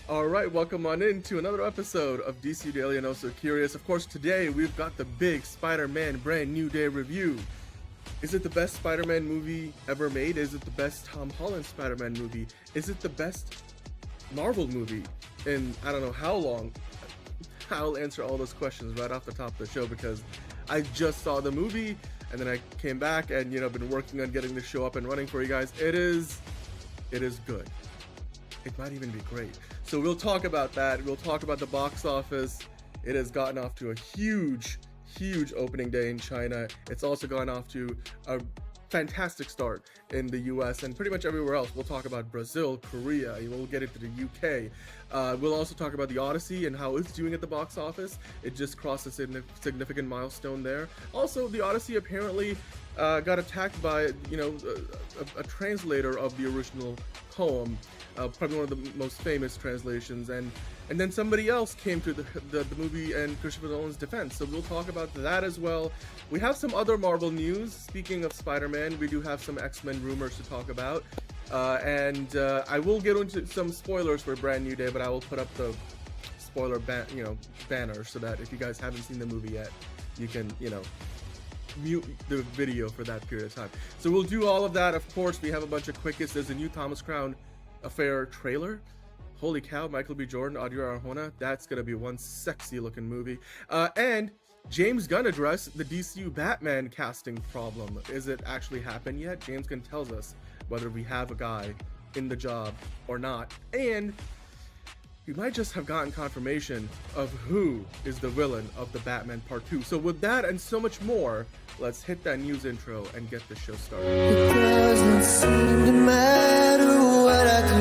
All right, welcome on in to another episode of DCU Daily and Also Curious. Of course, today we've got the big Spider-Man Brand New Day review. Is it the best Spider-Man movie ever made? Is it the best Tom Holland Spider-Man movie? Is it the best Marvel movie in I don't know how long? I'll answer all those questions right off the top of the show because I just saw the movie and then I came back and been working on getting the show up and running for you guys. It is good. It might even be great. So we'll talk about that. We'll talk about the box office. It has gotten off to a huge opening day in China. It's also gone off to a fantastic start in the US and pretty much everywhere else. We'll talk about Brazil, Korea, we'll get into the UK. We'll also talk about the Odyssey and how it's doing at the box office. It just crossed a significant milestone there. Also, the Odyssey apparently got attacked by a translator of the original poem, probably one of the most famous translations, and then somebody else came to the movie and Christopher Nolan's defense. So we'll talk about that as well. We have some other Marvel news. Speaking of Spider-Man, we do have some X-Men rumors to talk about, and I will get into some spoilers for Brand New Day, but I will put up the spoiler banner so that if you guys haven't seen the movie yet, you can mute the video for that period of time. So we'll do all of that. Of course, we have a bunch of quickies. There's a new Thomas Crown Affair trailer. Holy cow, Michael B. Jordan, Adria Arjona. That's gonna be one sexy looking movie. And James Gunn addressed the DCU Batman casting problem. Is it actually happened yet? James Gunn tells us whether we have a guy in the job or not. And we might just have gotten confirmation of who is the villain of the Batman Part 2. So with that and so much more, let's hit that news intro and get the show started. It doesn't seem to matter what I do.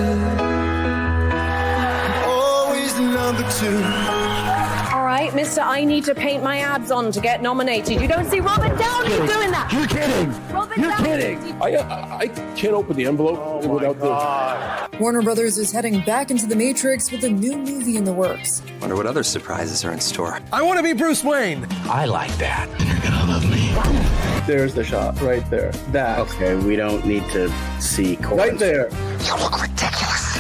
I'm always number two. All right, mister, I need to paint my abs on to get nominated. You don't see Robert Downey doing that. You're kidding. Robert You're Downey. kidding. I can't open the envelope without the... Warner Brothers is heading back into the Matrix with a new movie in the works. Wonder what other surprises are in store. I want to be Bruce Wayne. I like that. And you're gonna love me. There's the shot right there. That. Okay, we don't need to see chords. Right there. You look ridiculous.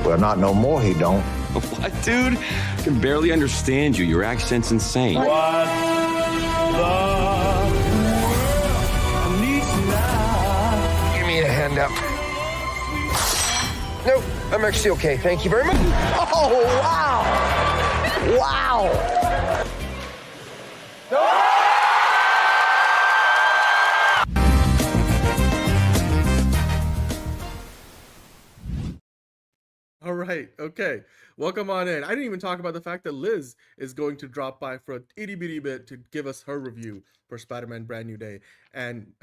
Well, not no more, he don't. What, dude? I can barely understand you. Your accent's insane. What the Give me a hand up. Nope, I'm actually okay. Thank you very much. Oh, wow. Wow. All right, okay. Welcome on in. I didn't even talk about the fact that Liz is going to drop by for a itty bitty bit to give us her review for Spider-Man Brand New Day. And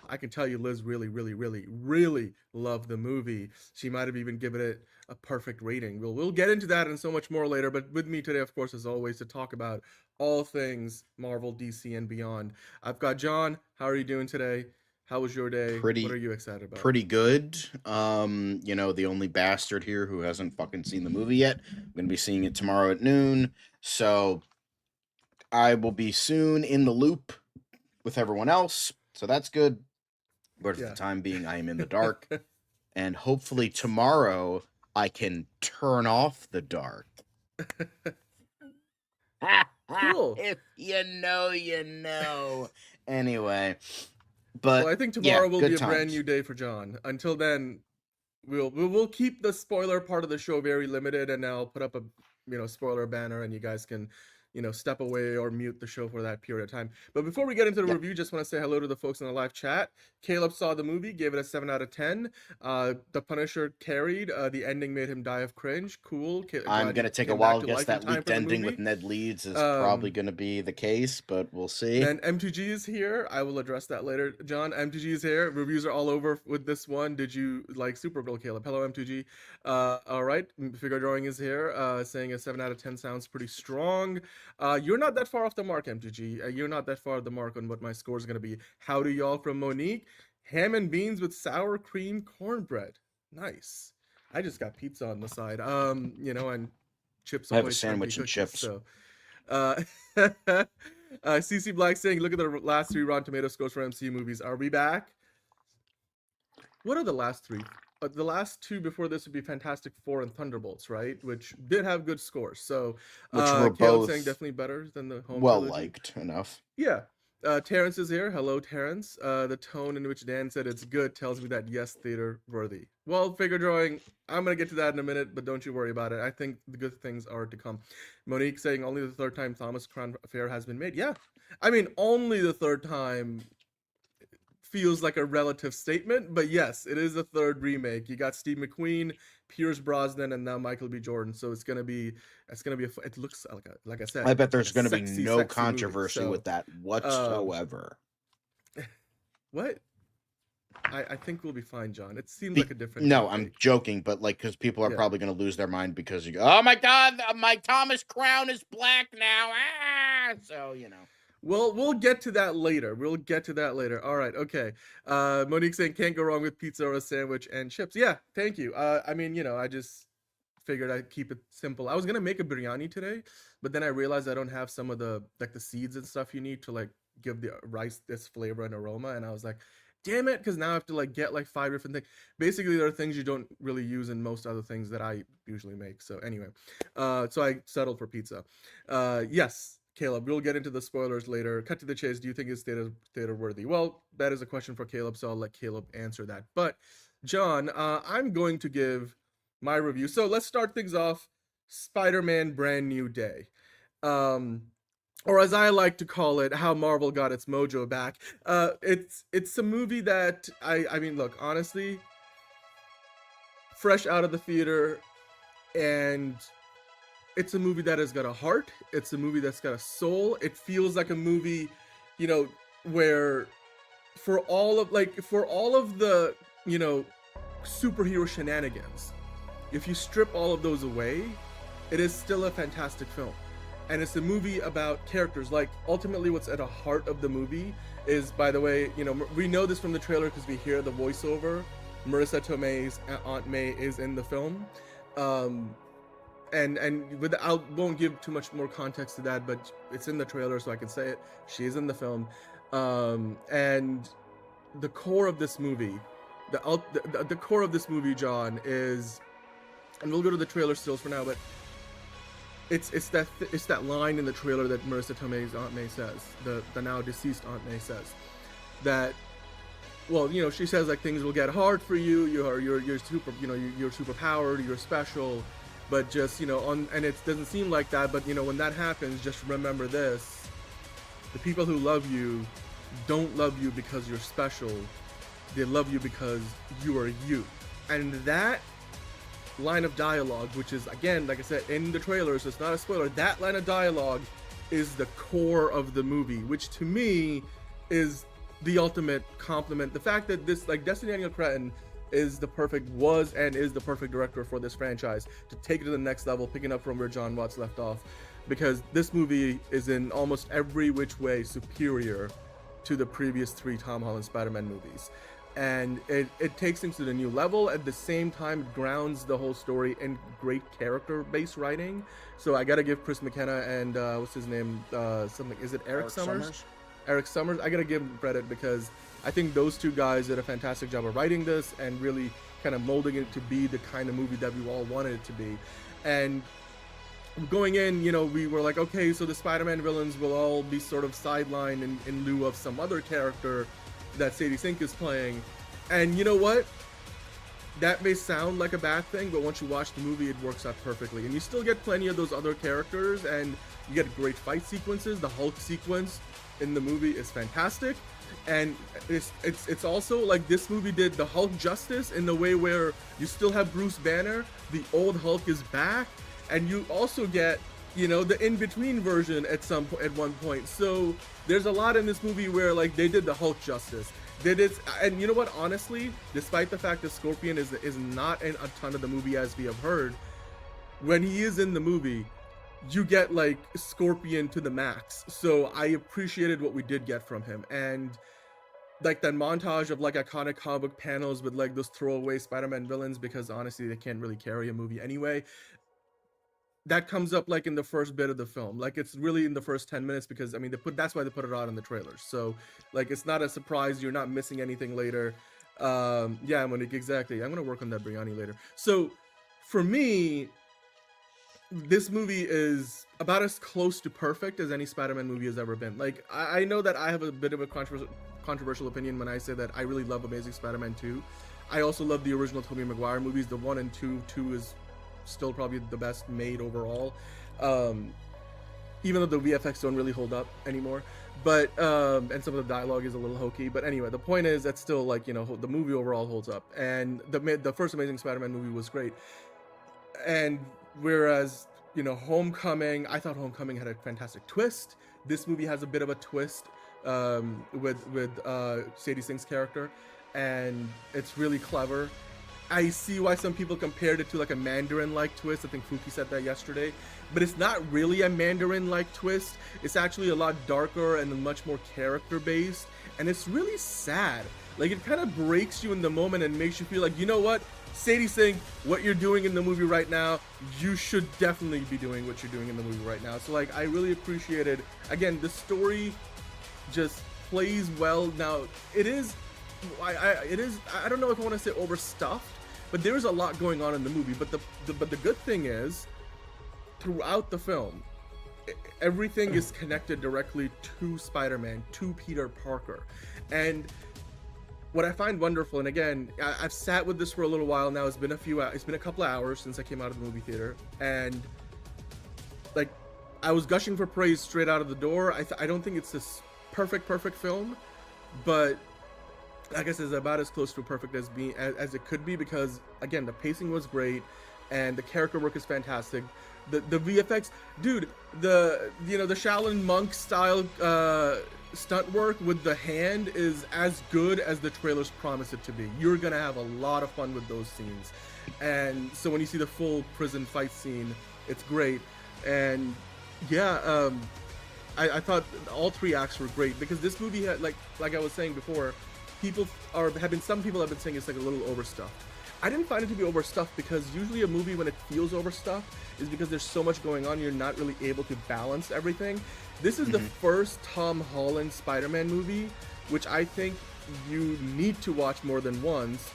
I can tell you Liz really loved the movie. She might have even given it a perfect rating. We'll get into that and so much more later, but with me today, of course, as always, to talk about all things Marvel, DC, and beyond. I've got John. How are you doing today? How was your day? What are you excited about? Pretty good. The only bastard here who hasn't fucking seen the movie yet. I'm going to be seeing it tomorrow at noon. So I will be soon in the loop with everyone else. So that's good. But for the time being, I am in the dark. And hopefully tomorrow I can turn off the dark. Cool. If you know, you know. Anyway. But well, I think tomorrow will be a times. brand new day for John. Until then, we'll keep the spoiler part of the show very limited, and I'll put up a spoiler banner, and you guys can step away or mute the show for that period of time. But before we get into the review, just want to say hello to the folks in the live chat. Caleb saw the movie, gave it a 7 out of 10. The Punisher carried. The ending made him die of cringe. Cool. I'm going to take a wild guess that leaked ending with Ned Leeds is probably going to be the case, but we'll see. And MTG is here. I will address that later, John. MTG is here. Reviews are all over with this one. Did you like Supergirl, Caleb? Hello, MTG. All right. Figure Drawing is here, saying a 7 out of 10 sounds pretty strong. You're not that far off the mark, MTG. You're not that far off the mark on what my score is going to be. Howdy, y'all, from Monique. Ham and beans with sour cream cornbread. Nice. I just got pizza on the side. And chips. I have a sandwich and chips. So, CC Black saying, look at the last 3 Rotten Tomato scores for MCU movies. Are we back? What are the last 3 the last two before this would be Fantastic Four and Thunderbolts, right? Which did have good scores. So, Which were Caleb both saying definitely better than the home well trilogy. liked enough. Yeah. Terrence is here. Hello, Terrence. The tone in which Dan said it's good tells me that yes, theater worthy. Well, figure drawing, I'm going to get to that in a minute, but don't you worry about it. I think the good things are to come. Monique saying only the third time Thomas Crown Affair has been made. Yeah. I mean, only the third time feels like a relative statement, but yes, it is the third remake. You got Steve McQueen, Pierce Brosnan, and now Michael B. Jordan. So it looks like I said. I bet there's like a going to be sexy, no sexy controversy movie. So, with that whatsoever. what? I think we'll be fine, John. It seems like a different. No, movie. I'm joking, but like, because people are Yeah. probably going to lose their mind because you go, oh my God, my Thomas Crown is black now. Ah! So, you know. Well, we'll get to that later. All right, okay. Monique saying can't go wrong with pizza or a sandwich and chips. Yeah, thank you. I mean, you know, I just figured I'd keep it simple. I was gonna make a biryani today, but then I realized I don't have some of the like the seeds and stuff you need to like give the rice this flavor and aroma, and I was like, damn it, because now I have to like get like 5 different things. Basically, there are things you don't really use in most other things that I usually make. So anyway, so I settled for pizza. Yes. Caleb, we'll get into the spoilers later. Cut to the chase. Do you think it's theater worthy? Well, that is a question for Caleb, so I'll let Caleb answer that. But John, I'm going to give my review. So let's start things off. Spider-Man Brand New Day. Or as I like to call it, how Marvel got its mojo back. It's a movie that I mean, look, honestly, fresh out of the theater, and it's a movie that has got a heart. It's a movie that's got a soul. It feels like a movie, you know, where for all of the, you know, superhero shenanigans, if you strip all of those away, it is still a fantastic film. And it's a movie about characters. Like, ultimately what's at the heart of the movie is, by the way, you know, we know this from the trailer because we hear the voiceover. Marissa Tomei's Aunt May is in the film. And I won't give too much more context to that, but it's in the trailer, so I can say it. She's in the film, and the core of this movie, the core of this movie, John, is, and we'll go to the trailer stills for now, but it's that line in the trailer that Marissa Tomei's Aunt May says, the now deceased Aunt May says, that, well, you know, she says like things will get hard for you. You're super, you know, you're super powered, you're special. But just, you know, and it doesn't seem like that, but, you know, when that happens, just remember this. The people who love you don't love you because you're special. They love you because you are you. And that line of dialogue, which is, again, like I said, in the trailer, so it's not a spoiler, that line of dialogue is the core of the movie, which to me is the ultimate compliment. The fact that this, like, Destiny Daniel Cretton was and is the perfect director for this franchise to take it to the next level, picking up from where John Watts left off, because this movie is in almost every which way superior to the previous 3 Tom Holland Spider-Man movies. And it takes things to the new level. At the same time, it grounds the whole story in great character-based writing. So I gotta give Chris McKenna and what's his name? Is it Eric Summers? Eric Summers. I gotta give him credit because I think those two guys did a fantastic job of writing this and really kind of molding it to be the kind of movie that we all wanted it to be. And going in, you know, we were like, okay, so the Spider-Man villains will all be sort of sidelined in lieu of some other character that Sadie Sink is playing. And you know what? That may sound like a bad thing, but once you watch the movie, it works out perfectly. And you still get plenty of those other characters, and you get great fight sequences. The Hulk sequence in the movie is fantastic. And it's also like this movie did the Hulk justice in the way where you still have Bruce Banner, the old Hulk is back, and you also get, you know, the in-between version at one point. So there's a lot in this movie where like they did the Hulk justice. They did, and you know what, honestly, despite the fact that Scorpion is not in a ton of the movie as we have heard, when he is in the movie, you get like Scorpion to the max. So I appreciated what we did get from him. And like that montage of like iconic comic book panels with like those throwaway Spider-Man villains, because honestly they can't really carry a movie anyway, that comes up like in the first bit of the film. Like it's really in the first 10 minutes, because I mean that's why they put it out in the trailers. So like it's not a surprise, you're not missing anything later. Yeah, Monique, exactly. I'm gonna work on that biryani later. So, for me, this movie is about as close to perfect as any Spider-Man movie has ever been. Like, I know that I have a bit of a controversial opinion when I say that I really love Amazing Spider-Man 2. I also love the original Tobey Maguire movies, the 1 and 2. 2 is still probably the best made overall. Even though the VFX don't really hold up anymore. But, and some of the dialogue is a little hokey. But anyway, the point is that still, like, you know, the movie overall holds up. And the first Amazing Spider-Man movie was great. And whereas, you know, Homecoming, I thought Homecoming had a fantastic twist. This movie has a bit of a twist with Sadie Sink's character, and it's really clever. I see why some people compared it to like a Mandarin-like twist. I think Fuki said that yesterday, but it's not really a Mandarin-like twist. It's actually a lot darker and much more character-based, and it's really sad. Like, it kind of breaks you in the moment and makes you feel like, you know what, Sadie Sink, what you're doing in the movie right now, you should definitely be doing what you're doing in the movie right now. So, like, I really appreciated, again, the story just plays well. Now, it is, I don't know if I want to say overstuffed, but there's a lot going on in the movie. But the good thing is, throughout the film, everything is connected directly to Spider-Man, to Peter Parker. And what I find wonderful, and again, I've sat with this for a little while now. It's been a couple of hours since I came out of the movie theater, and like, I was gushing for praise straight out of the door. I don't think it's this perfect film, but I guess it's about as close to perfect as it could be, because again, the pacing was great, and the character work is fantastic. The VFX, dude, the Shaolin monk style stunt work with the hand is as good as the trailers promise it to be. You're gonna have a lot of fun with those scenes, and so when you see the full prison fight scene, it's great. And yeah, I thought all 3 acts were great, because this movie had, like I was saying before, some people have been saying it's like a little overstuffed. I didn't find it to be overstuffed, because usually a movie, when it feels overstuffed, is because there's so much going on, you're not really able to balance everything. This is the first Tom Holland Spider-Man movie, which I think you need to watch more than once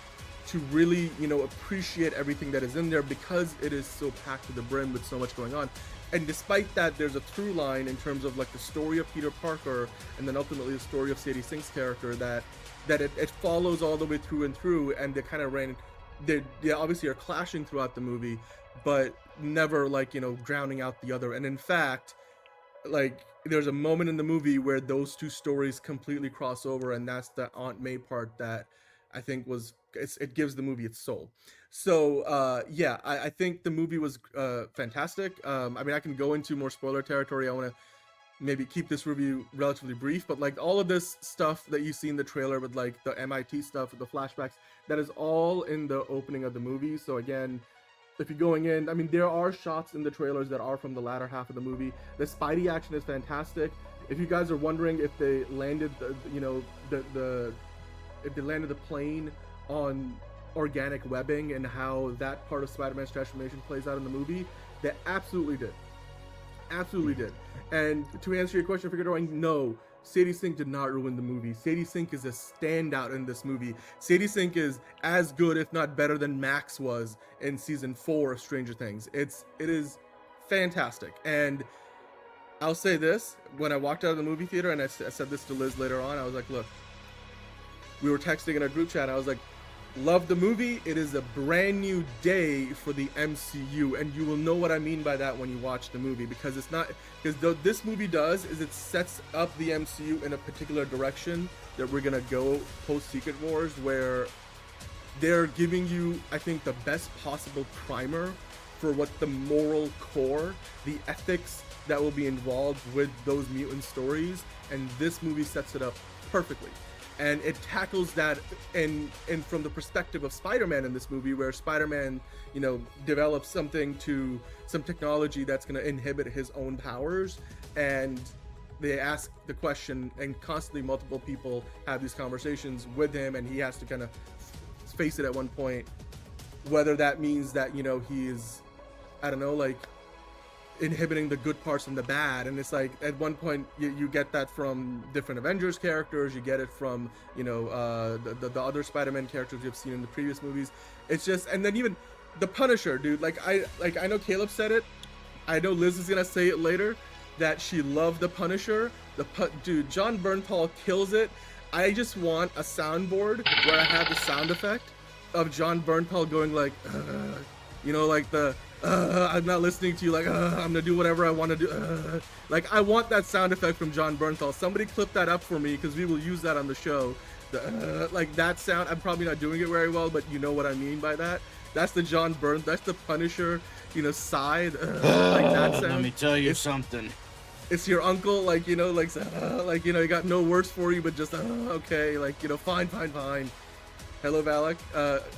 to really, you know, appreciate everything that is in there, because it is so packed to the brim with so much going on. And despite that, there's a through line in terms of like the story of Peter Parker, and then ultimately the story of Sadie Sink's character, that it follows all the way through and through, and they kind of they obviously are clashing throughout the movie, but never, like, you know, drowning out the other. And in fact, like, there's a moment in the movie where those 2 stories completely cross over, and that's the Aunt May part that I think it gives the movie its soul. So yeah, I think the movie was fantastic. I mean, I can go into more spoiler territory. I want to maybe keep this review relatively brief, but like, all of this stuff that you see in the trailer with like the MIT stuff, the flashbacks, that is all in the opening of the movie. So again, if you're going in, I mean, there are shots in the trailers that are from the latter half of the movie. The Spidey action is fantastic. If you guys are wondering if they landed if they landed the plane on organic webbing and how that part of Spider-Man's transformation plays out in the movie, they absolutely did. Absolutely did. And to answer your question, if you're going, no, Sadie Sink did not ruin the movie. Sadie Sink is a standout in this movie. Sadie Sink is as good, if not better, than Max was in season 4 of Stranger Things. It is fantastic. And I'll say this, when I walked out of the movie theater, and I said this to Liz later on, I was like, look, we were texting in our group chat, and I was like, love the movie. It is a brand new day for the MCU, and you will know what I mean by that when you watch the movie, because this movie does is it sets up the MCU in a particular direction that we're gonna go post Secret Wars, where they're giving you, I think, the best possible primer for what the moral core, the ethics that will be involved with those mutant stories, and this movie sets it up perfectly. And it tackles that and from the perspective of Spider-Man in this movie, where Spider-Man, you know, develops some technology that's going to inhibit his own powers. And they ask the question, and constantly multiple people have these conversations with him, and he has to kind of face it at one point, whether that means that, you know, he's, I don't know, like, inhibiting the good parts from the bad. And it's like at one point you get that from different Avengers characters, you get it from, you know, the other Spider-Man characters you've seen in the previous movies. It's just, and then even the Punisher, dude, I know Caleb said it, I know Liz is gonna say it later, that she loved the Punisher. Dude, John Bernthal kills it. I just want a soundboard where I have the sound effect of John Bernthal going like, you know, like the, I'm not listening to you, like, I'm gonna do whatever I want to do. Like, I want that sound effect from John Bernthal. Somebody clip that up for me, because we will use that on the show. Like that sound, I'm probably not doing it very well, but you know what I mean by that. That's the that's the Punisher, you know, side, like that sound. Let me tell you something. It's your uncle, like, you know, like, you know, he got no words for you, but just, okay, like, you know, fine. Hello, Valak.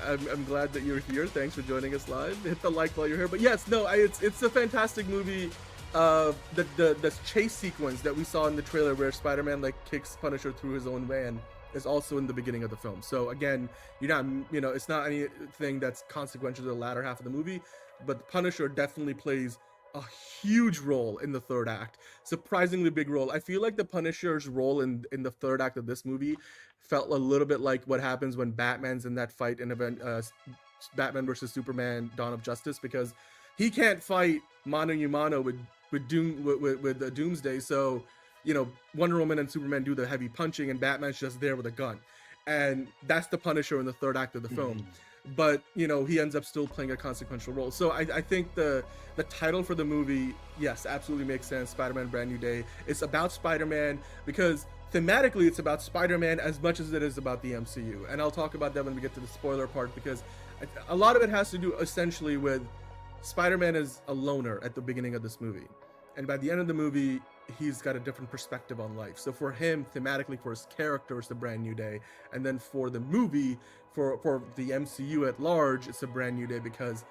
I'm glad that you're here. Thanks for joining us live. Hit the like while you're here. But yes, no, it's a fantastic movie. The chase sequence that we saw in the trailer where Spider-Man like kicks Punisher through his own van is also in the beginning of the film. So again, you're not, you know, it's not anything that's consequential to the latter half of the movie, but the Punisher definitely plays a huge role in the third act. Surprisingly big role. I feel like the Punisher's role in the third act of this movie felt a little bit like what happens when Batman's in that fight in Batman versus Superman Dawn of Justice, because he can't fight mano a mano with Doomsday. So, you know, Wonder Woman and Superman do the heavy punching and Batman's just there with a gun. And that's the Punisher in the third act of the film. But, you know, he ends up still playing a consequential role. So I think the title for the movie, yes, absolutely makes sense. Spider-Man Brand New Day. It's about Spider-Man because thematically it's about Spider-Man as much as it is about the MCU. And I'll talk about that when we get to the spoiler part, because a lot of it has to do essentially with Spider-Man is a loner at the beginning of this movie. And by the end of the movie, he's got a different perspective on life. So for him, thematically, for his character, it's a brand new day. And then for the movie, for the MCU at large, it's a brand new day, because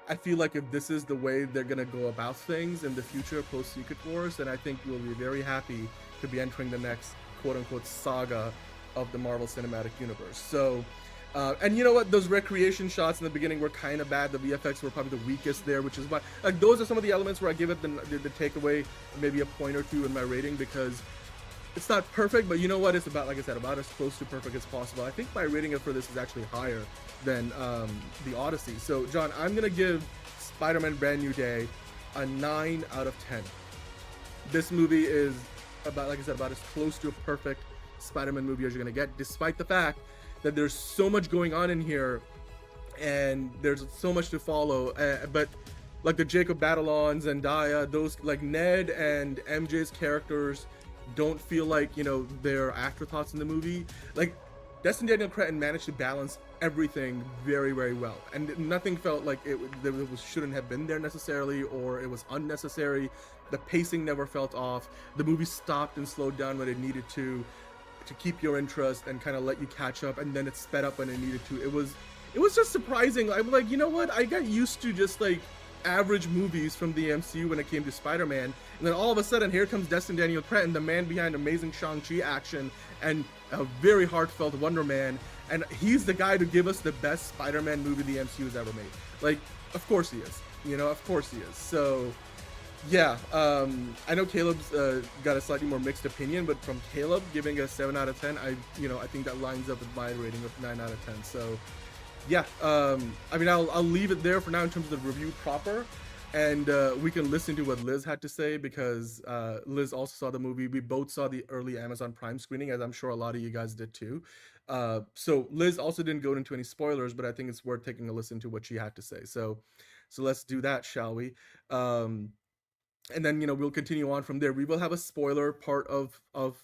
I feel like if this is the way they're going to go about things in the future post Secret Wars, then I think we'll be very happy to be entering the next quote-unquote saga of the Marvel Cinematic Universe. So, and you know what? Those recreation shots in the beginning were kind of bad. The VFX were probably the weakest there, which is why, like, those are some of the elements where I give it the takeaway, maybe a point or two in my rating, because it's not perfect, but you know what? It's about, like I said, about as close to perfect as possible. I think my rating for this is actually higher than the Odyssey. So, John, I'm gonna give Spider-Man Brand New Day a 9 out of 10. This movie is about, like I said, about as close to a perfect Spider-Man movie as you're gonna get, despite the fact that there's so much going on in here and there's so much to follow, but like the Jacob Batalon, Zendaya, those, like Ned and MJ's characters don't feel like, you know, they're afterthoughts in the movie. Like, Destin Daniel Cretton managed to balance everything very, very well, and nothing felt like it shouldn't have been there necessarily, or it was unnecessary. The pacing never felt off. The movie stopped and slowed down when it needed to keep your interest and kind of let you catch up, and then it sped up when it needed to. It was just surprising. I'm like, you know what? I got used to just like average movies from the MCU when it came to Spider-Man, and then all of a sudden here comes Destin Daniel Cretton, the man behind amazing Shang-Chi action and a very heartfelt Wonder Man, and he's the guy to give us the best Spider-Man movie the MCU has ever made. Like, of course he is. You know, of course he is. So yeah, I know Caleb's got a slightly more mixed opinion, but from Caleb giving a 7 out of 10, I think that lines up with my rating of 9 out of 10. So yeah, I mean, I'll leave it there for now in terms of the review proper, and we can listen to what Liz had to say, because Liz also saw the movie. We both saw the early Amazon Prime screening, as I'm sure a lot of you guys did too. So Liz also didn't go into any spoilers, but I think it's worth taking a listen to what she had to say. So let's do that, shall we? And then, you know, we'll continue on from there. We will have a spoiler part of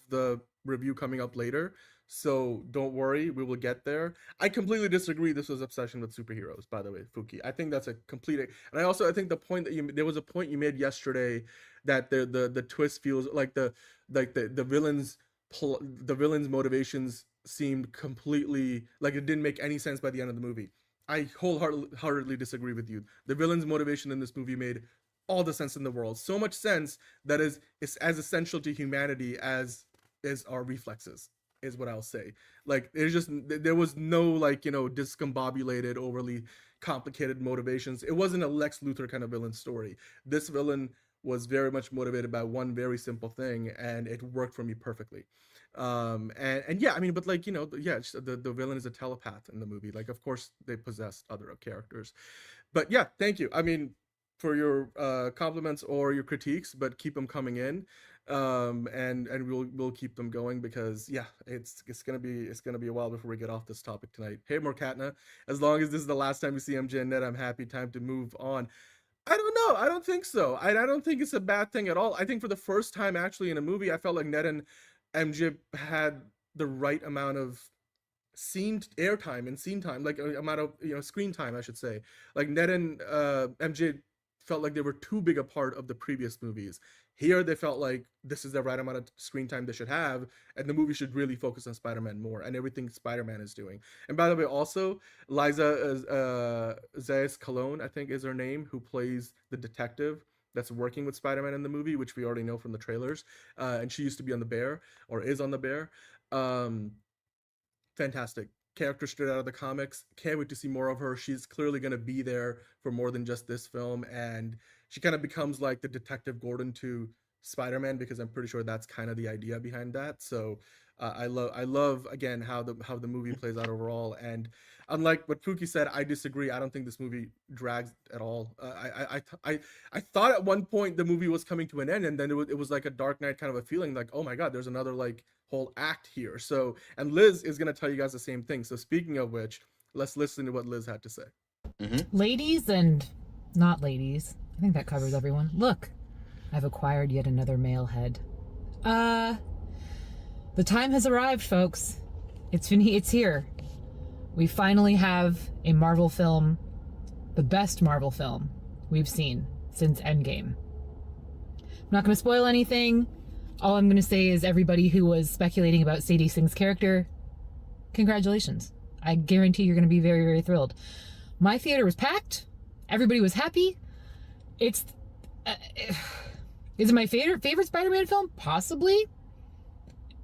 the review coming up later, so don't worry, we will get there. I completely disagree this was obsession with superheroes, by the way, Fuki. I think that's a complete, and I think the point that there was a point you made yesterday that the twist feels like the villain's motivations seemed completely, like it didn't make any sense by the end of the movie. I wholeheartedly disagree with you. The villain's motivation in this movie made all the sense in the world. So much sense that it's as essential to humanity as our reflexes, is what I'll say. Like, there was no, like, you know, discombobulated, overly complicated motivations. It wasn't a Lex Luthor kind of villain story. This villain was very much motivated by one very simple thing, and it worked for me perfectly. And yeah, I mean, but like, you know, yeah, the villain is a telepath in the movie. Like, of course they possessed other characters, but yeah, thank you. I mean, for your compliments or your critiques, but keep them coming in. And we'll keep them going, because yeah, it's gonna be a while before we get off this topic tonight. Hey Morkatna, as long as this is the last time you see MJ and Ned, I'm happy. Time to move on. I don't know. I don't think so. I don't think it's a bad thing at all. I think for the first time actually in a movie, I felt like Ned and MJ had the right amount of scene airtime and scene time, like amount of, you know, screen time, I should say. Like Ned and MJ felt like they were too big a part of the previous movies. Here they felt like this is the right amount of screen time they should have, and the movie should really focus on Spider-Man more and everything Spider-Man is doing. And by the way, also Liza Zayas Cologne, I think is her name, who plays the detective that's working with Spider-Man in the movie, which we already know from the trailers. And she used to be on The Bear, or is on The Bear. Fantastic character straight out of the comics. Can't wait to see more of her. She's clearly going to be there for more than just this film, and she kind of becomes like the Detective Gordon to Spider-Man, because I'm pretty sure that's kind of the idea behind that. So I love again how the movie plays out overall. And unlike what Pookie said, I disagree. I don't think this movie drags at all. I thought at one point the movie was coming to an end, and then it was like a Dark Knight kind of a feeling, like, oh my god, there's another like whole act here. So, and Liz is gonna tell you guys the same thing. So speaking of which, let's listen to what Liz had to say. Ladies and not ladies, I think that covers everyone. Look, I've acquired yet another male head. The time has arrived, folks. It's here. We finally have a Marvel film, the best Marvel film we've seen since Endgame. I'm not going to spoil anything. All I'm going to say is, everybody who was speculating about Sadie Singh's character, congratulations. I guarantee you're going to be very, very thrilled. My theater was packed. Everybody was happy. Is it my favorite Spider-Man film? Possibly.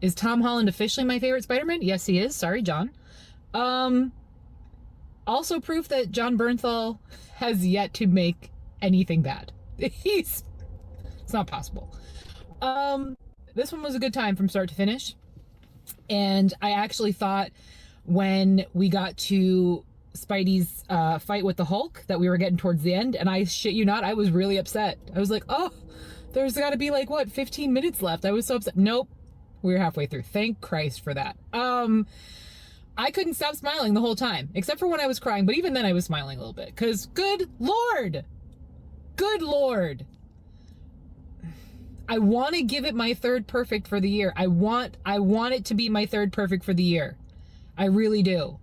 Is Tom Holland officially my favorite Spider-Man? Yes, he is. Sorry, John. Also proof that John Bernthal has yet to make anything bad. It's not possible. This one was a good time from start to finish. And I actually thought when we got to Spidey's fight with the Hulk that we were getting towards the end, and I shit you not, I was really upset. I was like, oh, there's got to be like, what, 15 minutes left. I was so upset. Nope. We were halfway through. Thank Christ for that. I couldn't stop smiling the whole time, except for when I was crying, but even then I was smiling a little bit, because good Lord, I want to give it my third perfect for the year. I want it to be my third perfect for the year. I really do.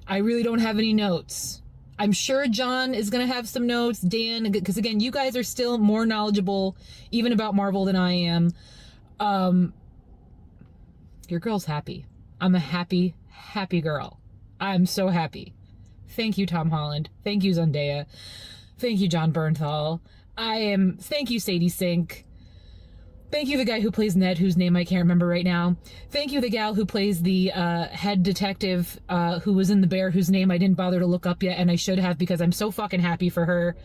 I really don't have any notes. I'm sure John is going to have some notes, Dan, because again, you guys are still more knowledgeable even about Marvel than I am. Your girl's happy. I'm a happy girl. I'm so happy. Thank you, Tom Holland. Thank you, Zendaya. Thank you, John Bernthal. Thank you, Sadie Sink. Thank you, the guy who plays Ned, whose name I can't remember right now. Thank you, the gal who plays the head detective who was in The Bear, whose name I didn't bother to look up yet, and I should have, because I'm so fucking happy for her.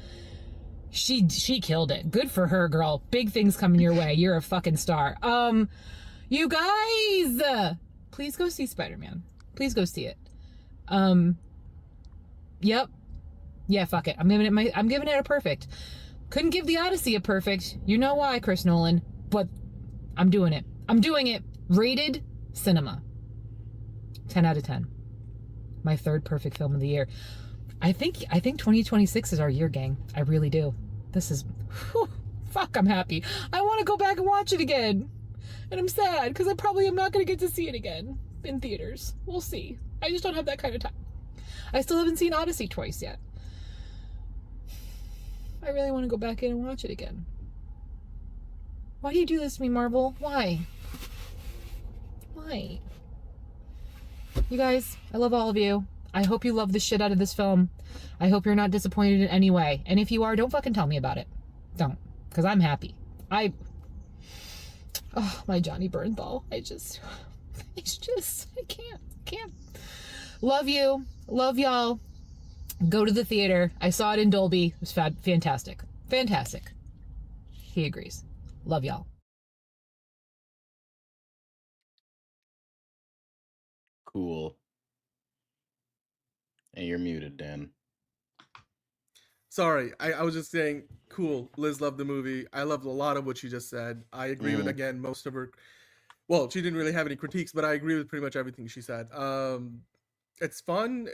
She killed it. Good for her, girl. Big things coming your way. You're a fucking star. You guys, please go see Spider-Man. Please go see it. Yep. Yeah, fuck it. I'm giving it a perfect. Couldn't give the Odyssey a perfect. You know why, Chris Nolan. But I'm doing it. I'm doing it. Rated cinema. 10 out of 10. My third perfect film of the year. I think 2026 is our year, gang. I really do. This is... Whew, fuck, I'm happy. I want to go back and watch it again. And I'm sad, because I probably am not going to get to see it again in theaters. We'll see. I just don't have that kind of time. I still haven't seen Odyssey twice yet. I really want to go back in and watch it again. Why do you do this to me, Marvel? Why? Why? You guys, I love all of you. I hope you love the shit out of this film. I hope you're not disappointed in any way. And if you are, don't fucking tell me about it. Don't. Because I'm happy. Oh, my Johnny Bernthal. I can't. Love you. Love y'all. Go to the theater. I saw it in Dolby. It was fantastic. Fantastic. He agrees. Love y'all. Cool. And you're muted, Dan. Sorry, I was just saying, cool. Liz loved the movie. I loved a lot of what she just said. I agree with, again, most of her. Well, she didn't really have any critiques, but I agree with pretty much everything she said. It's fun.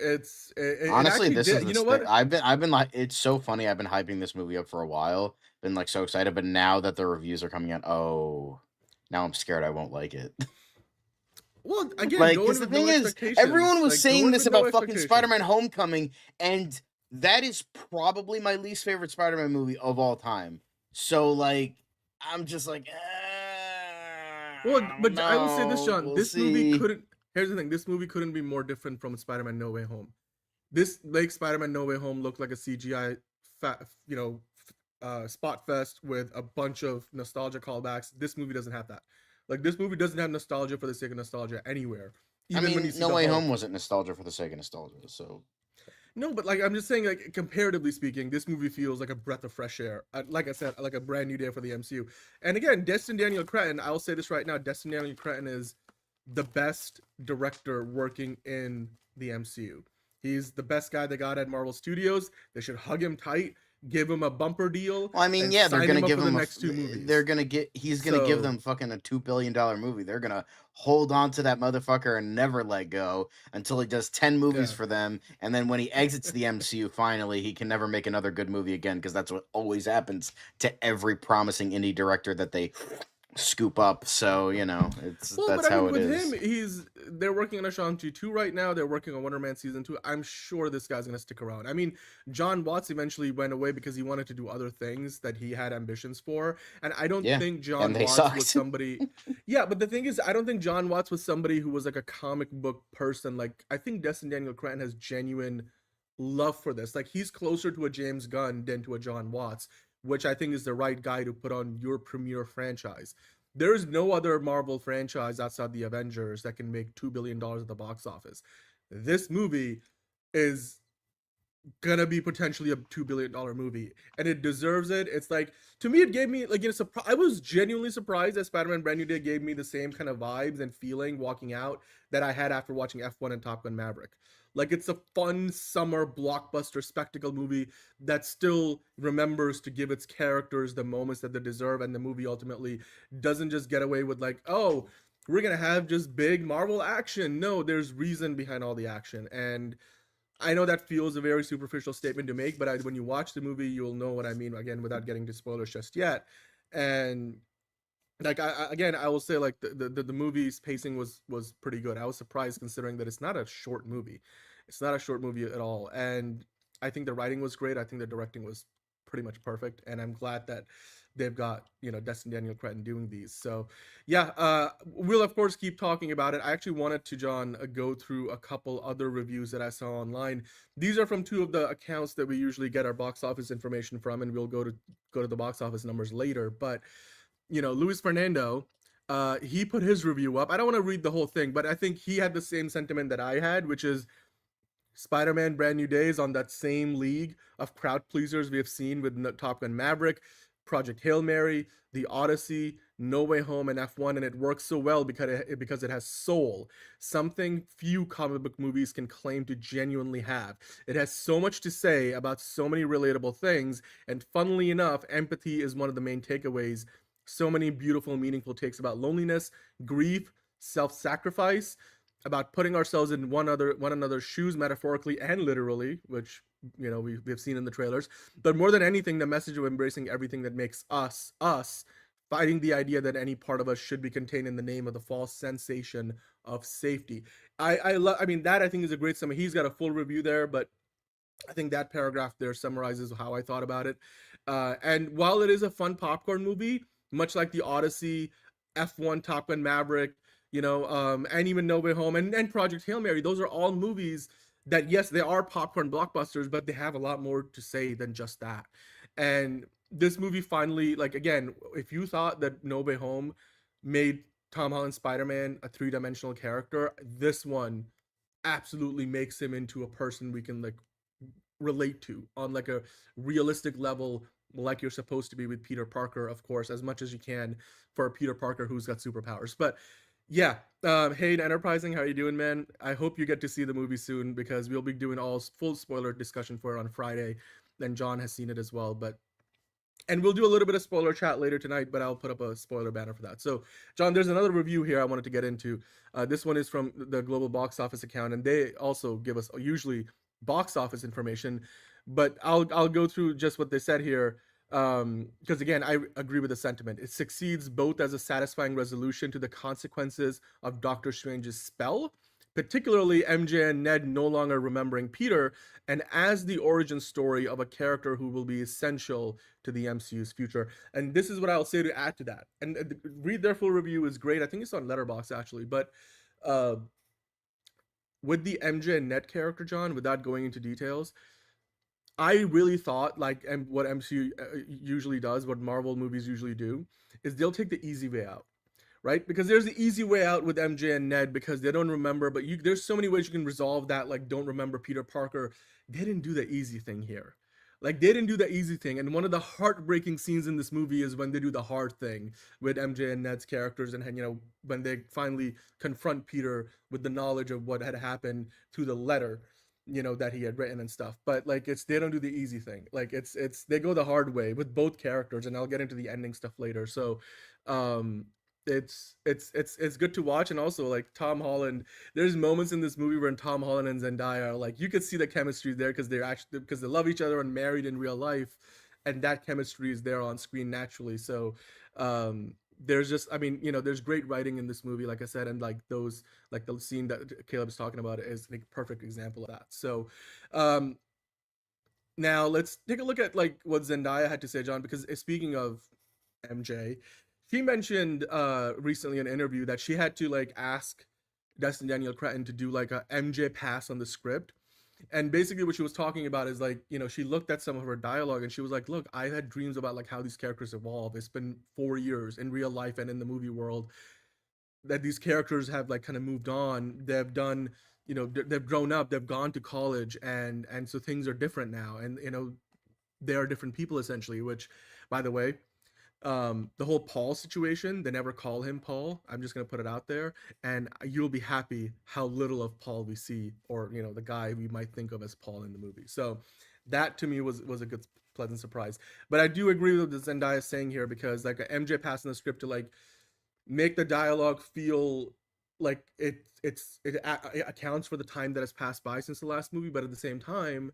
Honestly, it this did, is you know what? I've been like, it's so funny. I've been hyping this movie up for a while. Been like so excited, but now that the reviews are coming out, now I'm scared I won't like it. Well, again, Like, going because the with thing no is, everyone was like, saying going this with no about fucking expectations. Spider-Man Homecoming, and that is probably my least favorite Spider-Man movie of all time. So, like, I'm just like, Well, but I will say this, John. We'll This see. movie couldn't. Here's the thing. This movie couldn't be more different from Spider-Man: No Way Home. This makes Spider-Man: No Way Home look like a CGI, spot fest with a bunch of nostalgia callbacks. This movie doesn't have that. Like, this movie doesn't have nostalgia for the sake of nostalgia anywhere. I mean, when you see No the Way Hulk. Home wasn't nostalgia for the sake of nostalgia, so. No, but like, I'm just saying, like, comparatively speaking, this movie feels like a breath of fresh air. Like I said, like a brand new day for the MCU. And again, Destin Daniel Cretton, I'll say this right now, Destin Daniel Cretton is the best director working in the MCU. He's the best guy they got at Marvel Studios. They should hug him tight, give him a bumper deal. Well, I mean, and yeah, they're sign gonna him up give for him the next two movies. he's gonna give So- them fucking a $2 billion movie. They're gonna hold on to that motherfucker and never let go until he does 10 movies Yeah. for them. And then when he exits the MCU, finally, he can never make another good movie again, because that's what always happens to every promising indie director that they scoop up. So, you know, that's how it is. With him, they're working on a Shang-Chi 2 right now. They're working on Wonder Man season 2. I'm sure this guy's gonna stick around. I mean, John Watts eventually went away because he wanted to do other things that he had ambitions for. And I don't Yeah, think John and they Watts sucked. was somebody. Yeah, but the thing is, I don't think John Watts was somebody who was like a comic book person. Like, I think Destin Daniel Cretton has genuine love for this. Like, he's closer to a James Gunn than to a John Watts, which I think is the right guy to put on your premier franchise. There is no other Marvel franchise outside the Avengers that can make $2 billion at the box office. This movie is gonna be potentially a $2 billion movie, and it deserves it. It's like, to me, it gave me like, I was genuinely surprised that Spider-Man Brand New Day gave me the same kind of vibes and feeling walking out that I had after watching F1 and Top Gun Maverick. Like, it's a fun summer blockbuster spectacle movie that still remembers to give its characters the moments that they deserve, and the movie ultimately doesn't just get away with like, oh, we're gonna have just big Marvel action. No, there's reason behind all the action. And I know that feels a very superficial statement to make, but when you watch the movie, you'll know what I mean, again, without getting to spoilers just yet. And like, I will say, like, the movie's pacing was pretty good. I was surprised, considering that it's not a short movie. It's not a short movie at all. And I think the writing was great. I think the directing was pretty much perfect. And I'm glad that they've got, Destin Daniel Cretton doing these. So yeah, we'll of course keep talking about it. I actually wanted to, John, go through a couple other reviews that I saw online. These are from two of the accounts that we usually get our box office information from, and we'll go to the box office numbers later. But Luis Fernando, he put his review up. I don't want to read the whole thing, but I think he had the same sentiment that I had, which is Spider-Man Brand New Day is on that same league of crowd pleasers we have seen with Top Gun Maverick, Project Hail Mary, The Odyssey, No Way Home, and F1, and it works so well because it has soul, something few comic book movies can claim to genuinely have. It has so much to say about so many relatable things, and funnily enough, empathy is one of the main takeaways. So many beautiful, meaningful takes about loneliness, grief, self-sacrifice, about putting ourselves in one another's shoes, metaphorically and literally, which we've seen in the trailers. But more than anything, the message of embracing everything that makes us, fighting the idea that any part of us should be contained in the name of the false sensation of safety. I mean, that I think is a great summary. He's got a full review there, but I think that paragraph there summarizes how I thought about it. And while it is a fun popcorn movie, much like the Odyssey, F1, Top Gun Maverick, and even No Way Home and Project Hail Mary, those are all movies that, yes, they are popcorn blockbusters, but they have a lot more to say than just that. And this movie finally, like, again, if you thought that No Way Home made Tom Holland's Spider-Man a three-dimensional character, this one absolutely makes him into a person we can, like, relate to on, like, a realistic level like you're supposed to be with Peter Parker, of course, as much as you can for Peter Parker who's got superpowers. But yeah, Hayden Enterprising, how you doing, man? I hope you get to see the movie soon, because we'll be doing all full spoiler discussion for it on Friday. Then John has seen it as well, and we'll do a little bit of spoiler chat later tonight, but I'll put up a spoiler banner for that. So, John, there's another review here I wanted to get into. This one is from the Global Box Office account, and they also give us usually box office information, but I'll go through just what they said here, because again, I agree with the sentiment. It succeeds both as a satisfying resolution to the consequences of Doctor Strange's spell, particularly MJ and Ned no longer remembering Peter, and as the origin story of a character who will be essential to the MCU's future. And this is what I'll say to add to that. And read their full review is great. I think it's on Letterboxd actually, but with the MJ and Ned character, John, without going into details, I really thought, like, and what MCU usually does, what Marvel movies usually do, is they'll take the easy way out. Right? Because there's the easy way out with MJ and Ned because they don't remember, but there's so many ways you can resolve that, like don't remember Peter Parker. They didn't do the easy thing here. Like they didn't do the easy thing. And one of the heartbreaking scenes in this movie is when they do the hard thing with MJ and Ned's characters, and you know, when they finally confront Peter with the knowledge of what had happened through the letter, you know, that he had written and stuff. But like they don't do the easy thing. Like it's they go the hard way with both characters, and I'll get into the ending stuff later. So it's good to watch. And also, like, Tom Holland, there's moments in this movie where Tom Holland and Zendaya are like, you could see the chemistry there because they love each other and married in real life, and that chemistry is there on screen naturally. So there's just, I mean, you know, there's great writing in this movie, like I said, and like those, like the scene that Caleb is talking about is like a perfect example of that. So now let's take a look at like what Zendaya had to say, John, because speaking of MJ, she mentioned recently in an interview that she had to like ask Destin Daniel Cretton to do like a MJ pass on the script. And basically what she was talking about is like, you know, she looked at some of her dialogue and she was like, look, I had dreams about like how these characters evolve. It's been 4 years in real life and in the movie world that these characters have like kind of moved on. They've done, you know, they've grown up, they've gone to college, and so things are different now. And, you know, they are different people essentially, which, by the way, the whole Paul situation, they never call him Paul. I'm just going to put it out there, and you'll be happy how little of Paul we see, or, you know, the guy we might think of as Paul in the movie. So that to me was a good, pleasant surprise. But I do agree with what Zendaya is saying here, because like a MJ passing the script to like make the dialogue feel like it accounts for the time that has passed by since the last movie, but at the same time,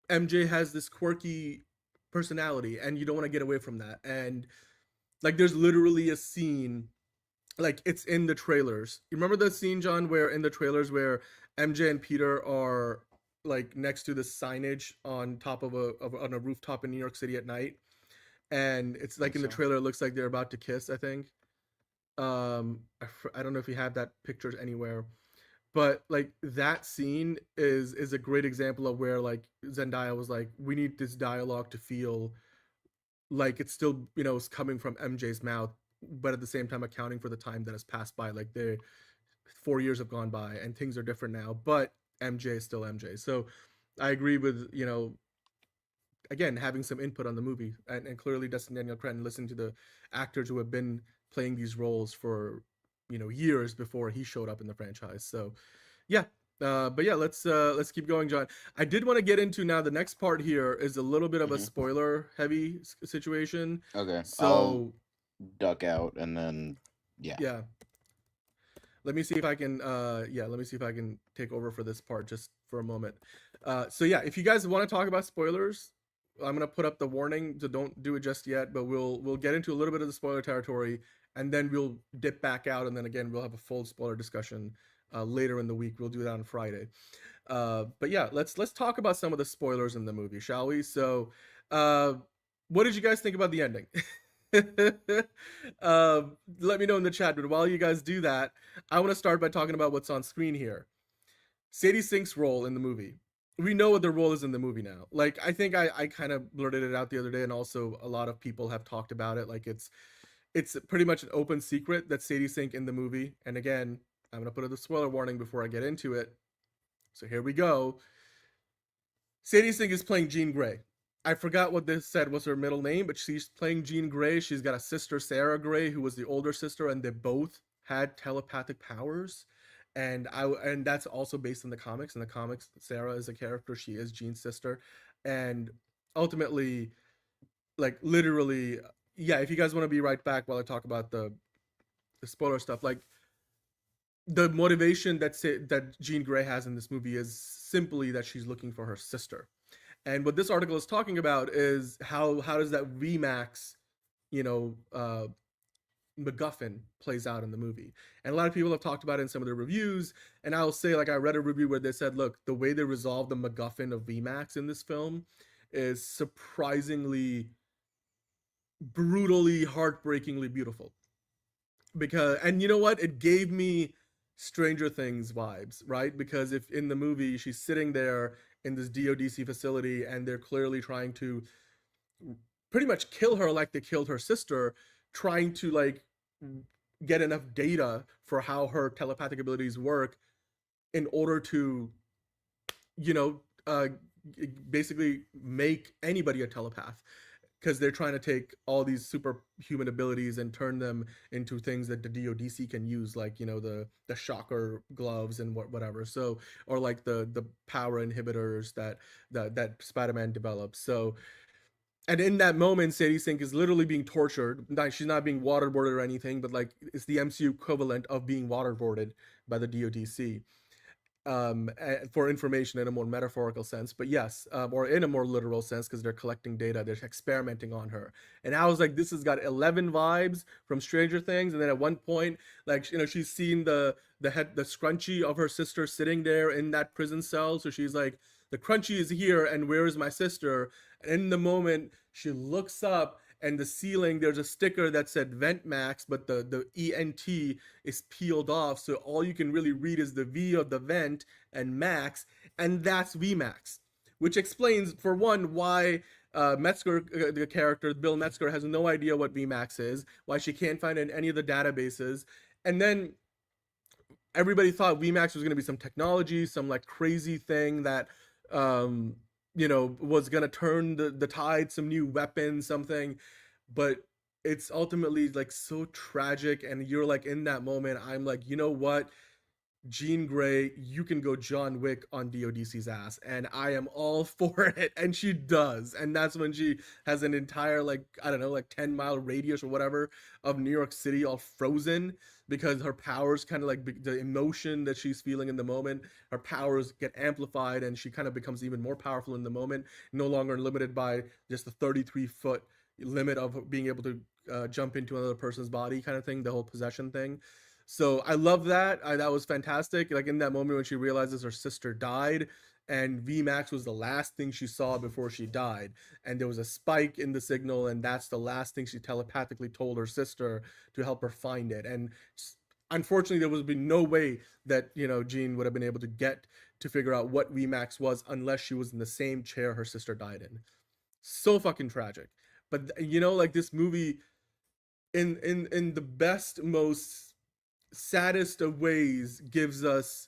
MJ has this quirky personality, and you don't want to get away from that. And like there's literally a scene, like it's in the trailers. You remember the scene, John, where in the trailers where MJ and Peter are like next to the signage on top of on a rooftop in New York City at night, and it's like in the trailer it looks like they're about to kiss, I think. I don't know if you have that picture anywhere, but like that scene is a great example of where like Zendaya was like, we need this dialogue to feel like it's still, you know, it's coming from MJ's mouth, but at the same time accounting for the time that has passed by. Like 4 years have gone by and things are different now, but MJ is still MJ. So I agree with, you know, again, having some input on the movie, and clearly Destin Daniel Cretton listening to the actors who have been playing these roles for, you know, years before he showed up in the franchise. So yeah, but yeah, let's keep going, John. I did want to get into now the next part here is a little bit of a spoiler heavy situation. Okay, so I'll duck out and then yeah. Let me see if I can take over for this part just for a moment. So yeah, if you guys want to talk about spoilers, I'm gonna put up the warning, so don't do it just yet, but we'll get into a little bit of the spoiler territory, and then we'll dip back out, and then again we'll have a full spoiler discussion later in the week. We'll do that on Friday. But yeah, let's talk about some of the spoilers in the movie, shall we? So what did you guys think about the ending? Let me know in the chat. But while you guys do that, I want to start by talking about what's on screen here. Sadie Sink's role in the movie. We know what their role is in the movie now. Like, I think I kind of blurted it out the other day, and also a lot of people have talked about it. Like, it's pretty much an open secret that Sadie Sink in the movie, and again, I'm gonna put a spoiler warning before I get into it. So here we go. Sadie Sink is playing Jean Grey. I forgot what this said was her middle name, but she's playing Jean Grey. She's got a sister, Sarah Grey, who was the older sister, and they both had telepathic powers. And that's also based in the comics. In the comics, Sarah is a character. She is Jean's sister. And ultimately, like literally, yeah, if you guys want to be right back while I talk about the spoiler stuff, like the motivation that Jean Grey has in this movie is simply that she's looking for her sister. And what this article is talking about is how does that VMAX, MacGuffin plays out in the movie. And a lot of people have talked about it in some of their reviews. And I'll say, like, I read a review where they said, look, the way they resolved the MacGuffin of VMAX in this film is surprisingly, brutally, heartbreakingly beautiful. And you know what? It gave me Stranger Things vibes, right? Because if in the movie she's sitting there in this DODC facility and they're clearly trying to pretty much kill her like they killed her sister, trying to like get enough data for how her telepathic abilities work in order to, basically make anybody a telepath. Because they're trying to take all these superhuman abilities and turn them into things that the DODC can use, like, the shocker gloves and whatever. So, or like the power inhibitors that Spider-Man develops. So, and in that moment, Sadie Sink is literally being tortured. She's not being waterboarded or anything, but like it's the MCU equivalent of being waterboarded by the DODC. For information in a more metaphorical sense, but yes, or in a more literal sense, because they're collecting data, they're experimenting on her. And I was like, this has got 11 vibes from Stranger Things. And then at one point, like, she's seen the scrunchie of her sister sitting there in that prison cell. So she's like, the crunchie is here, and where is my sister? And in the moment, she looks up, and the ceiling, there's a sticker that said Vent Max, but the ENT is peeled off. So all you can really read is the V of the vent and Max, and that's VMAX, which explains, for one, why Metzger, the character, Bill Metzger, has no idea what VMAX is, why she can't find it in any of the databases. And then everybody thought VMAX was going to be some technology, some like crazy thing that, was going to turn the tide, some new weapon, something, but it's ultimately like so tragic. And you're like, in that moment, I'm like, you know what, Jean Grey, you can go John Wick on DODC's ass, and I am all for it. And she does. And that's when she has an entire, like, I don't know, like 10-mile radius or whatever of New York City all frozen, because her powers kind of like the emotion that she's feeling in the moment, her powers get amplified, and she kind of becomes even more powerful in the moment, no longer limited by just the 33-foot limit of being able to jump into another person's body kind of thing, the whole possession thing. So I love that. That was fantastic. Like in that moment when she realizes her sister died, and VMAX was the last thing she saw before she died, and there was a spike in the signal, and that's the last thing she telepathically told her sister to help her find it. And unfortunately, there would be no way that Jean would have been able to get to figure out what VMAX was unless she was in the same chair her sister died in. So fucking tragic. But like this movie, in the best, most saddest of ways, gives us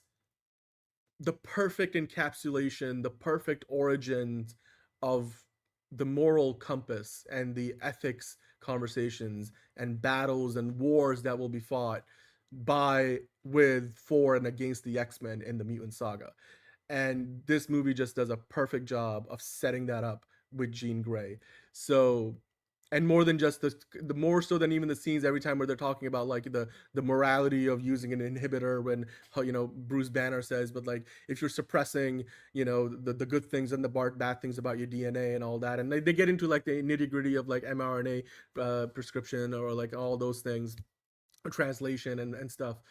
the perfect encapsulation, the perfect origins of the moral compass and the ethics conversations and battles and wars that will be fought by, with, for, and against the X-Men in the Mutant Saga. And this movie just does a perfect job of setting that up with Jean Grey. So, and more than just the more so than even the scenes every time where they're talking about like the morality of using an inhibitor, when Bruce Banner says, but like if you're suppressing the good things and the bad things about your DNA and all that, and they get into like the nitty-gritty of like mRNA prescription or like all those things, or translation and stuff,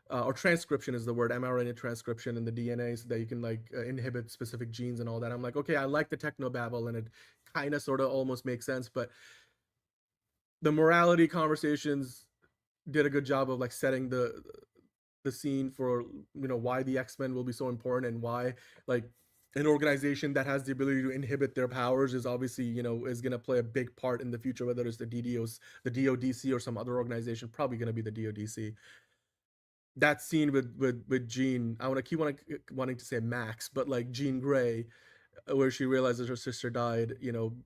or transcription is the word, mRNA transcription in the DNA, so that you can like inhibit specific genes and all that. I'm like, okay, I like the technobabble, and it kind of sort of almost makes sense, but the morality conversations did a good job of like setting the scene for why the X-Men will be so important, and why like an organization that has the ability to inhibit their powers is obviously is going to play a big part in the future, whether it's the DODC or some other organization, probably going to be the DODC. That scene with Jean, I want to keep wanting to say Max, but like Jean Grey, where she realizes her sister died,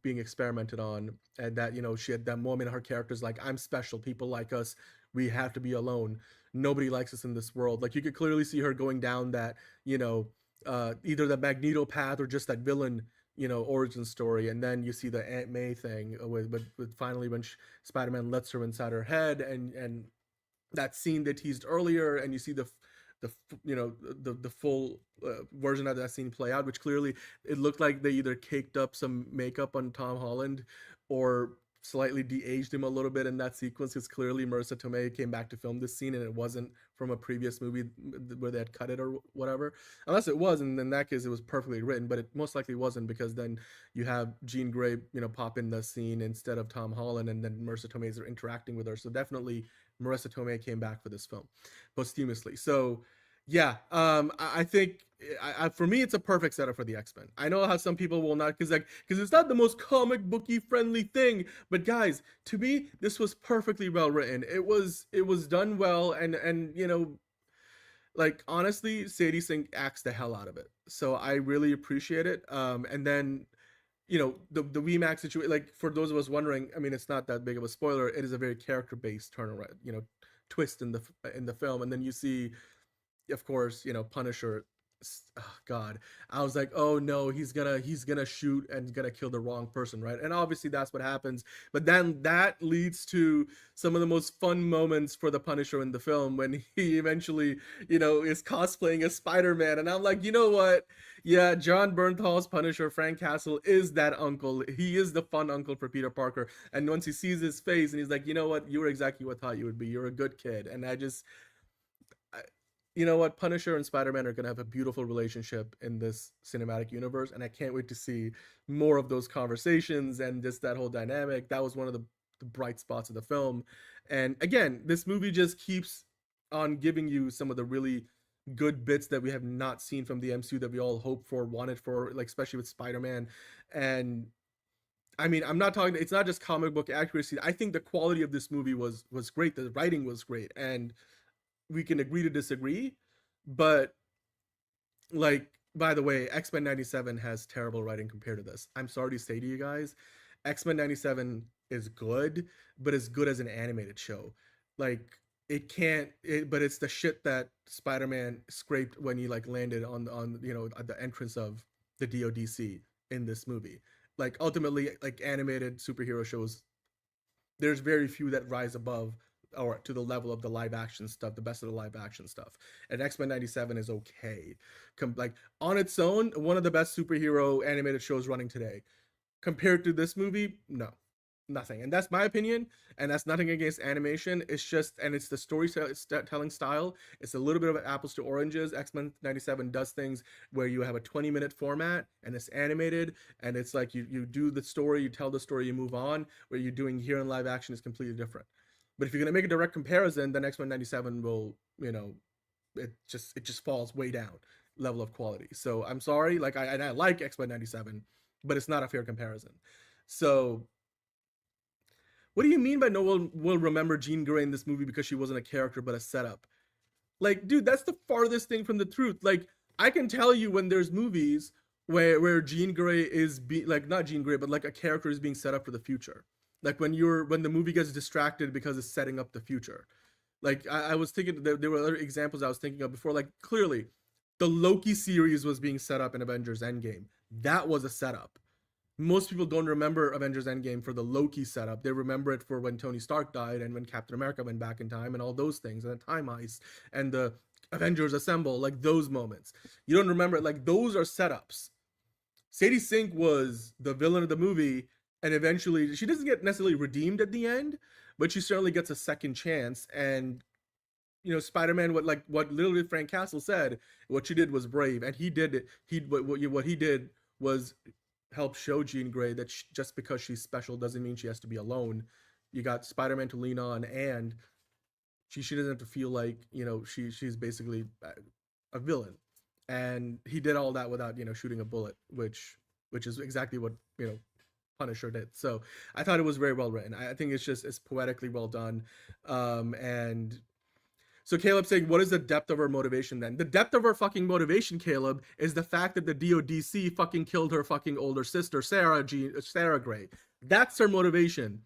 being experimented on, and that, she had that moment, her character's like, I'm special, people like us, we have to be alone, nobody likes us in this world. Like, you could clearly see her going down that, either the Magneto path or just that villain, origin story. And then you see the Aunt May thing with finally when Spider-Man lets her inside her head, and that scene they teased earlier, and you see the full version of that scene play out, which clearly it looked like they either caked up some makeup on Tom Holland or slightly de-aged him a little bit in that sequence, because clearly Marissa Tomei came back to film this scene and it wasn't from a previous movie where they had cut it or whatever. Unless it was, and in that case it was perfectly written, but it most likely wasn't, because then you have Jean Grey, pop in the scene instead of Tom Holland, and then Marissa Tomei are interacting with her. So definitely Marissa Tomei came back for this film posthumously. So yeah, I think for me it's a perfect setup for the X-Men. I know how some people will not, because it's not the most comic booky friendly thing, but guys, to me this was perfectly well written. It was done well, and like, honestly, Sadie Sink acts the hell out of it, so I really appreciate it. And then the VMAX situation, like, for those of us wondering, I mean, it's not that big of a spoiler, it is a very character based turnaround, twist in the film. And then you see, of course, Punisher. Oh God, I was like, oh no, he's gonna shoot and gonna kill the wrong person, right? And obviously that's what happens. But then that leads to some of the most fun moments for the Punisher in the film, when he eventually, is cosplaying as Spider-Man. And I'm like, you know what? Yeah, John Bernthal's Punisher, Frank Castle, is that uncle. He is the fun uncle for Peter Parker. And once he sees his face, and he's like, you know what? You were exactly what I thought you would be. You're a good kid. And you know what? Punisher and Spider-Man are going to have a beautiful relationship in this cinematic universe, and I can't wait to see more of those conversations and just that whole dynamic. That was one of the bright spots of the film. And again, this movie just keeps on giving you some of the really good bits that we have not seen from the MCU that we all hoped for, wanted for, like, especially with Spider-Man. And I mean, I'm not talking, it's not just comic book accuracy. I think the quality of this movie was great. The writing was great, and we can agree to disagree, but, like, by the way, X-Men 97 has terrible writing compared to this. I'm sorry to say to you guys, X-Men 97 is good, but as good as an animated show. Like, but it's the shit that Spider-Man scraped when he, like, landed on at the entrance of the DODC in this movie. Like, ultimately, like, animated superhero shows, there's very few that rise above or to the level of the live action stuff, the best of the live action stuff. And X-Men 97 is okay. Like, on its own, one of the best superhero animated shows running today. Compared to this movie, no, nothing. And that's my opinion, and that's nothing against animation. It's just, and it's the storytelling style. It's a little bit of apples to oranges. X-Men 97 does things where you have a 20-minute format, and it's animated, and it's like you do the story, you tell the story, you move on. Where you're doing here in live action is completely different. But if you're going to make a direct comparison, then X-Men 97 will, it just falls way down level of quality. So I'm sorry, like, I like X-Men 97, but it's not a fair comparison. So what do you mean by no one will remember Jean Grey in this movie because she wasn't a character but a setup? Like, dude, that's the farthest thing from the truth. Like, I can tell you when there's movies where Jean Grey is like, not Jean Grey, but like a character is being set up for the future. Like, when the movie gets distracted because it's setting up the future. Like, I was thinking, there were other examples I was thinking of before. Like, clearly, the Loki series was being set up in Avengers Endgame. That was a setup. Most people don't remember Avengers Endgame for the Loki setup. They remember it for when Tony Stark died and when Captain America went back in time and all those things, and the time heist and the Avengers Assemble, like those moments. You don't remember it. Like, those are setups. Sadie Sink was the villain of the movie, and eventually she doesn't get necessarily redeemed at the end, but she certainly gets a second chance. And Spider-Man, what literally Frank Castle said, what she did was brave, and he did it. What he did was help show Jean Grey that just because she's special doesn't mean she has to be alone. You got Spider-Man to lean on, and she doesn't have to feel like she's basically a villain. And he did all that without shooting a bullet, which is exactly what Punisher did. So I thought it was very well written. I think it's poetically well done. And So Caleb's saying, what is the depth of her motivation then? The depth of her fucking motivation, Caleb, is the fact that the DODC fucking killed her fucking older sister, Sarah Gray. That's her motivation.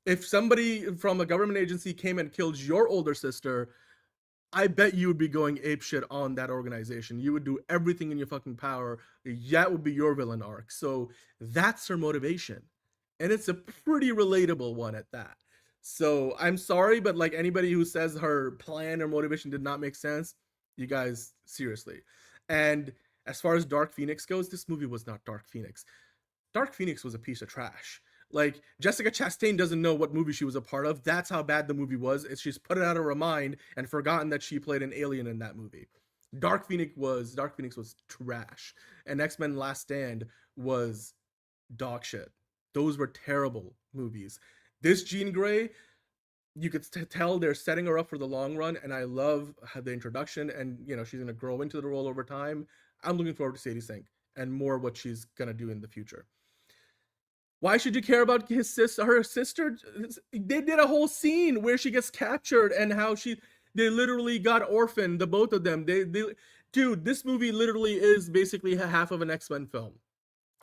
If somebody from a government agency came and killed your older sister, I bet you would be going apeshit on that organization. You would do everything in your fucking power. That would be your villain arc. So that's her motivation. And it's a pretty relatable one at that. So I'm sorry, but like anybody who says her plan or motivation did not make sense, you guys, seriously. And as far as Dark Phoenix goes, this movie was not Dark Phoenix. Dark Phoenix was a piece of trash. Like, Jessica Chastain doesn't know what movie she was a part of. That's how bad the movie was. She's put it out of her mind and forgotten that she played an alien in that movie. Dark Phoenix was trash. And X-Men Last Stand was dog shit. Those were terrible movies. This Jean Grey, you could tell they're setting her up for the long run, and I love the introduction, and you know she's gonna grow into the role over time. I'm looking forward to Sadie Sink and more what she's gonna do in the future. Why should you care about her sister? They did a whole scene where she gets captured and how they literally got orphaned, the both of them. Dude, this movie literally is basically half of an X-Men film.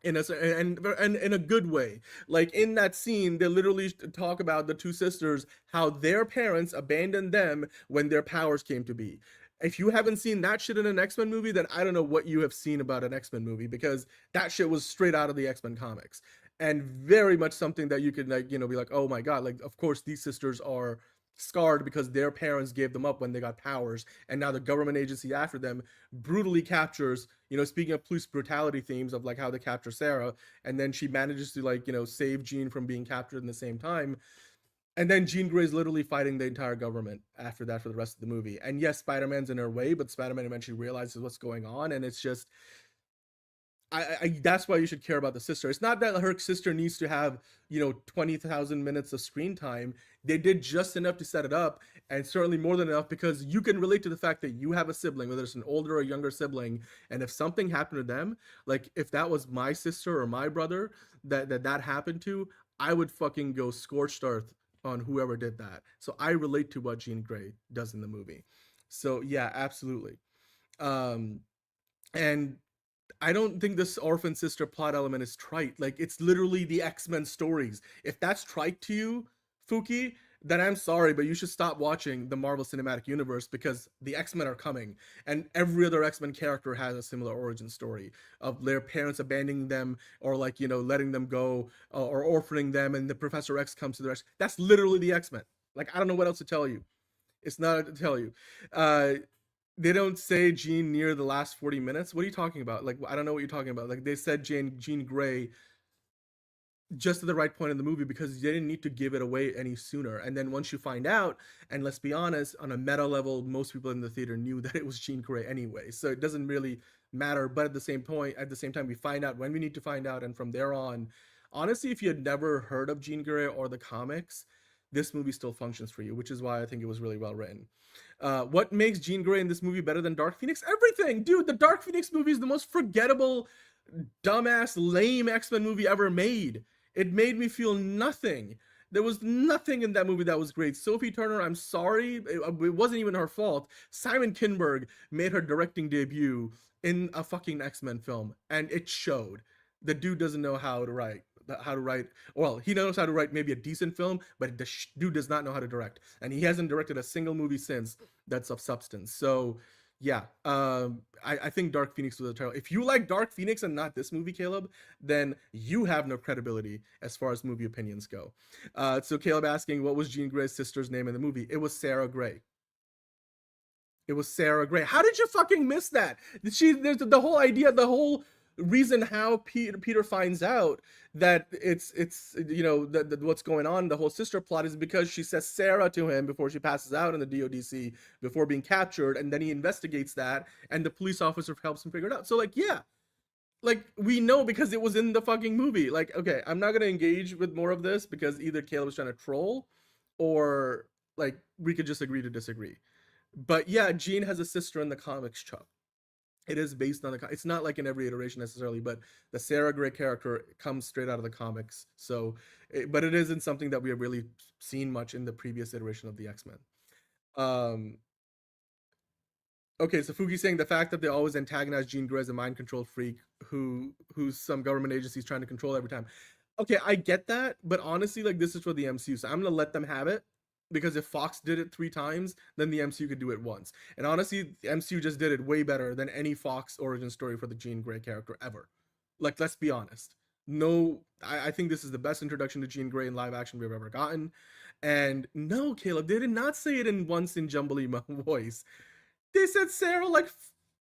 In a good way. Like in that scene, they literally talk about the two sisters, how their parents abandoned them when their powers came to be. If you haven't seen that shit in an X-Men movie, then I don't know what you have seen about an X-Men movie, because that shit was straight out of the X-Men comics. And very much something that you could, like, you know, be like, oh my god, like, of course these sisters are scarred because their parents gave them up when they got powers, and now the government agency after them brutally captures, you know, speaking of police brutality themes of like how they capture Sarah, and then she manages to, like, you know, save Jean from being captured in the same time. And then Jean Grey's literally fighting the entire government after that for the rest of the movie. And yes, Spider-Man's in her way, but Spider-Man eventually realizes what's going on, and it's just, that's why you should care about the sister. It's not that her sister needs to have, you know, 20,000 minutes of screen time. They did just enough to set it up, and certainly more than enough, because you can relate to the fact that you have a sibling, whether it's an older or younger sibling, and if something happened to them, like if that was my sister or my brother that happened to, I would fucking go scorched earth on whoever did that. So I relate to what Jean Grey does in the movie. So yeah, absolutely. And I don't think this orphan sister plot element is trite. Like, it's literally the X-Men stories. If that's trite to you, Fuki, then I'm sorry, but you should stop watching the Marvel Cinematic Universe, because the X-Men are coming, and every other X-Men character has a similar origin story of their parents abandoning them, or, like, you know, letting them go, or orphaning them, and the Professor X comes to the rescue. That's literally the X-Men. Like, I don't know what else to tell you. It's not to tell you. They don't say Jean near the last 40 minutes. What are you talking about? Like, I don't know what you're talking about. Like, they said Jean Grey just at the right point in the movie, because they didn't need to give it away any sooner. And then once you find out, and let's be honest, on a meta level, most people in the theater knew that it was Jean Grey anyway, so it doesn't really matter. But at the same time, we find out when we need to find out, and from there on, honestly, if you had never heard of Jean Grey or the comics, this movie still functions for you, which is why I think it was really well written. What makes Jean Grey in this movie better than Dark Phoenix? Everything, dude. The Dark Phoenix movie is the most forgettable, dumbass, lame X-Men movie ever made. It made me feel nothing. There was nothing in that movie that was great. Sophie Turner, I'm sorry, it wasn't even her fault. Simon Kinberg made her directing debut in a fucking X-Men film, and it showed. The dude doesn't know how to write. Well, he knows how to write maybe a decent film, but the dude does not know how to direct, and he hasn't directed a single movie since that's of substance. So yeah, I think Dark Phoenix was a terrible. If you like Dark Phoenix and not this movie, Caleb, then you have no credibility as far as movie opinions go. So Caleb asking, what was Jean Grey's sister's name in the movie? It was Sarah Gray. It was Sarah Gray. How did you fucking miss that? There's the whole idea, the whole reason how Peter finds out that it's you know, that what's going on, the whole sister plot, is because she says Sarah to him before she passes out in the DODC before being captured, and then he investigates that, and the police officer helps him figure it out. So, like, yeah, like, we know because it was in the fucking movie. Like, okay, I'm not gonna engage with more of this because either Caleb is trying to troll, or like we could just agree to disagree. But yeah, Jean has a sister in the comics, Chuck. It is based on it's not like in every iteration necessarily, but the Sarah Gray character comes straight out of the comics. So, but it isn't something that we have really seen much in the previous iteration of the X-Men. Okay, so Fuki's saying the fact that they always antagonize Jean Grey as a mind control freak who's some government agency is trying to control every time. Okay, I get that, but honestly, like, this is for the MCU, so I'm gonna let them have it, because if Fox did it 3 times, then the MCU could do it once. And honestly, the MCU just did it way better than any Fox origin story for the Jean Grey character ever. Like, let's be honest. No, I think this is the best introduction to Jean Grey in live action we've ever gotten. And no, Caleb, they did not say it in once in Jumbly voice. They said Sarah like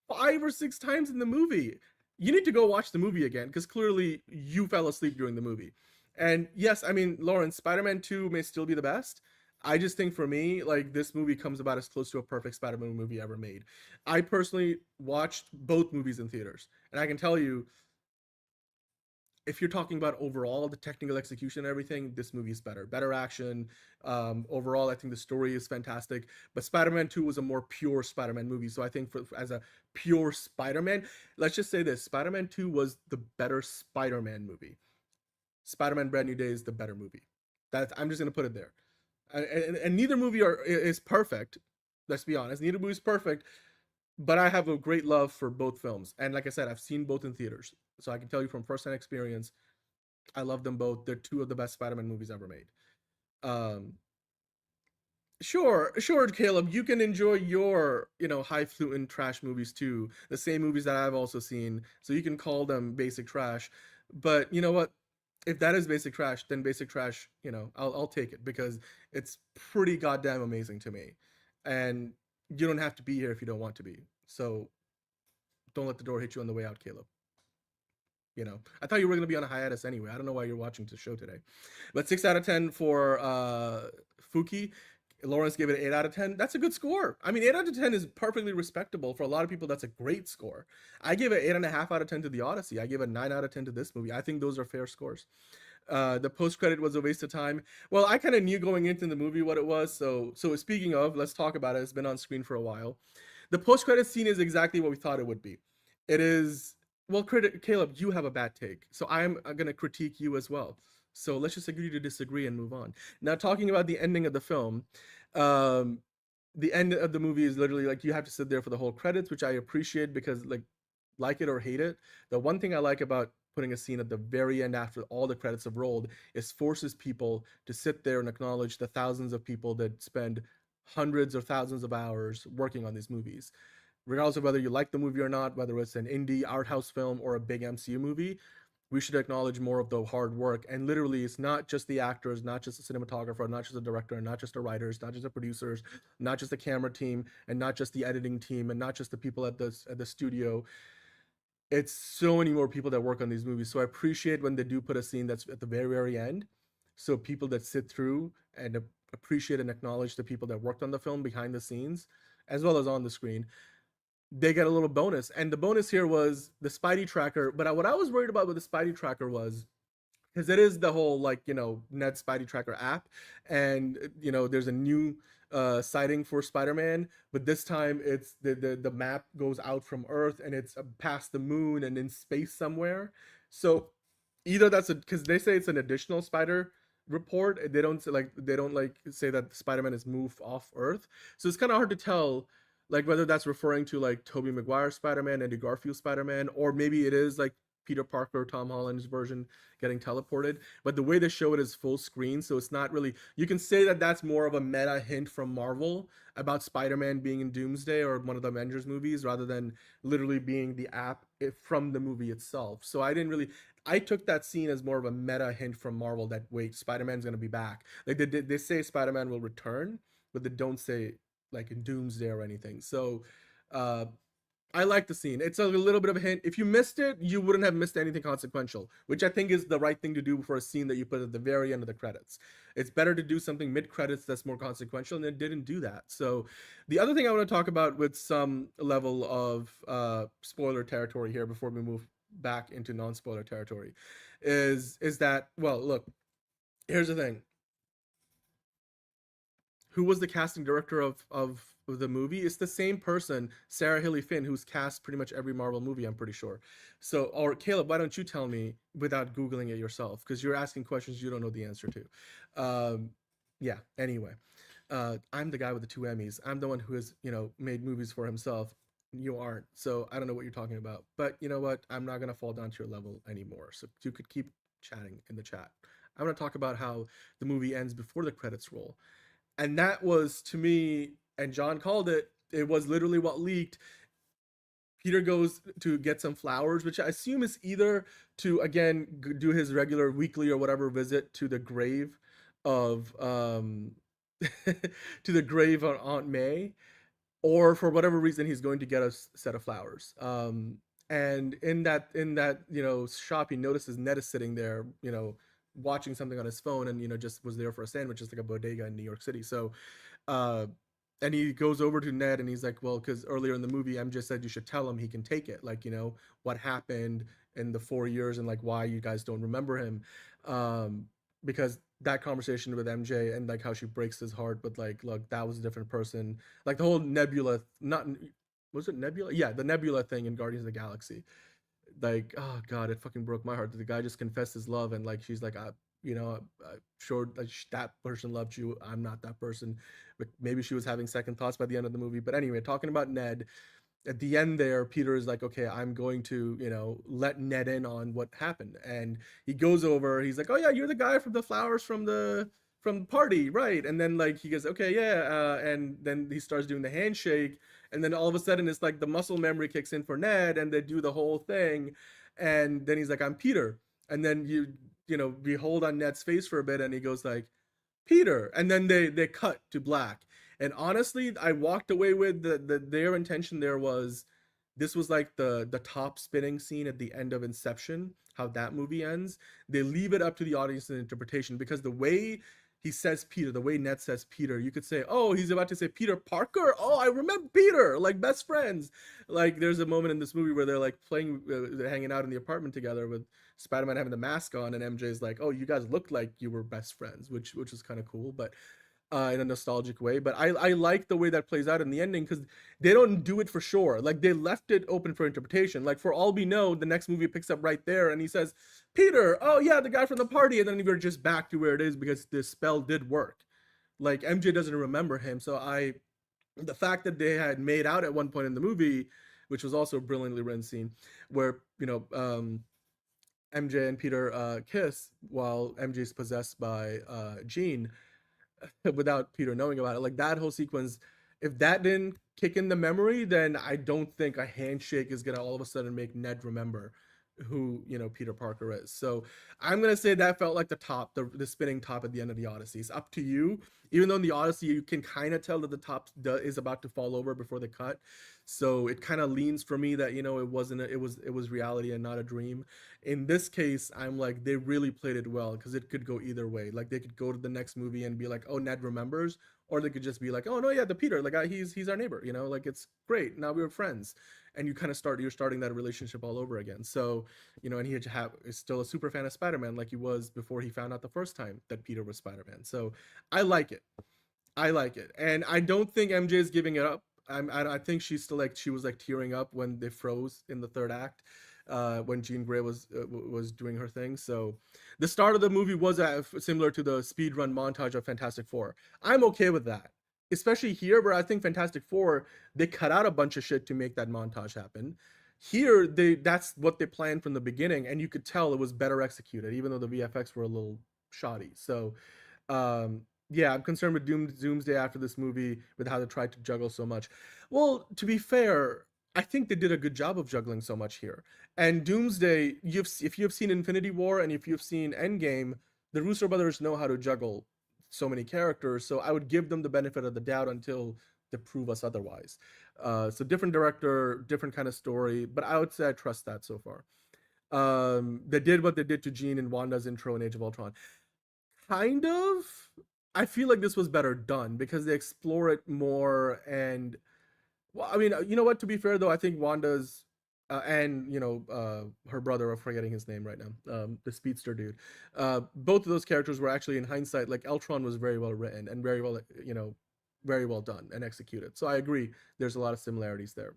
5 or 6 times in the movie. You need to go watch the movie again, because clearly you fell asleep during the movie. And yes, I mean, Lauren, Spider-Man 2 may still be the best. I just think for me, like, this movie comes about as close to a perfect Spider-Man movie ever made. I personally watched both movies in theaters, and I can tell you, if you're talking about overall the technical execution and everything, this movie is better action. Overall, I think the story is fantastic, but Spider-Man 2 was a more pure Spider-Man movie. So I think as a pure Spider-Man, let's just say this, Spider-Man 2 was the better Spider-Man movie. Spider-Man Brand New Day is the better movie. I'm just going to put it there. And neither movie is perfect. Let's be honest. Neither movie is perfect, but I have a great love for both films. And like I said, I've seen both in theaters, so I can tell you from first-hand experience, I love them both. They're 2 of the best Spider-Man movies ever made. Sure, Caleb, you can enjoy your, highfalutin trash movies too, the same movies that I've also seen, so you can call them basic trash. But you know what? If that is basic trash, then basic trash, I'll take it, because it's pretty goddamn amazing to me. And you don't have to be here if you don't want to be. So don't let the door hit you on the way out, Caleb. I thought you were going to be on a hiatus anyway. I don't know why you're watching the show today. But 6 out of 10 for Fuki. Lawrence gave it an 8 out of 10. That's a good score. I mean, 8 out of 10 is perfectly respectable. For a lot of people, that's a great score. I gave it 8.5 out of 10 to the Odyssey. I gave it 9 out of 10 to this movie. I think those are fair scores. The post-credit was a waste of time. Well, I kind of knew going into the movie what it was. So speaking of, let's talk about it. It's been on screen for a while. The post-credit scene is exactly what we thought it would be. It is, well, Caleb, you have a bad take, so I'm going to critique you as well. So let's just agree to disagree and move on. Now, talking about the ending of the film, the end of the movie is literally like you have to sit there for the whole credits, which I appreciate, because like it or hate it, the one thing I like about putting a scene at the very end after all the credits have rolled is forces people to sit there and acknowledge the thousands of people that spend hundreds or thousands of hours working on these movies. Regardless of whether you like the movie or not, whether it's an indie art house film or a big MCU movie, we should acknowledge more of the hard work. And literally, it's not just the actors, not just the cinematographer, not just the director, not just the writers, not just the producers, not just the camera team, and not just the editing team, and not just the people at the studio. It's so many more people that work on these movies. So I appreciate when they do put a scene that's at the very, very end, so people that sit through and appreciate and acknowledge the people that worked on the film behind the scenes, as well as on the screen, they get a little bonus. And the bonus here was the Spidey tracker. But what I was worried about with the Spidey tracker was, because it is the whole Ned Spidey tracker app, and there's a new sighting for Spider-Man, but this time it's the map goes out from Earth and it's past the moon and in space somewhere. So either that's because they say it's an additional spider report. They don't say that Spider-Man is moved off Earth. So it's kind of hard to tell whether that's referring to Tobey Maguire Spider-Man, Andrew Garfield Spider-Man, or maybe it is Peter Parker, Tom Holland's version getting teleported. But the way they show it is full screen, so it's not really, you can say that that's more of a meta hint from Marvel about Spider-Man being in Doomsday or one of the Avengers movies, rather than literally being the app from the movie itself. So I took that scene as more of a meta hint from Marvel that, wait, Spider-Man's going to be back. They say Spider-Man will return, but they don't say in Doomsday or anything. So I like the scene. It's a little bit of a hint. If you missed it, you wouldn't have missed anything consequential, which I think is the right thing to do for a scene that you put at the very end of the credits. It's better to do something mid-credits that's more consequential, and it didn't do that. So the other thing I want to talk about with some level of spoiler territory here before we move back into non-spoiler territory is that, well, look, here's the thing. Who was the casting director of the movie? It's the same person, Sarah Hilly Finn, who's cast pretty much every Marvel movie, I'm pretty sure. So, or Caleb, why don't you tell me without Googling it yourself? Because you're asking questions you don't know the answer to. Yeah, anyway. I'm the guy with the 2 Emmys. I'm the one who has, made movies for himself. You aren't. So I don't know what you're talking about. But you know what? I'm not gonna fall down to your level anymore. So you could keep chatting in the chat. I'm gonna talk about how the movie ends before the credits roll. And that was, to me, and John called it, it was literally what leaked. Peter goes to get some flowers, which I assume is either to, again, do his regular weekly or whatever visit to the grave of to the grave of Aunt May, or for whatever reason he's going to get a set of flowers. And in that shop, he notices Ned is sitting there, watching something on his phone, and just was there for a sandwich, just like a bodega in New York City. So and he goes over to Ned and he's like, well, because earlier in the movie MJ said you should tell him he can take it, like, what happened in the 4 years and like why you guys don't remember him, because that conversation with MJ and like how she breaks his heart, but like, look, that was a different person, like the whole Nebula, not, was it Nebula? Yeah, the Nebula thing in Guardians of the Galaxy. Like, oh god, it fucking broke my heart that the guy just confessed his love, and like she's like, I sure that person loved you, I'm not that person. But maybe she was having second thoughts by the end of the movie. But anyway, talking about Ned, at the end there, Peter is like, okay, I'm going to let Ned in on what happened. And he goes over, he's like, oh yeah, you're the guy from the flowers from the party, right? And then like he goes, okay, yeah, and then he starts doing the handshake, and then all of a sudden it's like the muscle memory kicks in for Ned, and they do the whole thing, and then he's like, I'm Peter. And then we hold on Ned's face for a bit, and he goes like, Peter, and then they cut to black. And honestly, I walked away with their intention there was, this was like the top spinning scene at the end of Inception, how that movie ends. They leave it up to the audience's interpretation, because the way he says Peter, the way Ned says Peter, you could say, oh, he's about to say Peter Parker. Oh, I remember Peter, like best friends. Like there's a moment in this movie where they're like playing, they're hanging out in the apartment together with Spider-Man having the mask on, and MJ's like, oh, you guys look like you were best friends, which is kind of cool, but in a nostalgic way. But I like the way that plays out in the ending, because they don't do it for sure. Like they left it open for interpretation. Like for all we know, the next movie picks up right there and he says, Peter, oh yeah, the guy from the party, and then we're just back to where it is because the spell did work. Like MJ doesn't remember him. So the fact that they had made out at one point in the movie, which was also a brilliantly written scene, where MJ and Peter kiss while MJ's possessed by Jean, without Peter knowing about it. Like that whole sequence, if that didn't kick in the memory, then I don't think a handshake is gonna all of a sudden make Ned remember who Peter Parker is. So I'm gonna say that felt like the top, the spinning top at the end of the Odyssey. It's up to you. Even though in the Odyssey you can kind of tell that the top is about to fall over before the cut, so it kind of leans for me that it was reality and not a dream. In this case, I'm like, they really played it well, because it could go either way. Like they could go to the next movie and be like, oh, Ned remembers, or they could just be like, oh no, yeah, the Peter, like he's our neighbor, like it's great, now we're friends. And you kind of you're starting that relationship all over again. So and he is still a super fan of Spider-Man, like he was before he found out the first time that Peter was Spider-Man. So I like it, and I don't think MJ is giving it up. I think she's still like, she was like tearing up when they froze in the third act, when Jean Grey was doing her thing. So the start of the movie was similar to the speed run montage of Fantastic Four. I'm okay with that, especially here, where I think Fantastic Four, they cut out a bunch of shit to make that montage happen. Here, that's what they planned from the beginning, and you could tell it was better executed, even though the VFX were a little shoddy. So yeah, I'm concerned with Doomsday after this movie, with how they tried to juggle so much. Well, to be fair, I think they did a good job of juggling so much here. And Doomsday, if you've seen Infinity War and if you've seen Endgame, the Russo brothers know how to juggle so many characters. So I would give them the benefit of the doubt until they prove us otherwise. So different director, different kind of story, but I would say I trust that so far. They did what they did to Jean and Wanda's intro in Age of Ultron. Kind of. I feel like this was better done because they explore it more. And well, I mean, you know what, to be fair though, I think Wanda's and her brother, I'm forgetting his name right now, the speedster dude, both of those characters were actually, in hindsight, like Ultron was very well written and very well done and executed. So I agree, there's a lot of similarities there.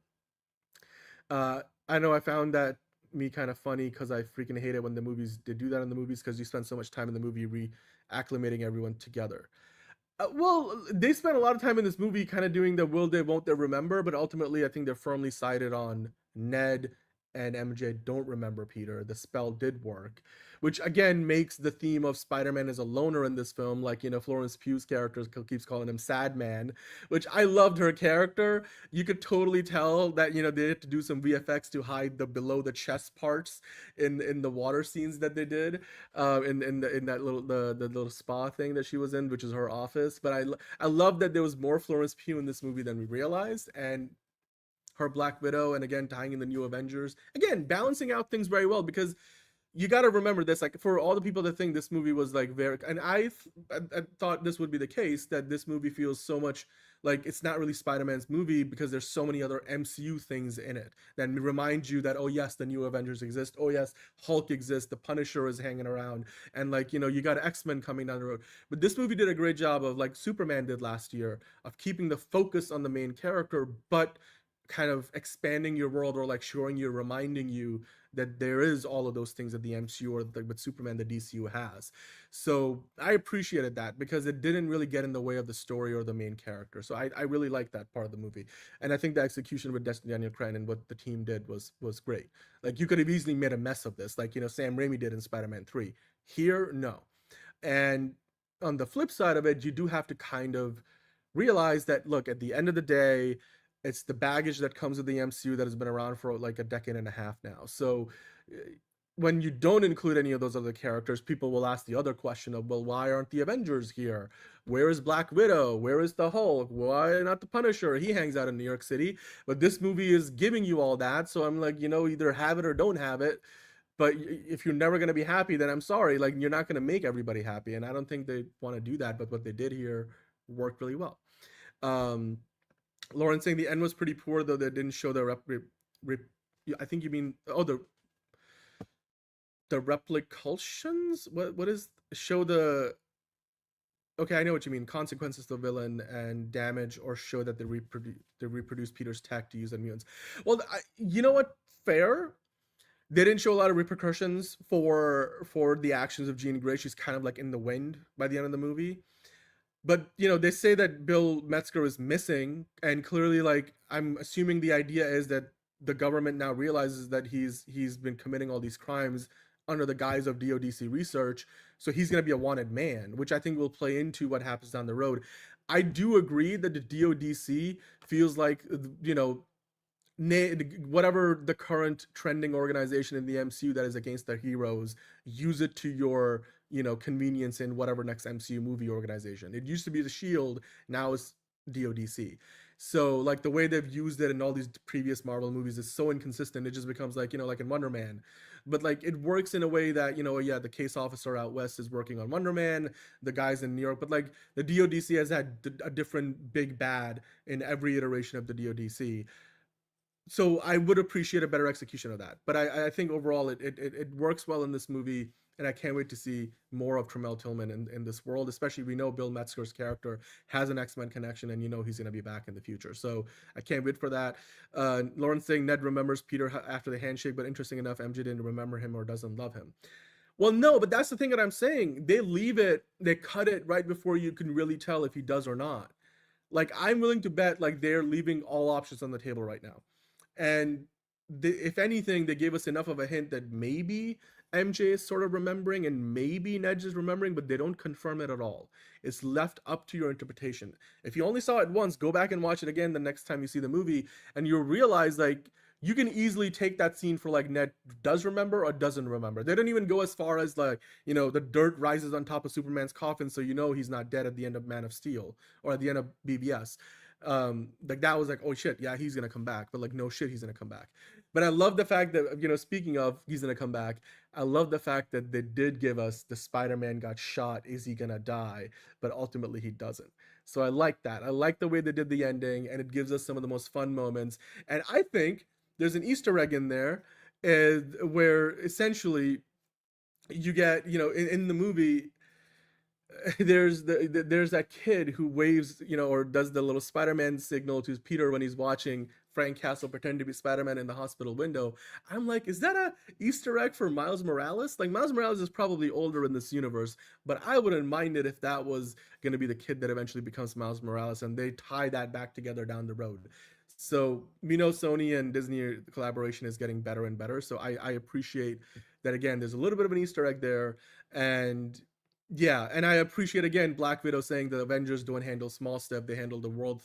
I know I found that me kind of funny because I freaking hate it when they do that in the movies, because you spend so much time in the movie re-acclimating everyone together. Well, they spent a lot of time in this movie kind of doing the will they, won't they remember, but ultimately I think they're firmly sided on Ned and MJ don't remember Peter. The spell did work, which again makes the theme of Spider-Man as a loner in this film, like, Florence Pugh's character keeps calling him Sad Man, which I loved her character. You could totally tell that, they had to do some VFX to hide the below the chest parts in the water scenes that they did, in that little the little spa thing that she was in, which is her office. But I love that there was more Florence Pugh in this movie than we realized, and her Black Widow, and again tying in the New Avengers, again balancing out things very well, because you got to remember this, like, for all the people that think this movie was like very, and I thought this would be the case, that this movie feels so much like it's not really Spider-Man's movie because there's so many other MCU things in it that remind you that, oh yes, the New Avengers exist, oh yes, Hulk exists, the Punisher is hanging around, and like, you got X-Men coming down the road. But this movie did a great job of, like Superman did last year, of keeping the focus on the main character, but kind of expanding your world, or like showing you, reminding you that there is all of those things that the MCU or with Superman the DCU has. So I appreciated that because it didn't really get in the way of the story or the main character. So I really like that part of the movie, and I think the execution with Daniel Craig and what the team did was great. Like, you could have easily made a mess of this, like Sam Raimi did in Spider-Man 3. Here, no. And on the flip side of it, you do have to kind of realize that, look, at the end of the day, it's the baggage that comes with the MCU that has been around for like a decade and a half now. So when you don't include any of those other characters, people will ask the other question of, well, why aren't the Avengers here? Where is Black Widow? Where is the Hulk? Why not the Punisher? He hangs out in New York City. But this movie is giving you all that. So I'm like, either have it or don't have it. But if you're never going to be happy, then I'm sorry. Like, you're not going to make everybody happy. And I don't think they want to do that. But what they did here worked really well. Lauren saying the end was pretty poor, though they didn't show the I think you mean, the replications. What is show the? Okay, I know what you mean. Consequences to the villain and damage, or show that they reproduce Peter's tech to use on mutants. Well, you know what? Fair. They didn't show a lot of repercussions for the actions of Jean Grey. She's kind of like in the wind by the end of the movie. But, they say that Bill Metzger is missing, and clearly, like, I'm assuming the idea is that the government now realizes that he's been committing all these crimes under the guise of DODC research, so he's going to be a wanted man, which I think will play into what happens down the road. I do agree that the DODC feels like, whatever the current trending organization in the MCU that is against their heroes, use it to your convenience in whatever next MCU movie organization. It used to be the Shield, now it's DODC. So like the way they've used it in all these previous Marvel movies is so inconsistent. It just becomes like, like in Wonder Man. But like it works in a way that, yeah, the case officer out west is working on Wonder Man, the guys in New York, but like the DODC has had a different big bad in every iteration of the DODC. So I would appreciate a better execution of that. But I think overall it works well in this movie, and I can't wait to see more of Tremel Tillman in this world, especially we know Bill Metzger's character has an X-Men connection, and he's going to be back in the future. So I can't wait for that. Lauren saying Ned remembers Peter after the handshake, but interesting enough, MJ didn't remember him or doesn't love him. Well, no, but that's the thing that I'm saying. They leave it, they cut it right before you can really tell if he does or not. Like, I'm willing to bet like they're leaving all options on the table right now. And if anything, they gave us enough of a hint that maybe MJ is sort of remembering and maybe Ned is remembering, but they don't confirm it at all. It's left up to your interpretation. If you only saw it once, go back and watch it again the next time you see the movie, and you'll realize like you can easily take that scene for like Ned does remember or doesn't remember. They don't even go as far as like, the dirt rises on top of Superman's coffin, so he's not dead at the end of Man of Steel or at the end of BVS. Like that was like, oh shit, yeah, he's gonna come back, but like no shit, he's gonna come back. But I love the fact that, speaking of he's gonna come back, I love the fact that they did give us the Spider-Man got shot, is he gonna die, but ultimately he doesn't. So I like that. I like the way they did the ending, and it gives us some of the most fun moments. And I think there's an Easter egg in there where essentially you get, in the movie, there's that kid who waves, or does the little Spider-Man signal to Peter when he's watching Frank Castle pretend to be Spider-Man in the hospital window. I'm like, is that a Easter egg for Miles Morales? Like, Miles Morales is probably older in this universe, but I wouldn't mind it if that was going to be the kid that eventually becomes Miles Morales, and they tie that back together down the road. So Sony and Disney collaboration is getting better and better. So I appreciate that. Again, there's a little bit of an Easter egg there, and yeah, and I appreciate again Black Widow saying the Avengers don't handle small stuff; they handle the world,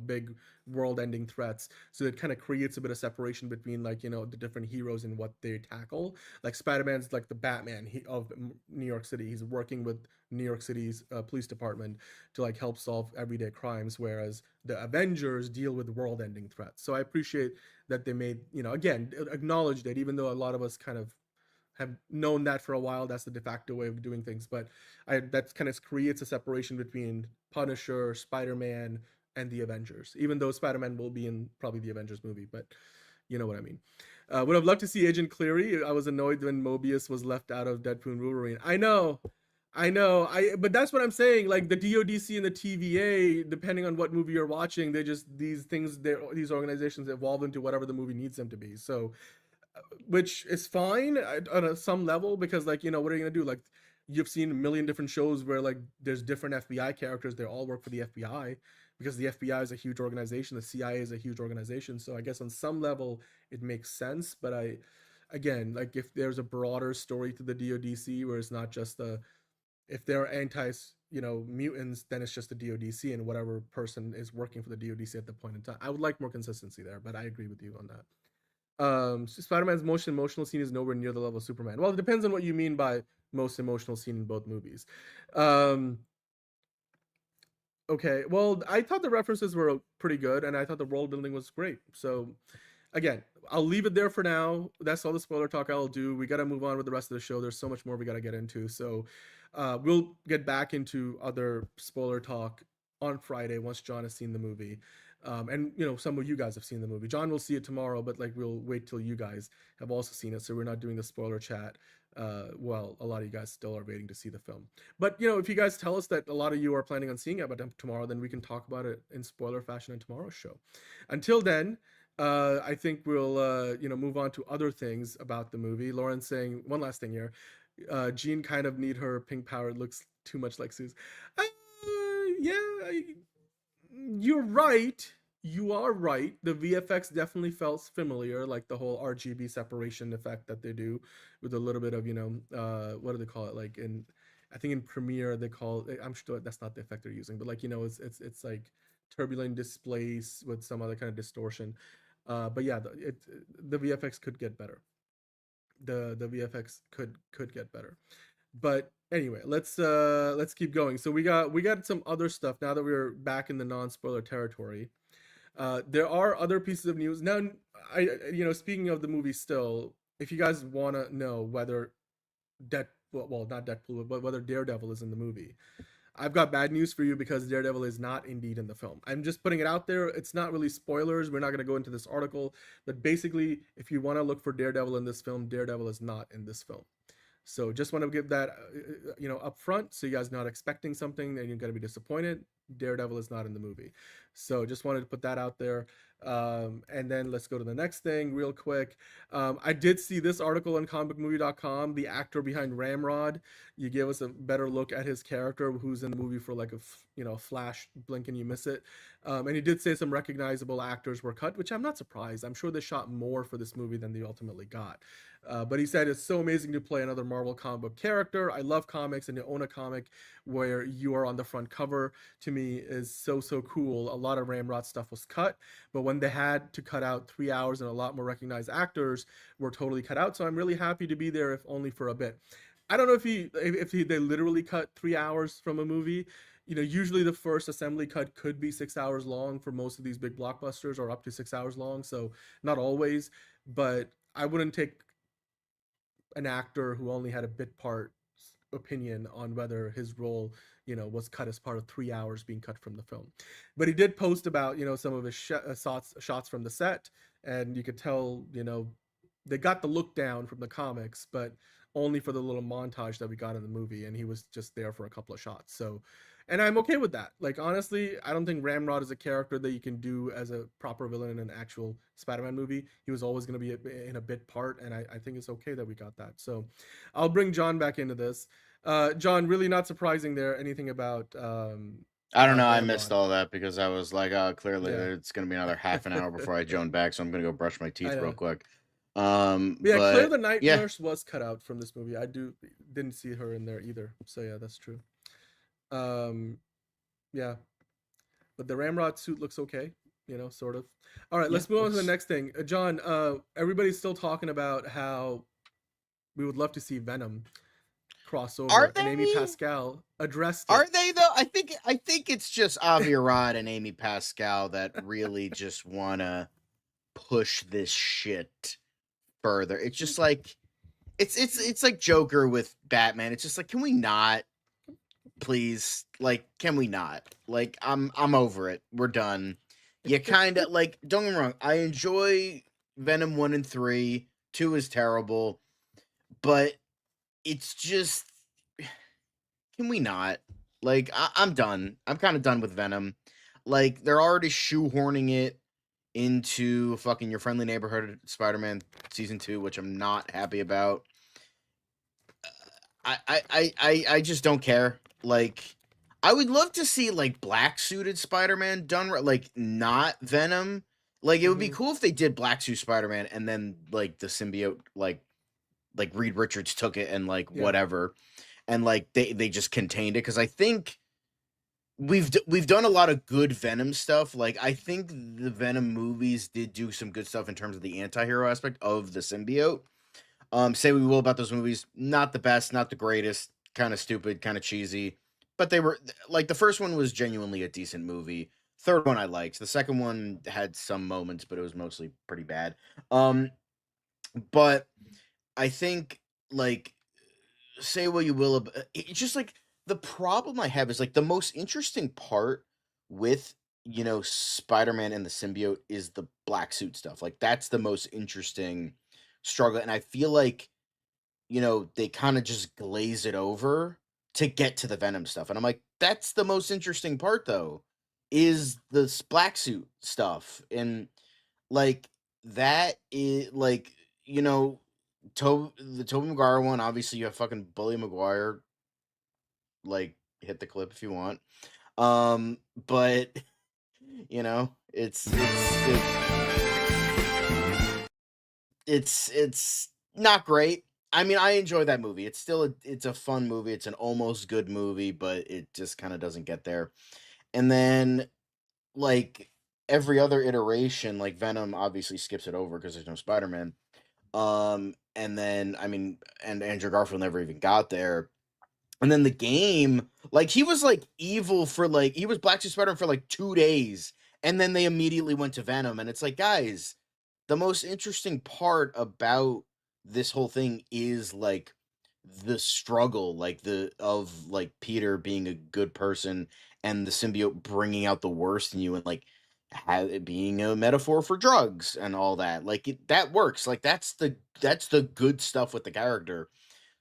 big world-ending threats. So it kind of creates a bit of separation between the different heroes and what they tackle. Like Spider-Man's like the Batman of New York City. He's working with New York City's police department to like help solve everyday crimes, whereas the Avengers deal with world-ending threats. So I appreciate that they made again acknowledge that, even though a lot of us kind of have known that for a while, that's the de facto way of doing things. But that kind of creates a separation between Punisher, Spider-Man, and the Avengers, even though Spider-Man will be in probably the Avengers movie, but you know what I mean. Would have loved to see Agent Cleary. I was annoyed when Mobius was left out of Deadpool and Wolverine. I know. But that's what I'm saying. Like the DODC and the TVA, depending on what movie you're watching, these organizations evolve into whatever the movie needs them to be. So, which is fine on some level, because what are you gonna do? Like, you've seen a million different shows where like there's different FBI characters. They all work for the FBI because the FBI is a huge organization. The CIA is a huge organization. So I guess on some level it makes sense. But again, like if there's a broader story to the DODC where it's not just if they're mutants, then it's just the DODC and whatever person is working for the DODC at the point in time. I would like more consistency there, but I agree with you on that. Spider-Man's most emotional scene is nowhere near the level of Superman. Well, it depends on what you mean by most emotional scene in both movies. Okay, well, I thought the references were pretty good, and I thought the world building was great. So, again, I'll leave it there for now. That's all the spoiler talk I'll do. We got to move on with the rest of the show. There's so much more we got to get into. So, we'll get back into other spoiler talk on Friday once John has seen the movie. And some of you guys have seen the movie. John will see it tomorrow, but we'll wait till you guys have also seen it, so we're not doing the spoiler chat while a lot of you guys still are waiting to see the film. But if you guys tell us that a lot of you are planning on seeing it tomorrow, then we can talk about it in spoiler fashion in tomorrow's show. Until then, I think we'll move on to other things about the movie. Lauren's saying one last thing here. Jean kind of need her pink power. It looks too much like Sue's. You're right. You are right. The VFX definitely felt familiar, like the whole RGB separation effect that they do with a little bit of, what do they call it? Like I think in Premiere they call it, I'm sure that's not the effect they're using, but it's like turbulent displays with some other kind of distortion. But yeah, the VFX could get better. The VFX could get better. But anyway, let's keep going. So we got some other stuff now that we're back in the non-spoiler territory. There are other pieces of news now. Speaking of the movie, still, if you guys want to know whether not Deadpool, but whether Daredevil is in the movie, I've got bad news for you, because Daredevil is not indeed in the film. I'm just putting it out there. It's not really spoilers. We're not going to go into this article, but basically, if you want to look for Daredevil in this film, Daredevil is not in this film. So just want to give that, up front, so you guys not expecting something and you're going to be disappointed. Daredevil is not in the movie. So just wanted to put that out there. And then let's go to the next thing real quick. I did see this article on comicmovie.com. The actor behind Ramrod, you gave us a better look at his character, who's in the movie for like a flash, blink and you miss it. And he did say some recognizable actors were cut, which I'm not surprised. I'm sure they shot more for this movie than they ultimately got. But he said it's so amazing to play another Marvel comic book character. I love comics, and to own a comic where you are on the front cover, to me, is so cool. A lot of Ramrod stuff was cut, but when they had to cut out 3 hours and a lot more recognized actors were totally cut out. So I'm really happy to be there, if only for a bit. I don't know if they literally cut 3 hours from a movie. Usually the first assembly cut could be 6 hours long for most of these big blockbusters, or up to 6 hours long. So not always, but I wouldn't take an actor who only had a bit part opinion on whether his role, was cut as part of 3 hours being cut from the film. But he did post about, some of his shots from the set, and you could tell, they got the look down from the comics, but only for the little montage that we got in the movie, and he was just there for a couple of shots. So, and I'm okay with that. Like, honestly, I don't think Ramrod is a character that you can do as a proper villain in an actual Spider-Man movie. He was always going to be in a bit part, and I think it's okay that we got that. So I'll bring John back into this. John, really not surprising there, anything about... I don't know. I Ramrod. missed all that because I was like, oh, clearly Yeah. it's going to be another half an hour before I join back, so I'm going to go brush my teeth I know. real quick. Yeah, but, Claire the Night yeah. Nurse was cut out from this movie. Didn't see her in there either. So yeah, that's true. Yeah, but the Ramrod suit looks okay, sort of. All right, let's move on to the next thing. John, everybody's still talking about how we would love to see Venom crossover. Are they? And Amy Pascal addressed it. Are they though? I think it's just Avi Arad and Amy Pascal that really just want to push this shit further. It's just like it's like Joker with Batman. It's just like, can we not, please? Like, can we not? Like, I'm over it. We're done. You kind of like, don't get me wrong, I enjoy Venom 1 and 3. 2 is terrible, but it's just, can we not? Like, I'm done. I'm kind of done with Venom. Like, they're already shoehorning it into fucking Your Friendly Neighborhood Spider-Man Season 2, which I'm not happy about. I just don't care. Like, I would love to see, like, black-suited Spider-Man done, like, not Venom. Like, it would be cool if they did black suit Spider-Man and then, like, the symbiote, like Reed Richards took it and, like, whatever. And, like, they just contained it. Because I think we've done a lot of good Venom stuff. Like, I think the Venom movies did do some good stuff in terms of the anti-hero aspect of the symbiote. Say we will about those movies. Not the best, not the greatest. Kind of stupid, kind of cheesy. But they were, like, the first one was genuinely a decent movie. Third one I liked. The second one had some moments, but it was mostly pretty bad. But I think, like, say what you will, it's just like, the problem I have is, like, the most interesting part with, Spider-Man and the symbiote is the black suit stuff. Like, that's the most interesting struggle. And I feel like, they kind of just glaze it over to get to the Venom stuff. And I'm like, that's the most interesting part, though, is the black suit stuff. And, like, that is, like, the Tobey Maguire one, obviously you have fucking Bully Maguire. Like, hit the clip if you want. But, it's not great. I mean, I enjoy that movie. It's still it's a fun movie. It's an almost good movie, but it just kind of doesn't get there. And then, like, every other iteration, like, Venom obviously skips it over because there's no Spider-Man. And then, I mean, and Andrew Garfield never even got there. And then the game, like, he was, like, evil for, like, he was Black Suit Spider-Man for, like, 2 days. And then they immediately went to Venom. And it's like, guys, the most interesting part about this whole thing is, like, the struggle, like, of Peter being a good person and the symbiote bringing out the worst in you, and, like, it being a metaphor for drugs and all that. Like, that works. Like, that's the good stuff with the character.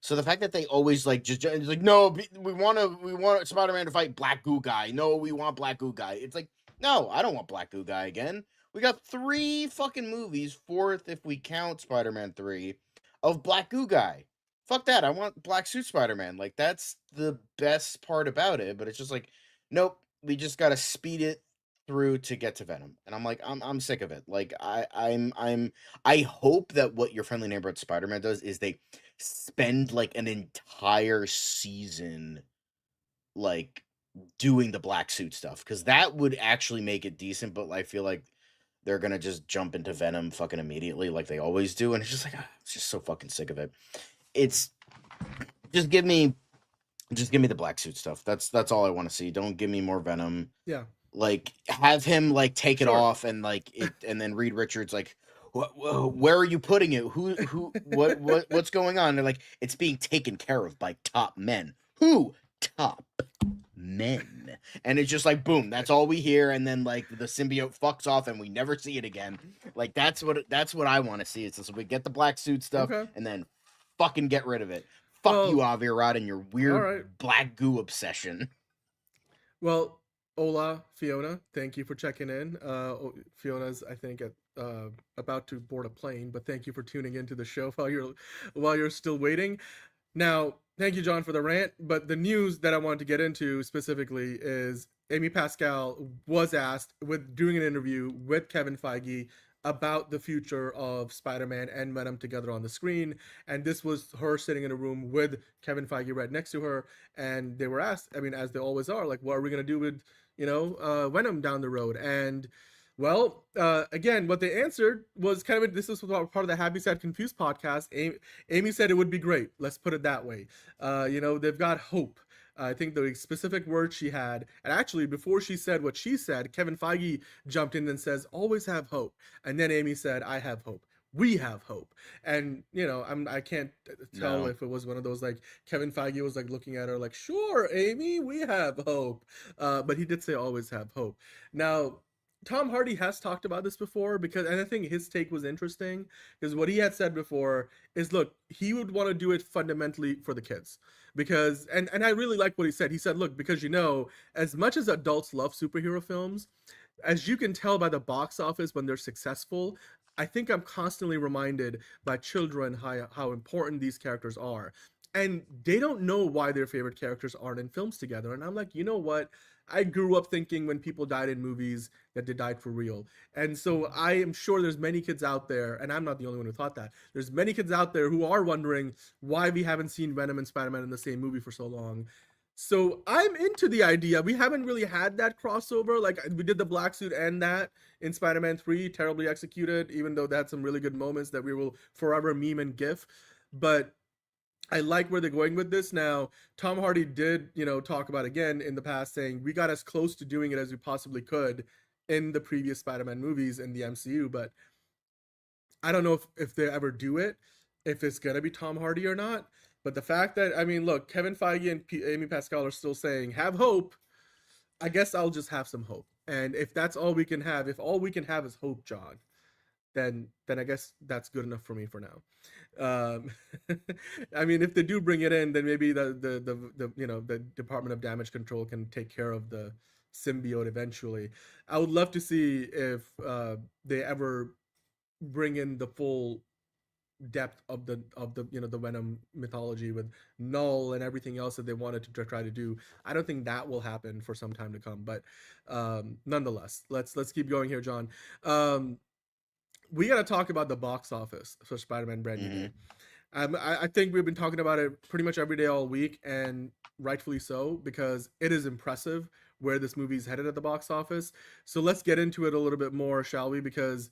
So the fact that they always, like, just like, no, we want Spider-Man to fight Black Goo Guy. No, we want Black Goo Guy. It's like, no, I don't want Black Goo Guy again. We got 3 fucking movies, 4th if we count Spider-Man 3, of Black Goo Guy. Fuck that. I want Black Suit Spider-Man. Like, that's the best part about it. But it's just like, nope, we just gotta speed it through to get to Venom. And I'm like, I'm sick of it. Like, I hope that what Your Friendly Neighborhood Spider-Man does is they spend, like, an entire season, like, doing the black suit stuff, because that would actually make it decent. But I feel like they're gonna just jump into Venom fucking immediately, like they always do, and it's just like, it's just so fucking sick of it. It's just give me the black suit stuff. That's all I want to see. Don't give me more Venom. Yeah. Like, have him, like, take it off, and, like, it, and then Reed Richards, like, where are you putting it? What's going on? They're like, it's being taken care of by top men. Who? Top men. And it's just like, boom, that's all we hear. And then like the symbiote fucks off and we never see it again. Like that's what I want to see. It's just we get the black suit stuff and then fucking get rid of it. Fuck you, Avi Arad, and your weird black goo obsession. Well, hola, Fiona. Thank you for checking in. Fiona's, I think, about to board a plane, but thank you for tuning into the show while you're still waiting. Now, thank you, John, for the rant. But the news that I wanted to get into specifically is Amy Pascal was asked doing an interview with Kevin Feige about the future of Spider-Man and Venom together on the screen. And this was her sitting in a room with Kevin Feige right next to her. And they were asked, I mean, as they always are, like, what are we going to do with, Venom down the road? And, well, again, what they answered was kind of, this is part of the Happy, Sad, Confused podcast. Amy said it would be great. Let's put it that way. They've got hope. I think the specific words she had, and actually before she said what she said, Kevin Feige jumped in and says, always have hope. And then Amy said, I have hope. We have hope. And, I can't tell if it was one of those, like, Kevin Feige was like looking at her like, sure, Amy, we have hope. But he did say always have hope. Now, Tom Hardy has talked about this before and I think his take was interesting because what he had said before is, look, he would want to do it fundamentally for the kids because, and I really like what he said. He said, look, because, as much as adults love superhero films, as you can tell by the box office when they're successful, I think I'm constantly reminded by children how important these characters are. And they don't know why their favorite characters aren't in films together. And I'm like, you know what? I grew up thinking when people died in movies that they died for real. And so I am sure there's many kids out there, and I'm not the only one who thought that. There's many kids out there who are wondering why we haven't seen Venom and Spider-Man in the same movie for so long. So I'm into the idea. We haven't really had that crossover. Like, we did the black suit and that in Spider-Man 3, terribly executed, even though they had some really good moments that we will forever meme and gif. But I like where they're going with this. Now, Tom Hardy did, talk about again in the past saying we got as close to doing it as we possibly could in the previous Spider-Man movies in the MCU, but I don't know if they ever do it, if it's going to be Tom Hardy or not. But the fact that, look, Kevin Feige and Amy Pascal are still saying, have hope, I guess I'll just have some hope. And if that's all we can have, if all we can have is hope, John, then I guess that's good enough for me for now. If they do bring it in, then maybe the Department of Damage Control can take care of the symbiote eventually. I would love to see if they ever bring in the full depth of the Venom mythology with Null and everything else that they wanted to try to do. I don't think that will happen for some time to come, but nonetheless, let's keep going here, John. We got to talk about the box office for Spider-Man Brand New Day. I think we've been talking about it pretty much every day all week, and rightfully so, because it is impressive where this movie is headed at the box office. So let's get into it a little bit more, shall we? Because,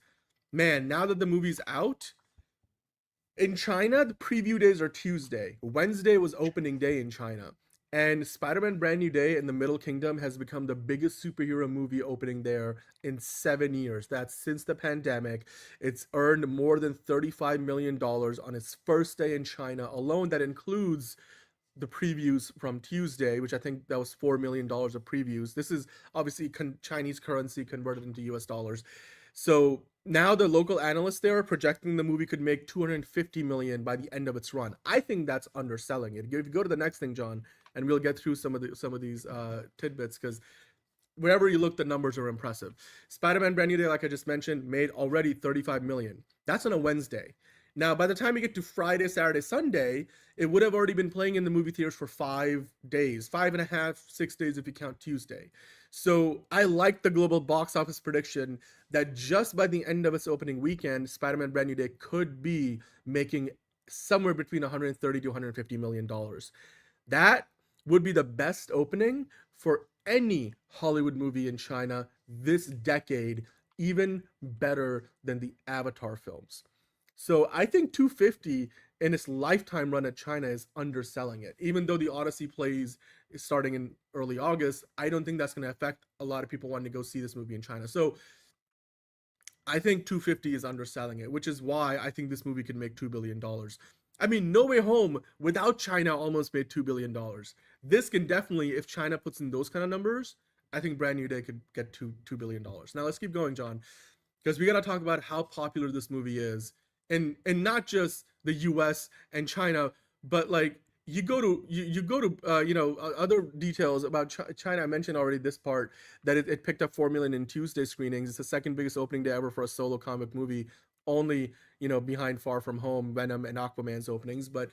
man, now that the movie's out, in China, the preview days are Tuesday. Wednesday was opening day in China. And Spider-Man Brand New Day in the Middle Kingdom has become the biggest superhero movie opening there in 7 years. That's since the pandemic. It's earned more than $35 million on its first day in China alone. That includes the previews from Tuesday, which I think that was $4 million of previews. This is obviously Chinese currency converted into US dollars. So now the local analysts there are projecting the movie could make $250 million by the end of its run. I think that's underselling it. If you go to the next thing, John, and we'll get through some of these tidbits, because wherever you look, the numbers are impressive. Spider-Man Brand New Day, like I just mentioned, made already $35 million. That's on a Wednesday. Now, by the time you get to Friday, Saturday, Sunday, it would have already been playing in the movie theaters for 5 days, 5.5, 6 days if you count Tuesday. So I like the global box office prediction that just by the end of its opening weekend, Spider-Man Brand New Day could be making somewhere between $130 to $150 million. That would be the best opening for any Hollywood movie in China this decade, even better than the Avatar films. So I think 250 in its lifetime run at China is underselling it. Even though the Odyssey plays starting in early August, I don't think that's going to affect a lot of people wanting to go see this movie in China. So I think 250 is underselling it, which is why I think this movie could make $2 billion. I mean, No Way Home without China almost made $2 billion. This can definitely, if China puts in those kind of numbers, I think Brand New Day could get $2 billion. Now let's keep going, John, because we got to talk about how popular this movie is, and not just the U.S. and China, but like you go to other details about China. I mentioned already this part that it picked up 4 million in Tuesday screenings. It's the second biggest opening day ever for a solo comic movie, only behind Far From Home, Venom, and Aquaman's openings, but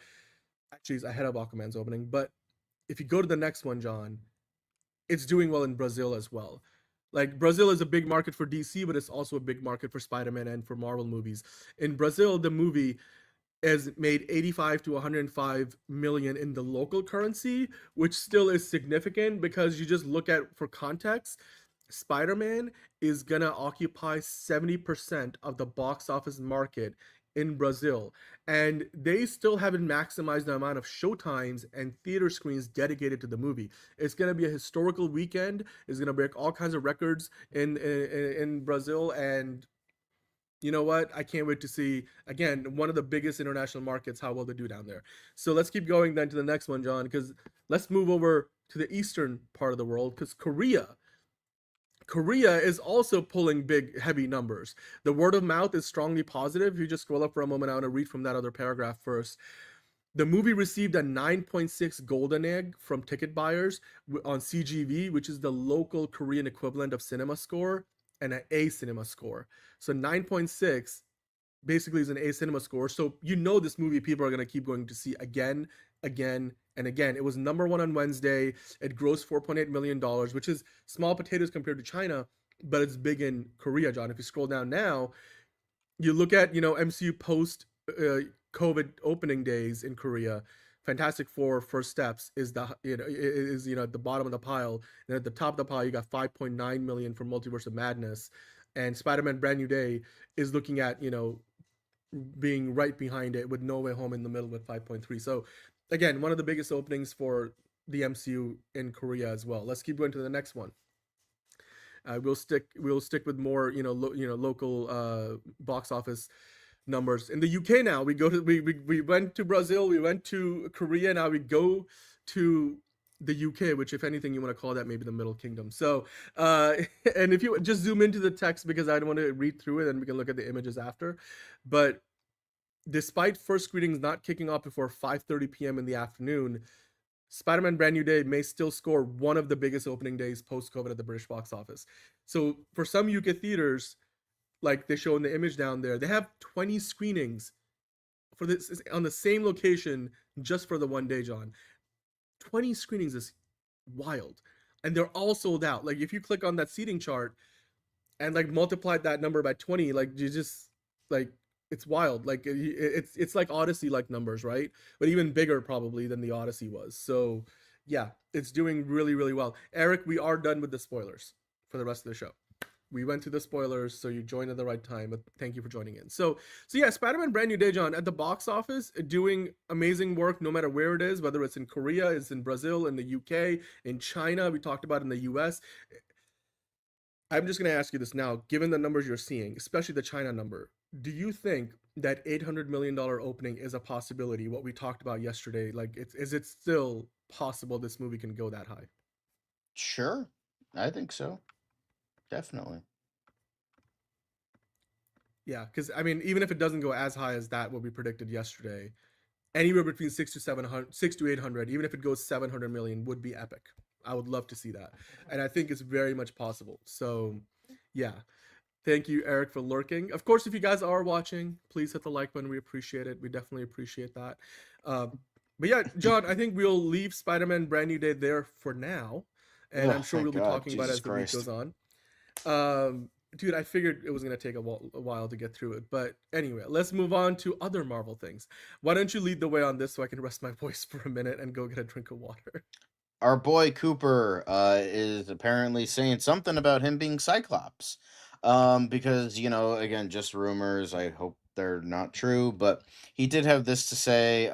actually it's ahead of Aquaman's opening. But if you go to the next one, John, it's doing well in Brazil as well. Like Brazil is a big market for DC, but it's also a big market for Spider-Man and for Marvel movies. In Brazil, the movie has made 85 to 105 million in the local currency, which still is significant because you just look at, for context, Spider-Man is gonna occupy 70% of the box office market in Brazil, and they still haven't maximized the amount of showtimes and theater screens dedicated to the movie. It's gonna be a historical weekend. It's gonna break all kinds of records in Brazil, and you know what? I can't wait to see, again, one of the biggest international markets, how well they do down there. So let's keep going then to the next one, John, because let's move over to the eastern part of the world, because Korea is also pulling big, heavy numbers. The word of mouth is strongly positive. If you just scroll up for a moment, I want to read from that other paragraph first. The movie received a 9.6 golden egg from ticket buyers on CGV, which is the local Korean equivalent of Cinema Score, and an A Cinema Score. So 9.6 basically is an A Cinema Score. So this movie people are going to keep going to see again, again, and again. It was number one on Wednesday. It grossed $4.8 million, which is small potatoes compared to China, but it's big in Korea, John. If you scroll down now, you look at, MCU post COVID opening days in Korea. Fantastic Four First Steps is at the bottom of the pile, and at the top of the pile you got 5.9 million for Multiverse of Madness, and Spider-Man Brand New Day is looking at being right behind it with No Way Home in the middle with 5.3. So again, one of the biggest openings for the MCU in Korea as well. Let's keep going to the next one. We'll stick with more local box office numbers in the UK. Now we went to Brazil, we went to Korea, now we go to the UK, which, if anything, you want to call that maybe the Middle Kingdom. So and if you just zoom into the text, because I don't want to read through it and we can look at the images after, but despite first screenings not kicking off before 5:30 p.m. in the afternoon, Spider-Man Brand New Day may still score one of the biggest opening days post-COVID at the British box office. So for some UK theaters, like they show in the image down there, they have 20 screenings for this on the same location just for the one day, John. 20 screenings is wild, and they're all sold out. Like if you click on that seating chart and like multiply that number by 20, like you just like, it's wild. Like it's like Odyssey like numbers, right? But even bigger probably than the Odyssey was. So yeah, it's doing really, really well. Eric, we are done with the spoilers for the rest of the show. We went through the spoilers, so you joined at the right time, but thank you for joining in. So yeah, Spider-Man Brand New Day, John, at the box office, doing amazing work no matter where it is, whether it's in Korea, it's in Brazil, in the UK, in China, we talked about in the US. I'm just going to ask you this now, given the numbers you're seeing, especially the China number, do you think that $800 million opening is a possibility, what we talked about yesterday? Like, is it still possible this movie can go that high? Sure, I think so. Definitely. Yeah, because I mean, even if it doesn't go as high as that, what we predicted yesterday, anywhere between 6 to 800, even if it goes 700 million, would be epic. I would love to see that, and I think it's very much possible. So, yeah, thank you, Eric, for lurking. Of course, if you guys are watching, please hit the like button. We appreciate it. We definitely appreciate that. But yeah, John, I think we'll leave Spider-Man Brand New Day there for now, and I'm sure we'll be talking about it as the week goes on. Dude, I figured it was going to take a while to get through it. But anyway, let's move on to other Marvel things. Why don't you lead the way on this so I can rest my voice for a minute and go get a drink of water? Our boy Cooper is apparently saying something about him being Cyclops. Because, again, just rumors. I hope they're not true. But he did have this to say.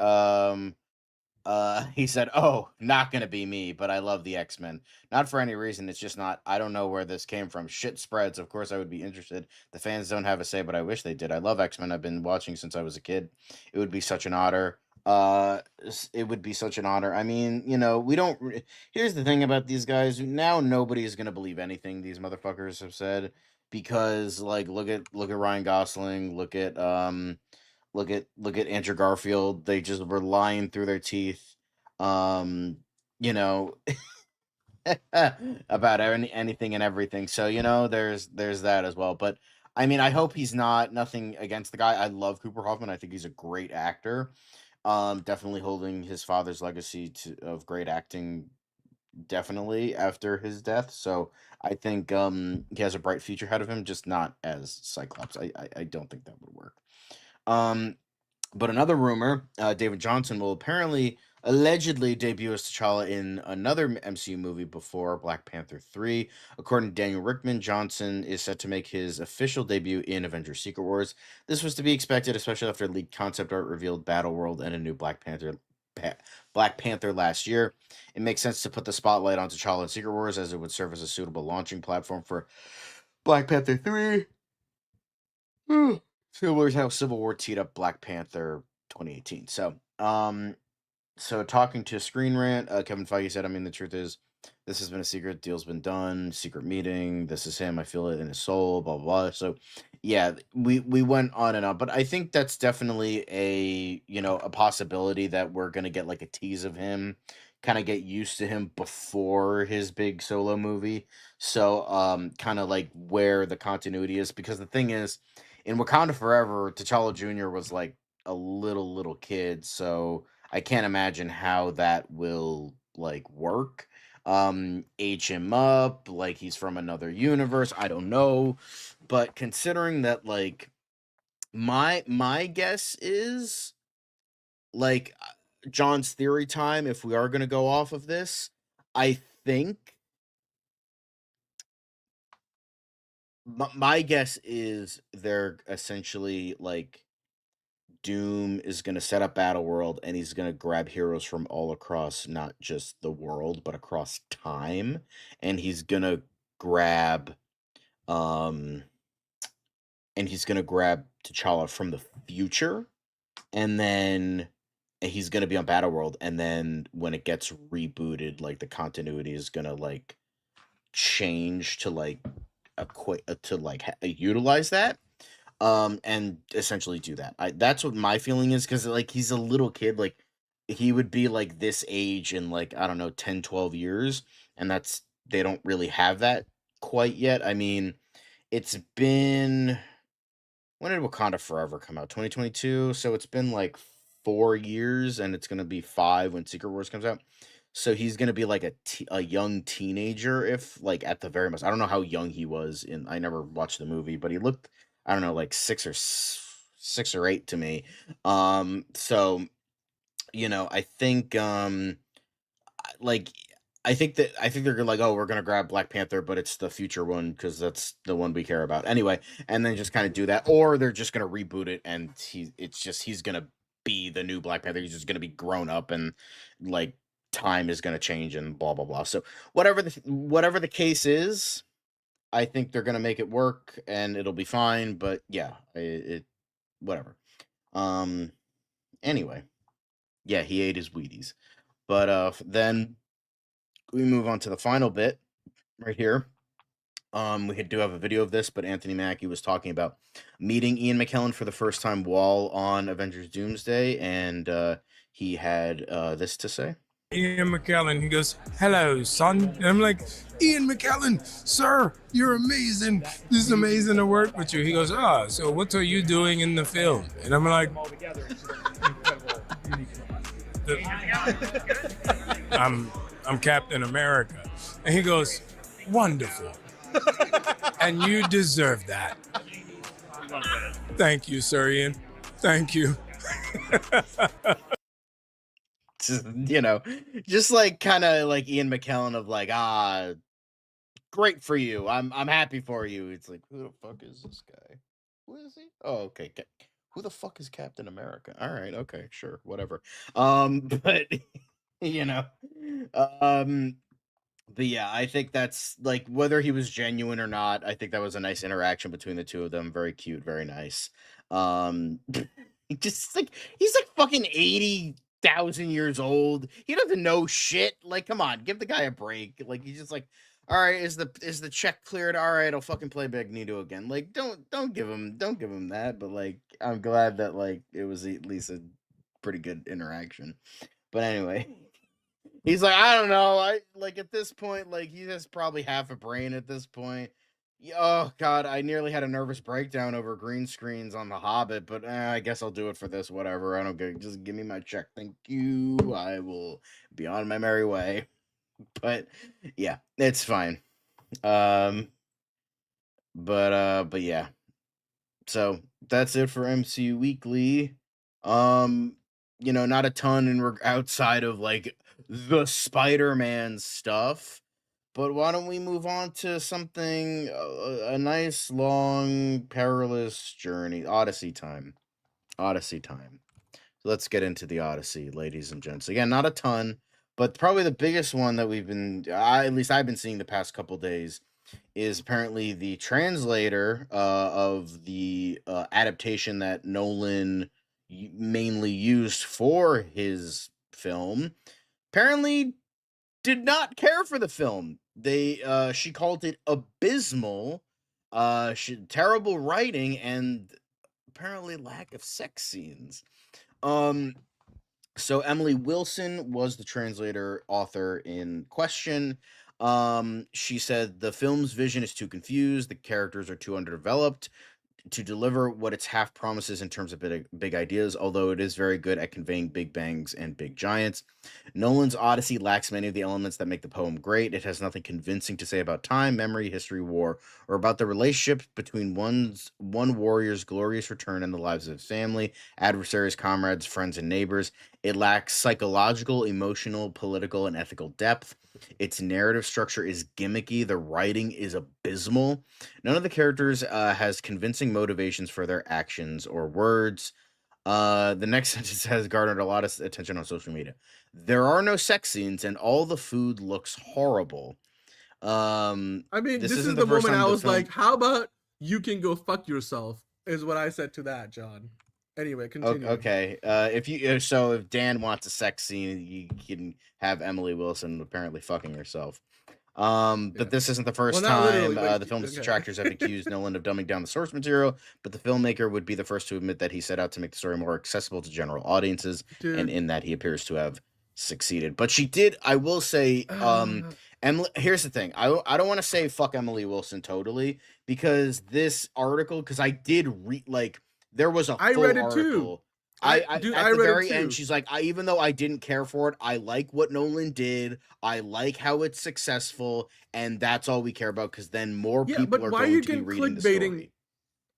he said, "Oh, not gonna be me, but I love the X-Men. Not for any reason. It's just not. I don't know where this came from. Shit spreads. Of course, I would be interested. The fans don't have a say, but I wish they did. I love X-Men. I've been watching since I was a kid. It would be such an honor. It would be such an honor. I mean, we don't. Here's the thing about these guys. Now nobody is gonna believe anything these motherfuckers have said because, like, look at Ryan Gosling. Look at Andrew Garfield. They just were lying through their teeth. Um, you know, about anything and everything. So, there's that as well. But I mean, I hope he's not nothing against the guy. I love Cooper Hoffman. I think he's a great actor. Definitely holding his father's legacy of great acting definitely after his death. So I think he has a bright future ahead of him, just not as Cyclops. I don't think that would work. But another rumor, David Johnson will allegedly debut as T'Challa in another MCU movie before Black Panther 3. According to Daniel Rickman, Johnson is set to make his official debut in Avengers Secret Wars. This was to be expected, especially after leaked concept art revealed Battleworld and a new Black Panther last year. It makes sense to put the spotlight on T'Challa in Secret Wars, as it would serve as a suitable launching platform for Black Panther 3. Similar to how Civil War teed up Black Panther 2018. So talking to Screen Rant, Kevin Feige said, I mean, the truth is, this has been a secret. Deal's been done. Secret meeting. This is him. I feel it in his soul. Blah, blah, blah. So, yeah, we went on and on. But I think that's definitely a possibility that we're going to get like a tease of him, kind of get used to him before his big solo movie. So, kind of like where the continuity is. Because the thing is, in Wakanda Forever, T'Challa Jr. was like a little kid. So I can't imagine how that will like work. Age him up like he's from another universe. I don't know, but considering that, like, my guess is like John's theory time. If we are gonna go off of this, I think my guess is they're essentially like Doom is going to set up Battle World and he's going to grab heroes from all across not just the world but across time, and he's going to grab um T'Challa from the future, and then he's going to be on Battle World, and then when it gets rebooted, like the continuity is going to like change to like utilize that and essentially do that. That's what my feeling is, because like he's a little kid, like he would be like this age in like, I don't know, 10-12 years, and they don't really have that quite yet. I mean, it's been, when did Wakanda Forever come out? 2022. So it's been like 4 years, and it's gonna be 5 when Secret Wars comes out. So he's gonna be like a young teenager, if like at the very most. I don't know how young he was I never watched the movie, but he looked, I don't know, like 6 or 8 to me. So I think like I think they're gonna like, oh, we're gonna grab Black Panther, but it's the future one because that's the one we care about anyway, and then just kind of do that, or they're just gonna reboot it and he's gonna be the new Black Panther. He's just gonna be grown up, and like time is gonna change and blah blah blah. So whatever the case is, I think they're gonna make it work and it'll be fine. But yeah, it whatever. Anyway, yeah, he ate his Wheaties, but then we move on to the final bit right here. We do have a video of this, but Anthony Mackie was talking about meeting Ian McKellen for the first time while on Avengers Doomsday, and he had this to say. Ian McKellen, he goes, hello, son. And I'm like, Ian McKellen, sir, you're amazing. This is amazing to work with you. He goes, so what are you doing in the film? And I'm like, I'm Captain America. And he goes, wonderful. And you deserve that. Thank you, Sir Ian. Thank you. Just like kind of like Ian McKellen of like, great for you. I'm happy for you. It's like, who the fuck is this guy? Who is he? Oh, okay. Who the fuck is Captain America? All right, okay, sure, whatever. But you know, um, but yeah, I think that's like whether he was genuine or not. I think that was a nice interaction between the two of them. Very cute, very nice. Um, he just like he's like fucking 80,000 years old. He doesn't know shit. Like, come on, give the guy a break. Like, he's just like, all right, is the check cleared? All right, I'll fucking play Magneto again. Like, don't give him that. But like, I'm glad that like it was at least a pretty good interaction. But anyway. He's like, I don't know. I like at this point, like he has probably half a brain at this point. Oh God, I nearly had a nervous breakdown over green screens on The Hobbit, but I guess I'll do it for this. Whatever. I don't care. Just give me my check. Thank you. I will be on my merry way. But yeah, it's fine. But yeah. So that's it for MCU Weekly. Not a ton outside of like the Spider-Man stuff, but why don't we move on to something a nice long perilous journey, Odyssey time. So let's get into the Odyssey, ladies and gents. Again, not a ton, but probably the biggest one that at least I've been seeing the past couple days is apparently the translator of the adaptation that Nolan mainly used for his film apparently did not care for the film. She called it abysmal, terrible writing, and apparently lack of sex scenes. So Emily Wilson was the translator author in question. She said the film's vision is too confused, the characters are too underdeveloped to deliver what its half promises in terms of big ideas, although it is very good at conveying big bangs and big giants. Nolan's Odyssey lacks many of the elements that make the poem great. It has nothing convincing to say about time, memory, history, war, or about the relationship between one warrior's glorious return and the lives of his family, adversaries, comrades, friends, and neighbors. It lacks psychological, emotional, political, and ethical depth. Its narrative structure is gimmicky. The writing is abysmal. None of the characters has convincing motivations for their actions or words. The next sentence has garnered a lot of attention on social media. There are no sex scenes, and all the food looks horrible. I mean, this is the moment I was like, how about you can go fuck yourself, is what I said to that, John. Anyway, continue. Okay. If Dan wants a sex scene, you can have Emily Wilson apparently fucking herself. But this isn't the first time the film's detractors have accused Nolan of dumbing down the source material, but the filmmaker would be the first to admit that he set out to make the story more accessible to general audiences, and in that he appears to have succeeded. But she did, I will say, Emily, here's the thing. I don't want to say fuck Emily Wilson totally, because this article, because I did read, there was a full read it article. Too. At the very end, she's like, even though I didn't care for it, I like what Nolan did. I like how it's successful, and that's all we care about, because then more people are going to be reading the story.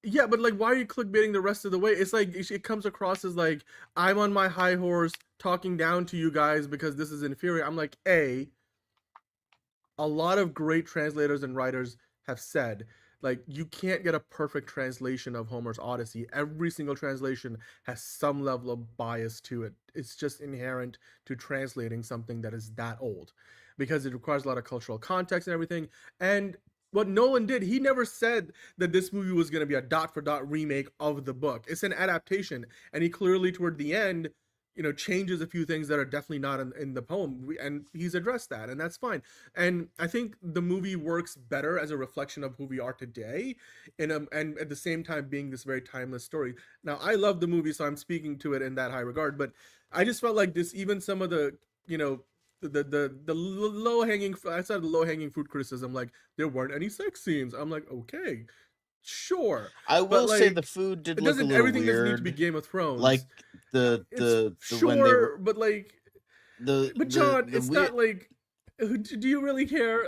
Yeah, but why are you clickbaiting the rest of the way? It's like it comes across as like, I'm on my high horse talking down to you guys because this is inferior. I'm like, a lot of great translators and writers have said, you can't get a perfect translation of Homer's Odyssey. Every single translation has some level of bias to it. It's just inherent to translating something that is that old, because it requires a lot of cultural context and everything. And what Nolan did, he never said that this movie was going to be a dot-for-dot remake of the book. It's an adaptation. And he clearly, toward the end, changes a few things that are definitely not in the poem, and he's addressed that, and that's fine. And I think the movie works better as a reflection of who we are today, and at the same time being this very timeless story. Now, I love the movie, so I'm speaking to it in that high regard, but I just felt like this, even some of the, the low-hanging, outside of the low-hanging fruit criticism, there weren't any sex scenes. I'm like, okay, sure. I will say the food did look a little everything weird. Doesn't need to be Game of Thrones. But John, it's not like. Do you really care?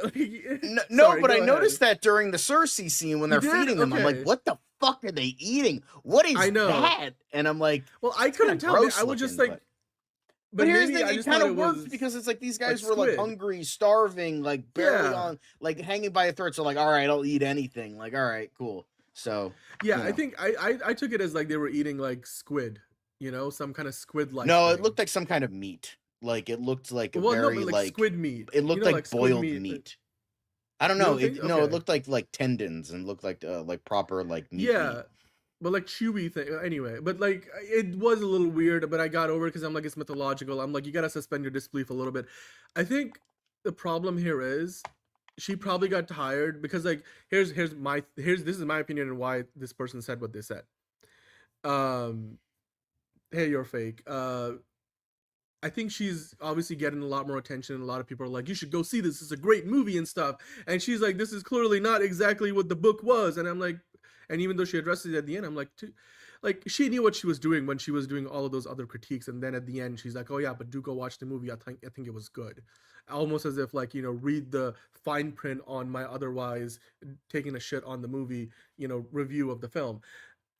No, but I noticed that during the Cersei scene when they're feeding them, I'm like, what the fuck are they eating? What is that? And I'm like, well, I couldn't tell. I was just like. But here's the thing, it kind of worked because it's like these guys were hungry, starving, barely on, hanging by a thread. So all right, I'll eat anything. All right, cool. So Yeah, you I know. think I took it as like they were eating like squid, some kind of squid-like No, thing. it looked like some kind of meat. Like it looked like a Well, no, very but like squid meat. it looked Like like squid boiled meat. meat. I don't You know. don't think? It Okay. looked like tendons and looked like proper like meat. Yeah, but like chewy thing. Anyway, but like it was a little weird, but I got over it because I'm like it's mythological. I'm like you gotta suspend your disbelief a little bit. I think the problem here is she probably got tired because like here's this is my opinion on why this person said what they said. Um, hey, you're fake. I think she's obviously getting a lot more attention. A lot of people are like, you should go see this. It's a great movie and stuff. And she's like, this is clearly not exactly what the book was. And I'm like, and even though she addresses it at the end, I'm like, she knew what she was doing when she was doing all of those other critiques. And then at the end, she's like, oh yeah, but do go watch the movie. I think it was good. Almost as if like, read the fine print on my otherwise taking a shit on the movie, review of the film.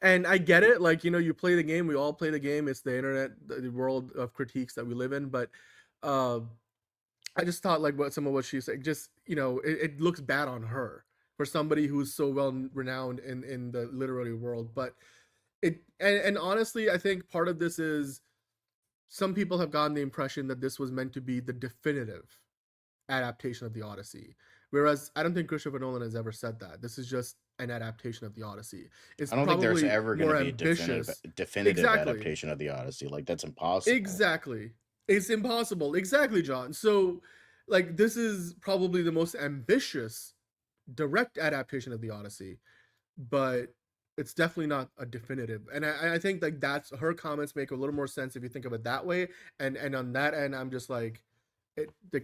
And I get it, like, you play the game, we all play the game, it's the internet, the world of critiques that we live in, but I just thought, like, some of what she's saying, just, it looks bad on her, for somebody who's so well renowned in the literary world, but and honestly, I think part of this is, some people have gotten the impression that this was meant to be the definitive adaptation of the Odyssey, whereas I don't think Christopher Nolan has ever said that. This is just an adaptation of the Odyssey. It's I don't think there's probably ever more going to be a definitive Exactly. adaptation of the Odyssey. Like that's impossible. Exactly. It's impossible. Exactly, John. So, like, this is probably the most ambitious direct adaptation of the Odyssey, but it's definitely not a definitive. And I think like that's her comments make a little more sense if you think of it that way. And on that end, I'm just like,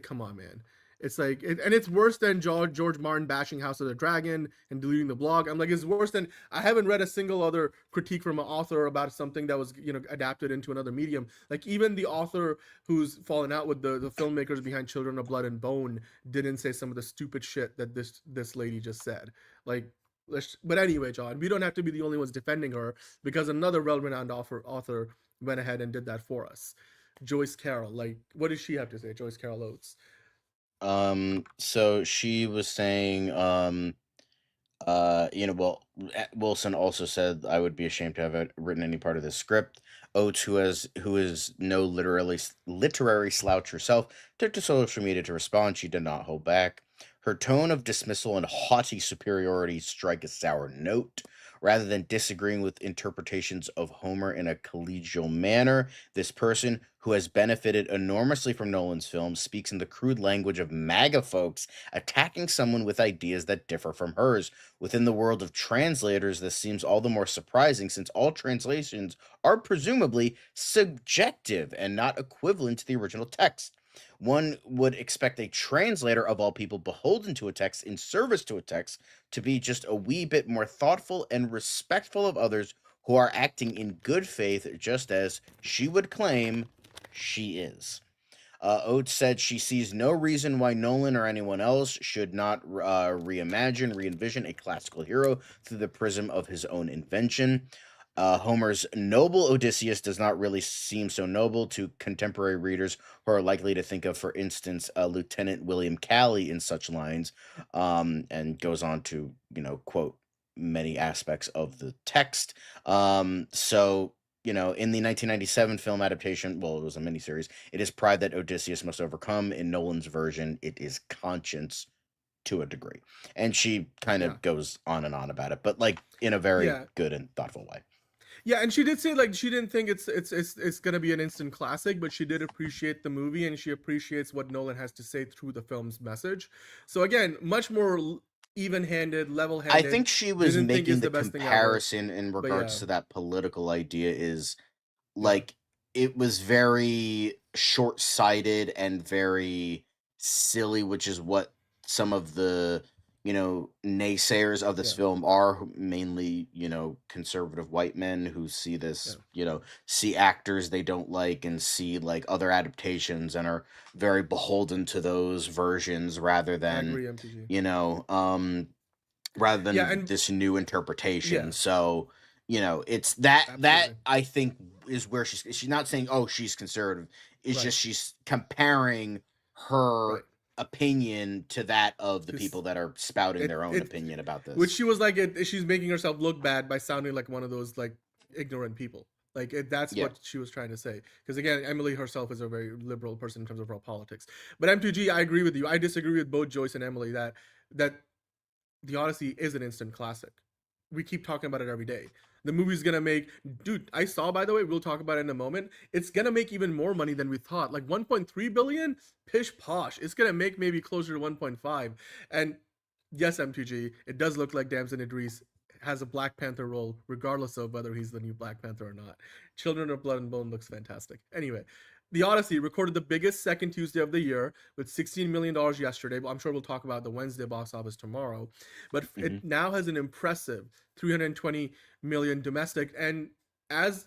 come on, man. It's like, and it's worse than George Martin bashing House of the Dragon and deleting the blog. I'm like, it's worse than, I haven't read a single other critique from an author about something that was, adapted into another medium. Like even the author who's fallen out with the filmmakers behind Children of Blood and Bone didn't say some of the stupid shit that this lady just said. Like, but anyway, John, we don't have to be the only ones defending her because another well-renowned author went ahead and did that for us. Joyce Carol, like, what does she have to say? Joyce Carol Oates. So she was saying, Wilson also said, I would be ashamed to have written any part of this script. Oates, who is no literary slouch herself, took to social media to respond. She did not hold back. Her tone of dismissal and haughty superiority strike a sour note. Rather than disagreeing with interpretations of Homer in a collegial manner, this person, who has benefited enormously from Nolan's films, speaks in the crude language of MAGA folks, attacking someone with ideas that differ from hers. Within the world of translators, this seems all the more surprising since all translations are presumably subjective and not equivalent to the original text. One would expect a translator, of all people beholden to a text, in service to a text, to be just a wee bit more thoughtful and respectful of others who are acting in good faith, just as she would claim she is. Oates said she sees no reason why Nolan or anyone else should not re-envision a classical hero through the prism of his own invention. Homer's noble Odysseus does not really seem so noble to contemporary readers who are likely to think of, for instance, Lieutenant William Calley in such lines, and goes on to, quote many aspects of the text. So, in the 1997 film adaptation, well, it was a miniseries, it is pride that Odysseus must overcome. In Nolan's version, it is conscience to a degree. And she kind of goes on and on about it, but like in a very good and thoughtful way. Yeah, and she did say like she didn't think it's gonna be an instant classic, but she did appreciate the movie and she appreciates what Nolan has to say through the film's message. So again, much more even-handed, level-handed. I think she was making the comparison in regards to that political idea is like it was very short-sighted and very silly, which is what some of the naysayers of this film are, mainly conservative white men who see this see actors they don't like and see like other adaptations and are very beholden to those versions rather than this new interpretation. So it's that I think is where she's not saying she's conservative. It's just she's comparing her opinion to that of the people that are spouting their own opinion about this. Which she was like, she's making herself look bad by sounding like one of those like ignorant people. Like that's what she was trying to say. Because again, Emily herself is a very liberal person in terms of her politics. But M2G, I agree with you. I disagree with both Joyce and Emily that the Odyssey is an instant classic. We keep talking about it every day. The movie's gonna make, dude, I saw, by the way, we'll talk about it in a moment, it's gonna make even more money than we thought. Like 1.3 billion, pish posh. It's gonna make maybe closer to 1.5. And yes, M2G, it does look like Damson Idris has a Black Panther role, regardless of whether he's the new Black Panther or not. Children of Blood and Bone looks fantastic. Anyway, The Odyssey recorded the biggest second Tuesday of the year with $16 million yesterday. But I'm sure we'll talk about the Wednesday box office tomorrow. But it now has an impressive 320 million domestic. And as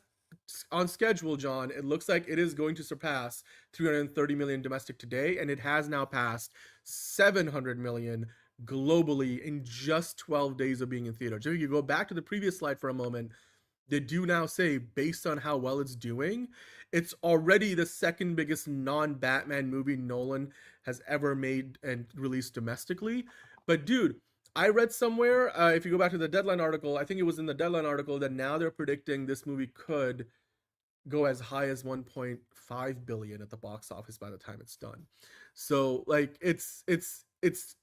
on schedule, John, it looks like it is going to surpass 330 million domestic today. And it has now passed 700 million globally in just 12 days of being in theaters. If you go back to the previous slide for a moment, they do now say, based on how well it's doing, it's already the second biggest non-Batman movie Nolan has ever made and released domestically. But dude, I read somewhere, if you go back to the Deadline article, I think it was in the Deadline article, that now they're predicting this movie could go as high as 1.5 billion at the box office by the time it's done. So like it's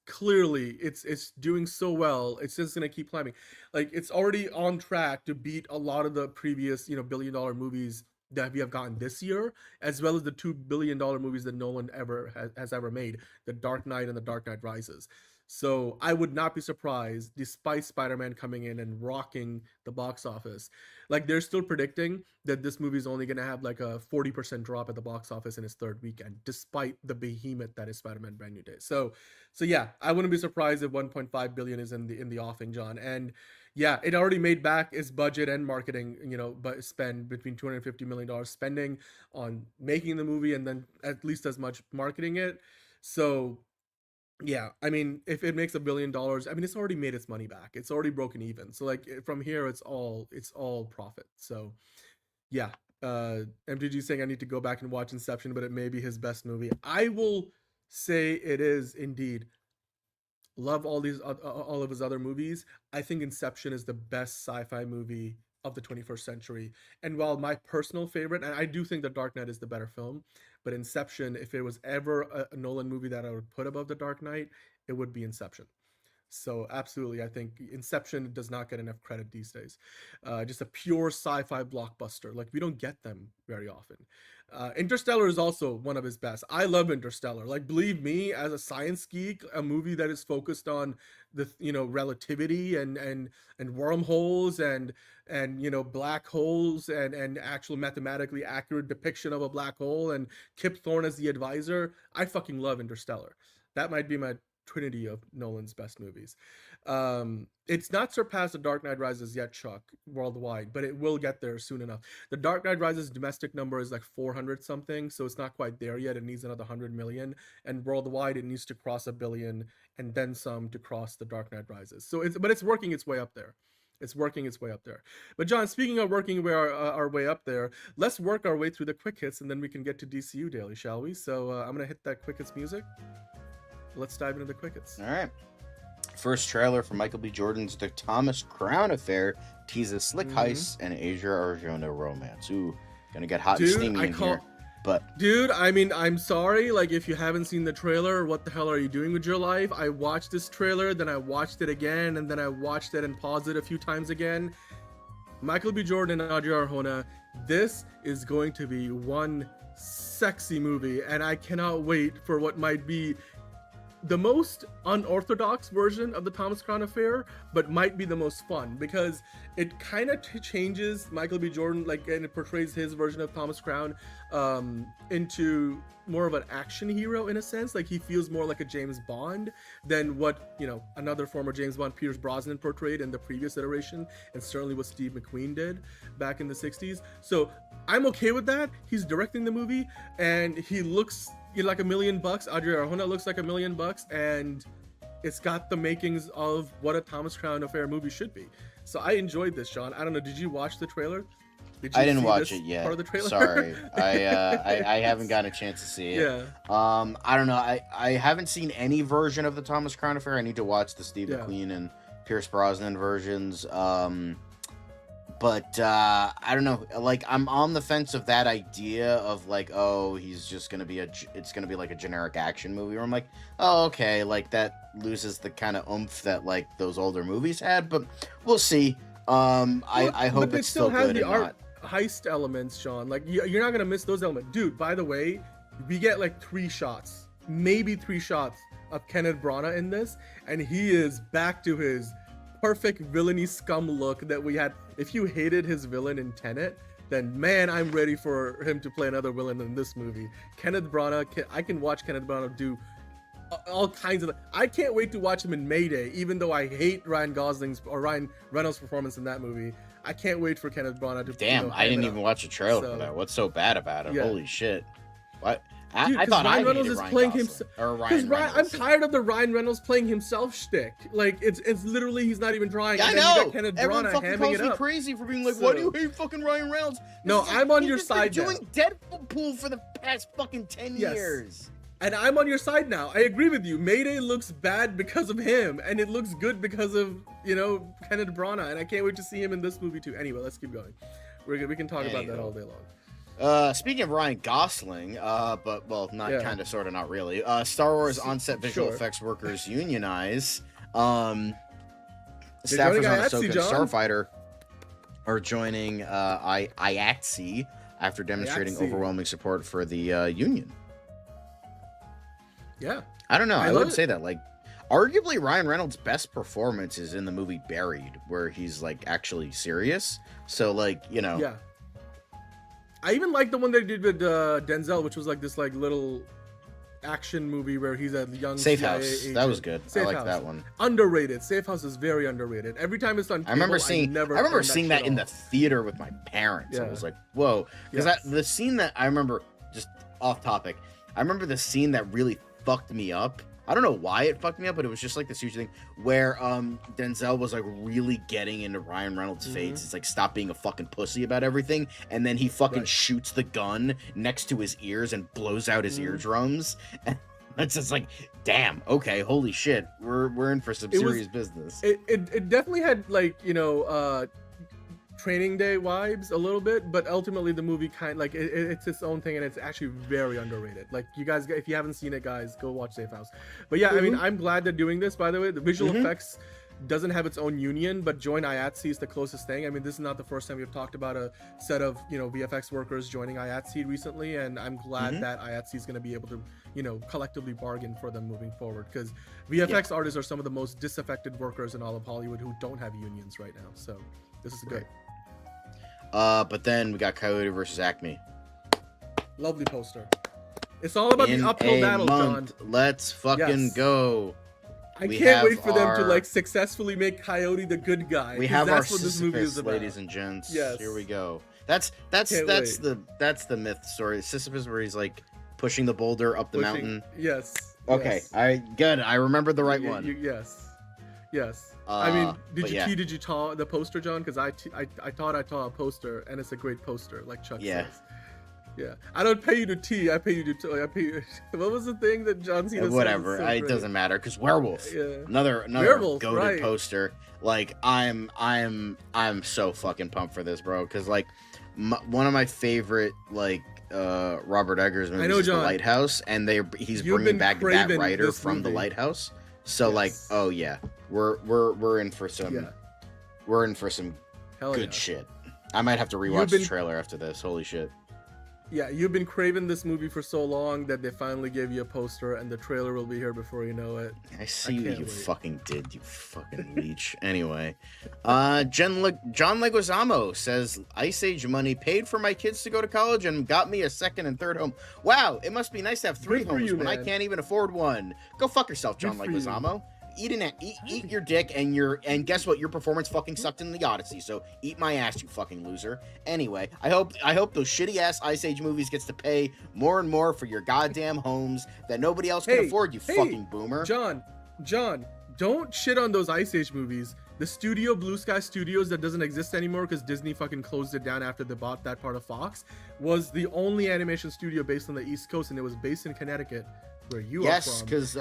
clearly it's doing so well, it's just gonna keep climbing. Like it's already on track to beat a lot of the previous billion-dollar movies that we have gotten this year, as well as the $2 billion movies that Nolan has ever made, The Dark Knight and The Dark Knight Rises. So I would not be surprised, despite Spider-Man coming in and rocking the box office, like they're still predicting that this movie is only going to have like a 40% drop at the box office in its third weekend, despite the behemoth that is Spider-Man Brand New Day. So yeah, I wouldn't be surprised if 1.5 billion is in the offing, John. And yeah, it already made back its budget and marketing, but spend between $250 million spending on making the movie and then at least as much marketing it. So yeah, I mean, if it makes $1 billion, I mean, it's already made its money back. It's already broken even. So like from here, it's all profit. So yeah, MTG saying I need to go back and watch Inception, but it may be his best movie. I will say it is indeed. Love all of his other movies. I think Inception is the best sci-fi movie of the 21st century. And while my personal favorite, and I do think The Dark Knight is the better film, but Inception, if it was ever a Nolan movie that I would put above The Dark Knight, it would be Inception. So absolutely, I think Inception does not get enough credit these days. Just a pure sci-fi blockbuster. Like we don't get them very often. Interstellar is also one of his best. I love Interstellar. Like believe me, as a science geek, a movie that is focused on the relativity and wormholes and black holes and actual mathematically accurate depiction of a black hole and Kip Thorne as the advisor. I fucking love Interstellar. That might be my trinity of Nolan's best movies. It's not surpassed The Dark Knight Rises yet, Chuck, worldwide, but it will get there soon enough. The Dark Knight Rises domestic number is like 400 something, so it's not quite there yet. It needs another 100 million, and worldwide it needs to cross 1 billion and then some to cross The Dark Knight Rises. So it's working its way up there. It's working its way up there. But John, speaking of working our way up there, let's work our way through the quick hits and then we can get to DCU Daily, shall we? So I'm going to hit that quick hits music. Let's dive into the quick hits. All right. First trailer for Michael B. Jordan's The Thomas Crown Affair teases slick heists and Asia Arjona romance. Ooh, gonna get hot and steamy in here. But dude, I mean, I'm sorry. Like, if you haven't seen the trailer, what the hell are you doing with your life? I watched this trailer, then I watched it again, and then I watched it and paused it a few times again. Michael B. Jordan and Asia Arjona, this is going to be one sexy movie, and I cannot wait for what might be the most unorthodox version of the Thomas Crown Affair, but might be the most fun because it kind of changes Michael B. Jordan, like, and it portrays his version of Thomas Crown into more of an action hero in a sense. Like he feels more like a James Bond than what another former James Bond, Pierce Brosnan, portrayed in the previous iteration, and certainly what Steve McQueen did back in the 60s. So I'm okay with that. He's directing the movie and he looks like $1 million. Asia Arjona looks like $1 million, and it's got the makings of what a Thomas Crown Affair movie should be. So I enjoyed this, Sean. I don't know, did you watch the trailer? Did you I didn't see watch this it yet. Part of the trailer? Sorry, I haven't gotten a chance to see it. Yeah. I don't know. I haven't seen any version of the Thomas Crown Affair. I need to watch the Steve McQueen and Pierce Brosnan versions. But I don't know. Like, I'm on the fence of that idea of like, oh, he's just gonna be it's gonna be like a generic action movie. Where I'm like, oh, okay, like that loses the kind of oomph that like those older movies had. But we'll see. I hope it's still has good. the And art not... heist elements, Sean. Like you're not gonna miss those elements, dude. By the way, we get like 3 shots, maybe 3 shots of Kenneth Branagh in this, and he is back to his perfect villainy scum look that we had. If you hated his villain in Tenet, then man, I'm ready for him to play another villain in this movie. Kenneth Branagh, I can watch Kenneth Branagh do all kinds of. I can't wait to watch him in Mayday, even though I hate Ryan Reynolds' performance in that movie. I can't wait for Kenneth Branagh to. Damn, I didn't even watch a trailer for that. What's so bad about it? Yeah. Holy shit! What? Dude, I thought Ryan Reynolds hated is Ryan playing Gosling, himself. Ryan I'm tired of the Ryan Reynolds playing himself shtick. Like it's literally he's not even trying. Yeah, I and then know. You got Kenneth Everyone Branagh fucking hamming calls it me up. crazy for being like, why do you hate fucking Ryan Reynolds? No, I'm on your side now. now. Doing Deadpool for the past fucking 10 years. And I'm on your side now. I agree with you. Mayday looks bad because of him, and it looks good because of Kenneth Branagh. And I can't wait to see him in this movie too. Anyway, let's keep going. We can talk about that all day long. Speaking of Ryan Gosling, but well, not kind of, sort of, not really. Star Wars on-set visual effects workers unionize. Staffers on Ahsoka and Starfighter are joining IATSE after demonstrating overwhelming support for the union. Yeah, I don't know. I would say that like, arguably Ryan Reynolds' best performance is in the movie Buried, where he's like actually serious. So like, Yeah. I even like the one they did with Denzel, which was like this like little action movie where he's a young Safe CIA House. agent. That was good. Safe I like House. that one. Underrated. Safe House is very underrated. Every time it's on cable, I remember seeing that in the theater with my parents. Yeah. I was like, whoa. Because the scene that I remember, just off topic, I remember the scene that really fucked me up. I don't know why it fucked me up, but it was just like this huge thing where Denzel was like really getting into Ryan Reynolds' face. It's like, stop being a fucking pussy about everything, and then he fucking shoots the gun next to his ears and blows out his eardrums. And it's just like, damn, okay, holy shit, we're in for some serious business. It definitely had like Training Day vibes a little bit, but ultimately the movie it's its own thing, and it's actually very underrated. Like, you guys, if you haven't seen it, guys, go watch Safe House. But yeah, I mean, I'm glad they're doing this. By the way, the visual effects doesn't have its own union, but join IATSE is the closest thing. I mean, this is not the first time we've talked about a set of VFX workers joining IATSE recently, and I'm glad that IATSE is going to be able to collectively bargain for them moving forward, because VFX artists are some of the most disaffected workers in all of Hollywood who don't have unions right now. So this is good. But then we got Coyote versus Acme. Lovely poster. It's all about the uphill battle, John. Let's fucking go. I can't wait for them to like successfully make Coyote the good guy. We have our what this movie is about, ladies and gents. Yes. Here we go. That's the myth story. Sisyphus, where he's like pushing the boulder up the mountain. Yes. Okay. Yes. Good. I remember the right one. Yes. I mean, did you tell the poster, John? Because I thought I saw a poster, and it's a great poster, like Chuck says. Yeah. I don't pay you to tea. I pay you to. I pay you. What was the thing that John Cena said? Whatever. It doesn't matter, because Werewolf. Yeah. Another Werewolf, goated poster. Like, I'm so fucking pumped for this, bro. Because like, one of my favorite like Robert Eggers movies is The Lighthouse, and he's bringing back that writer from The Lighthouse. So like, oh yeah, we're in for some good shit. I might have to rewatch the trailer after this. Holy shit. Yeah, you've been craving this movie for so long that they finally gave you a poster, and the trailer will be here before you know it. I see what you fucking did, you fucking leech. Anyway, John Leguizamo says, Ice Age money paid for my kids to go to college and got me a second and third home. Wow, it must be nice to have 3 homes when I can't even afford one. Go fuck yourself, John Leguizamo. Eat your dick, and guess what? Your performance fucking sucked in the Odyssey. So eat my ass, you fucking loser. Anyway, I hope those shitty ass Ice Age movies gets to pay more and more for your goddamn homes that nobody else can afford. You fucking boomer. John, don't shit on those Ice Age movies. The studio, Blue Sky Studios, that doesn't exist anymore because Disney fucking closed it down after they bought that part of Fox, was the only animation studio based on the East Coast, and it was based in Connecticut, where you are from. Yes, because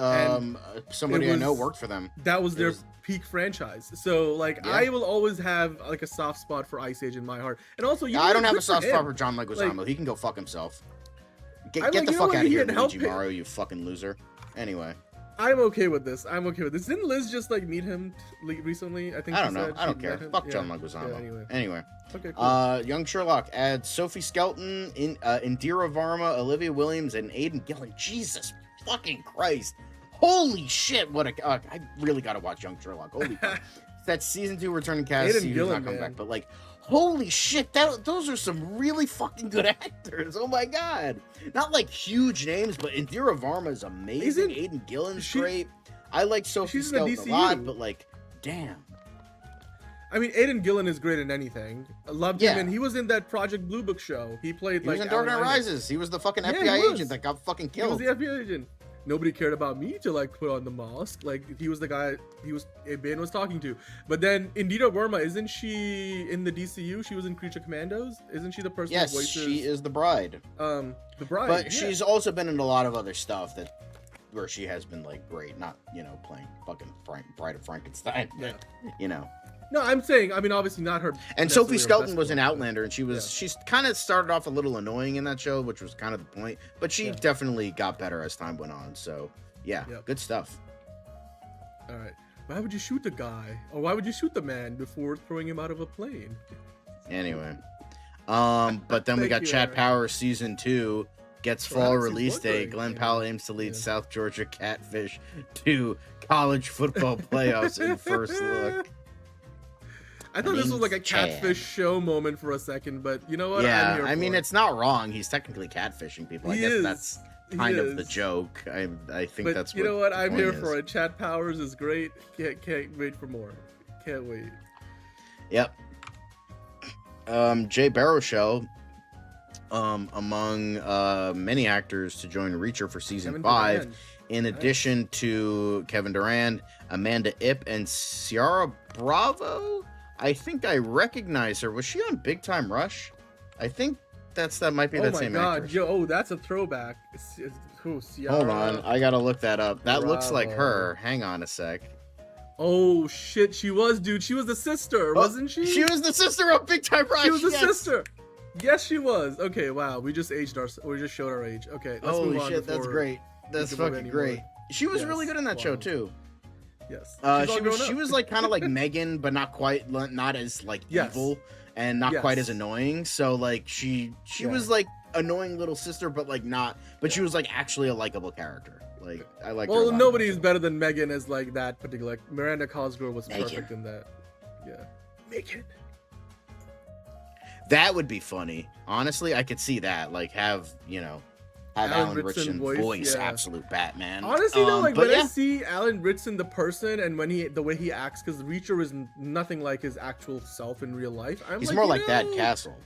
somebody I know worked for them. That was their peak franchise. So, like, I will always have, like, a soft spot for Ice Age in my heart. And also, I don't have a soft spot for John Leguizamo. Like, he can go fuck himself. Get the fuck out of here, Luigi Mario, you fucking loser. Anyway. I'm okay with this. Didn't Liz just like meet him recently? I don't know. I don't care. Fuck John Leguizamo. Yeah, anyway. Okay, cool. Young Sherlock adds Sophie Skelton, Indira Varma, Olivia Williams, and Aidan Gillen. Jesus fucking Christ. Holy shit. I really gotta watch Young Sherlock. Holy fuck. That season 2 returning cast. Aidan Gillen, not coming back, but like, holy shit, those are some really fucking good actors. Oh my god. Not like huge names, but Indira Varma is amazing. Aidan Gillen's great. I like Sophie Skelton a lot, but like, damn. I mean, Aidan Gillen is great in anything. I loved him, and he was in that Project Blue Book show. He played he was in Dark Knight Rises. He was the fucking FBI agent that got fucking killed. He was the FBI agent. Nobody cared about me to like put on the mask. Like, he was the guy Bane was talking to. But then Indira Verma, isn't she in the DCU? She was in Creature Commandos. Isn't she the person? Yes, who voices, she is the bride. The bride. But she's also been in a lot of other stuff where she has been like great. Not playing fucking Bride of Frankenstein. Yeah. No, I'm saying, I mean, obviously not her. And Sophie Skelton was in Outlander, and she's kind of started off a little annoying in that show, which was kind of the point. But she definitely got better as time went on. So good stuff. All right, why would you shoot the guy, or why would you shoot the man before throwing him out of a plane? Anyway, but then we got Chat Power season 2 gets fall release date. Glenn Powell aims to lead South Georgia Catfish to college football playoffs in first look. I thought this was like a Catfish show moment for a second, but you know what? Yeah, I'm here I mean, it. It's not wrong. He's technically catfishing people. I guess that's kind of the joke. I think that's what. You know what? I'm here for it. it. Chat Powers is great. Can't wait for more. Can't wait. Yep. Jay Baruchel, among many actors to join Reacher for season 5, in addition to Kevin Durant, Amanda Ip, and Ciara Bravo. I think I recognize her. Was she on Big Time Rush? I think that might be that same actress. Yo, that's a throwback. Hold on, I gotta look that up. That looks like her. Hang on a sec. Oh shit, she was, dude. She was the sister, wasn't she? She was the sister of Big Time Rush. She was the sister. Yes, she was. Okay, wow. We just showed our age. Okay, let's move on. Holy shit, that's great. That's fucking great. She was really good in that show too. Yes. She was like kind of like Megan, but not quite, not as like evil and not quite as annoying. So like she was like annoying little sister, but like not. But she was like actually a likable character. Like I like. Well, nobody is better than Megan as like that particular. Like, Miranda Cosgrove was perfect in that. Yeah. Megan. That would be funny. Honestly, I could see that. Like have Alan Ritchson voice absolute Batman. Honestly, though, like when I see Alan Ritchson, the person, and the way he acts, because Reacher is nothing like his actual self in real life. He's more like Dad Castle.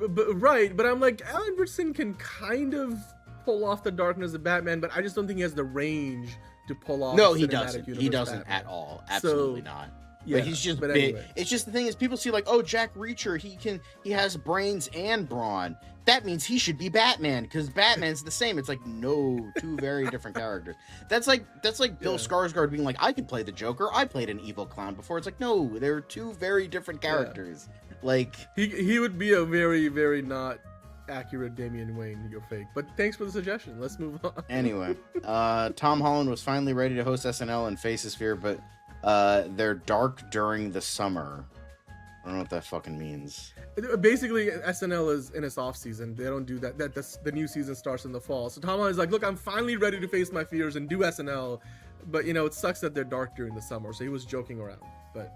But I'm like, Alan Ritchson can kind of pull off the darkness of Batman, but I just don't think he has the range to pull off. No, he doesn't. He doesn't at all. Absolutely not. Yeah, but he's just big. Anyway. It's just the thing is, people see like, oh, Jack Reacher, he has brains and brawn. That means he should be Batman because Batman's the same. It's like, no, two very different characters. That's like Bill Skarsgård being like, I can play the Joker. I played an evil clown before. It's like, no, they're two very different characters. Yeah. Like he would be a very, very not accurate Damian Wayne. You're fake. But thanks for the suggestion. Let's move on. Anyway, Tom Holland was finally ready to host SNL and face his fear, but they're dark during the summer. I don't know what that fucking means. Basically, SNL is in its off season. They don't do that. The new season starts in the fall. So Tom Holland's like, look, I'm finally ready to face my fears and do SNL. But it sucks that they're dark during the summer. So he was joking around. But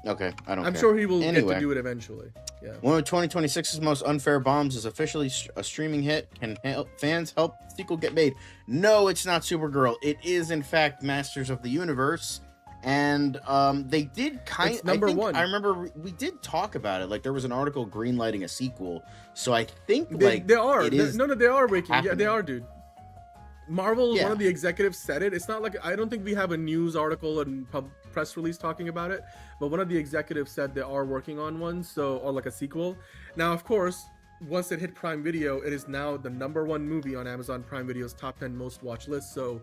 okay, I'm care. Sure he will get to do it eventually. Yeah. One of 2026's most unfair bombs is officially a streaming hit. Can fans help the sequel get made? No, it's not Supergirl. It is in fact Masters of the Universe. And they did number one. I remember we did talk about it. Like there was an article greenlighting a sequel. So I think they are. They are breaking. Yeah, they are, dude. Marvel, Yeah. one of the executives said it. It's not like, I don't think we have a news article and press release talking about it, but one of the executives said they are working on one, or like a sequel. Now, of course, once it hit Prime Video, it is now the #1 movie on Amazon Prime Video's top 10 most watched list. So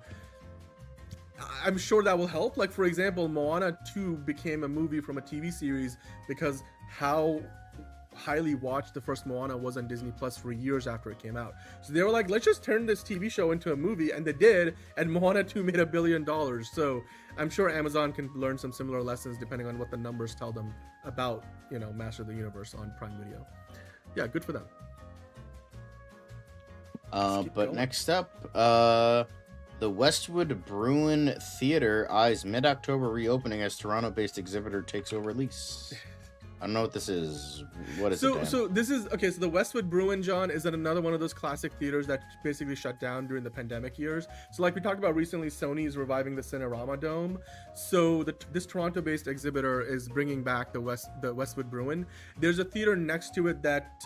I'm sure that will help. Like, for example, Moana 2 became a movie from a TV series because how highly watched the first Moana was on Disney Plus for years after it came out. So they were like, let's just turn this TV show into a movie, and they did, and Moana 2 made $1 billion. So I'm sure Amazon can learn some similar lessons depending on what the numbers tell them about, Master of the Universe on Prime Video. Yeah, good for them. But going. Next up, the Westwood Bruin Theater eyes mid-October reopening as Toronto-based exhibitor takes over lease. I don't know what this is. What is it? So this is okay. So the Westwood Bruin, John, is another one of those classic theaters that basically shut down during the pandemic years. So like we talked about recently, Sony is reviving the Cinerama Dome. So this Toronto-based exhibitor is bringing back the Westwood Bruin. There's a theater next to it that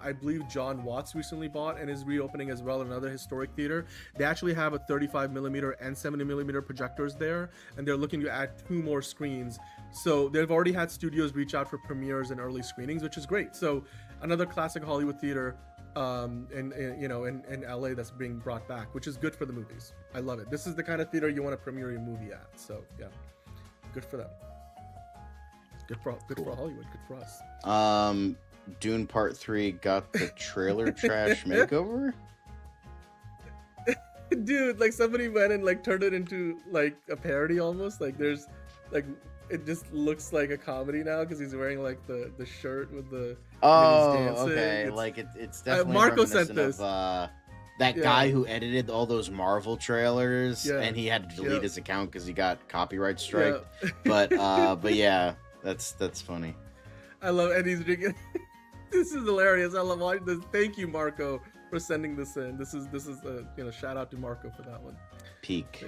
I believe John Watts recently bought and is reopening as well. Another historic theater. They actually have a 35mm and 70mm projectors there, and they're looking to add 2 more screens. So they've already had studios reach out for premieres and early screenings, which is great. So another classic Hollywood theater in LA that's being brought back, which is good for the movies. I love it. This is the kind of theater you want to premiere your movie at. So yeah, good for them. Good for Hollywood. Good for us. Dune Part 3 got the trailer trash makeover. Dude, like somebody went and like turned it into like a parody almost. Like there's like. It just looks like a comedy now because he's wearing like the shirt with the. Okay. It's definitely Marco sent this. Of, that guy who edited all those Marvel trailers, and he had to delete his account because he got copyright strike. Yeah. But yeah, that's funny. I love, and he's drinking. This is hilarious. I love watching this. Thank you, Marco, for sending this in. This is shout out to Marco for that one. Peak.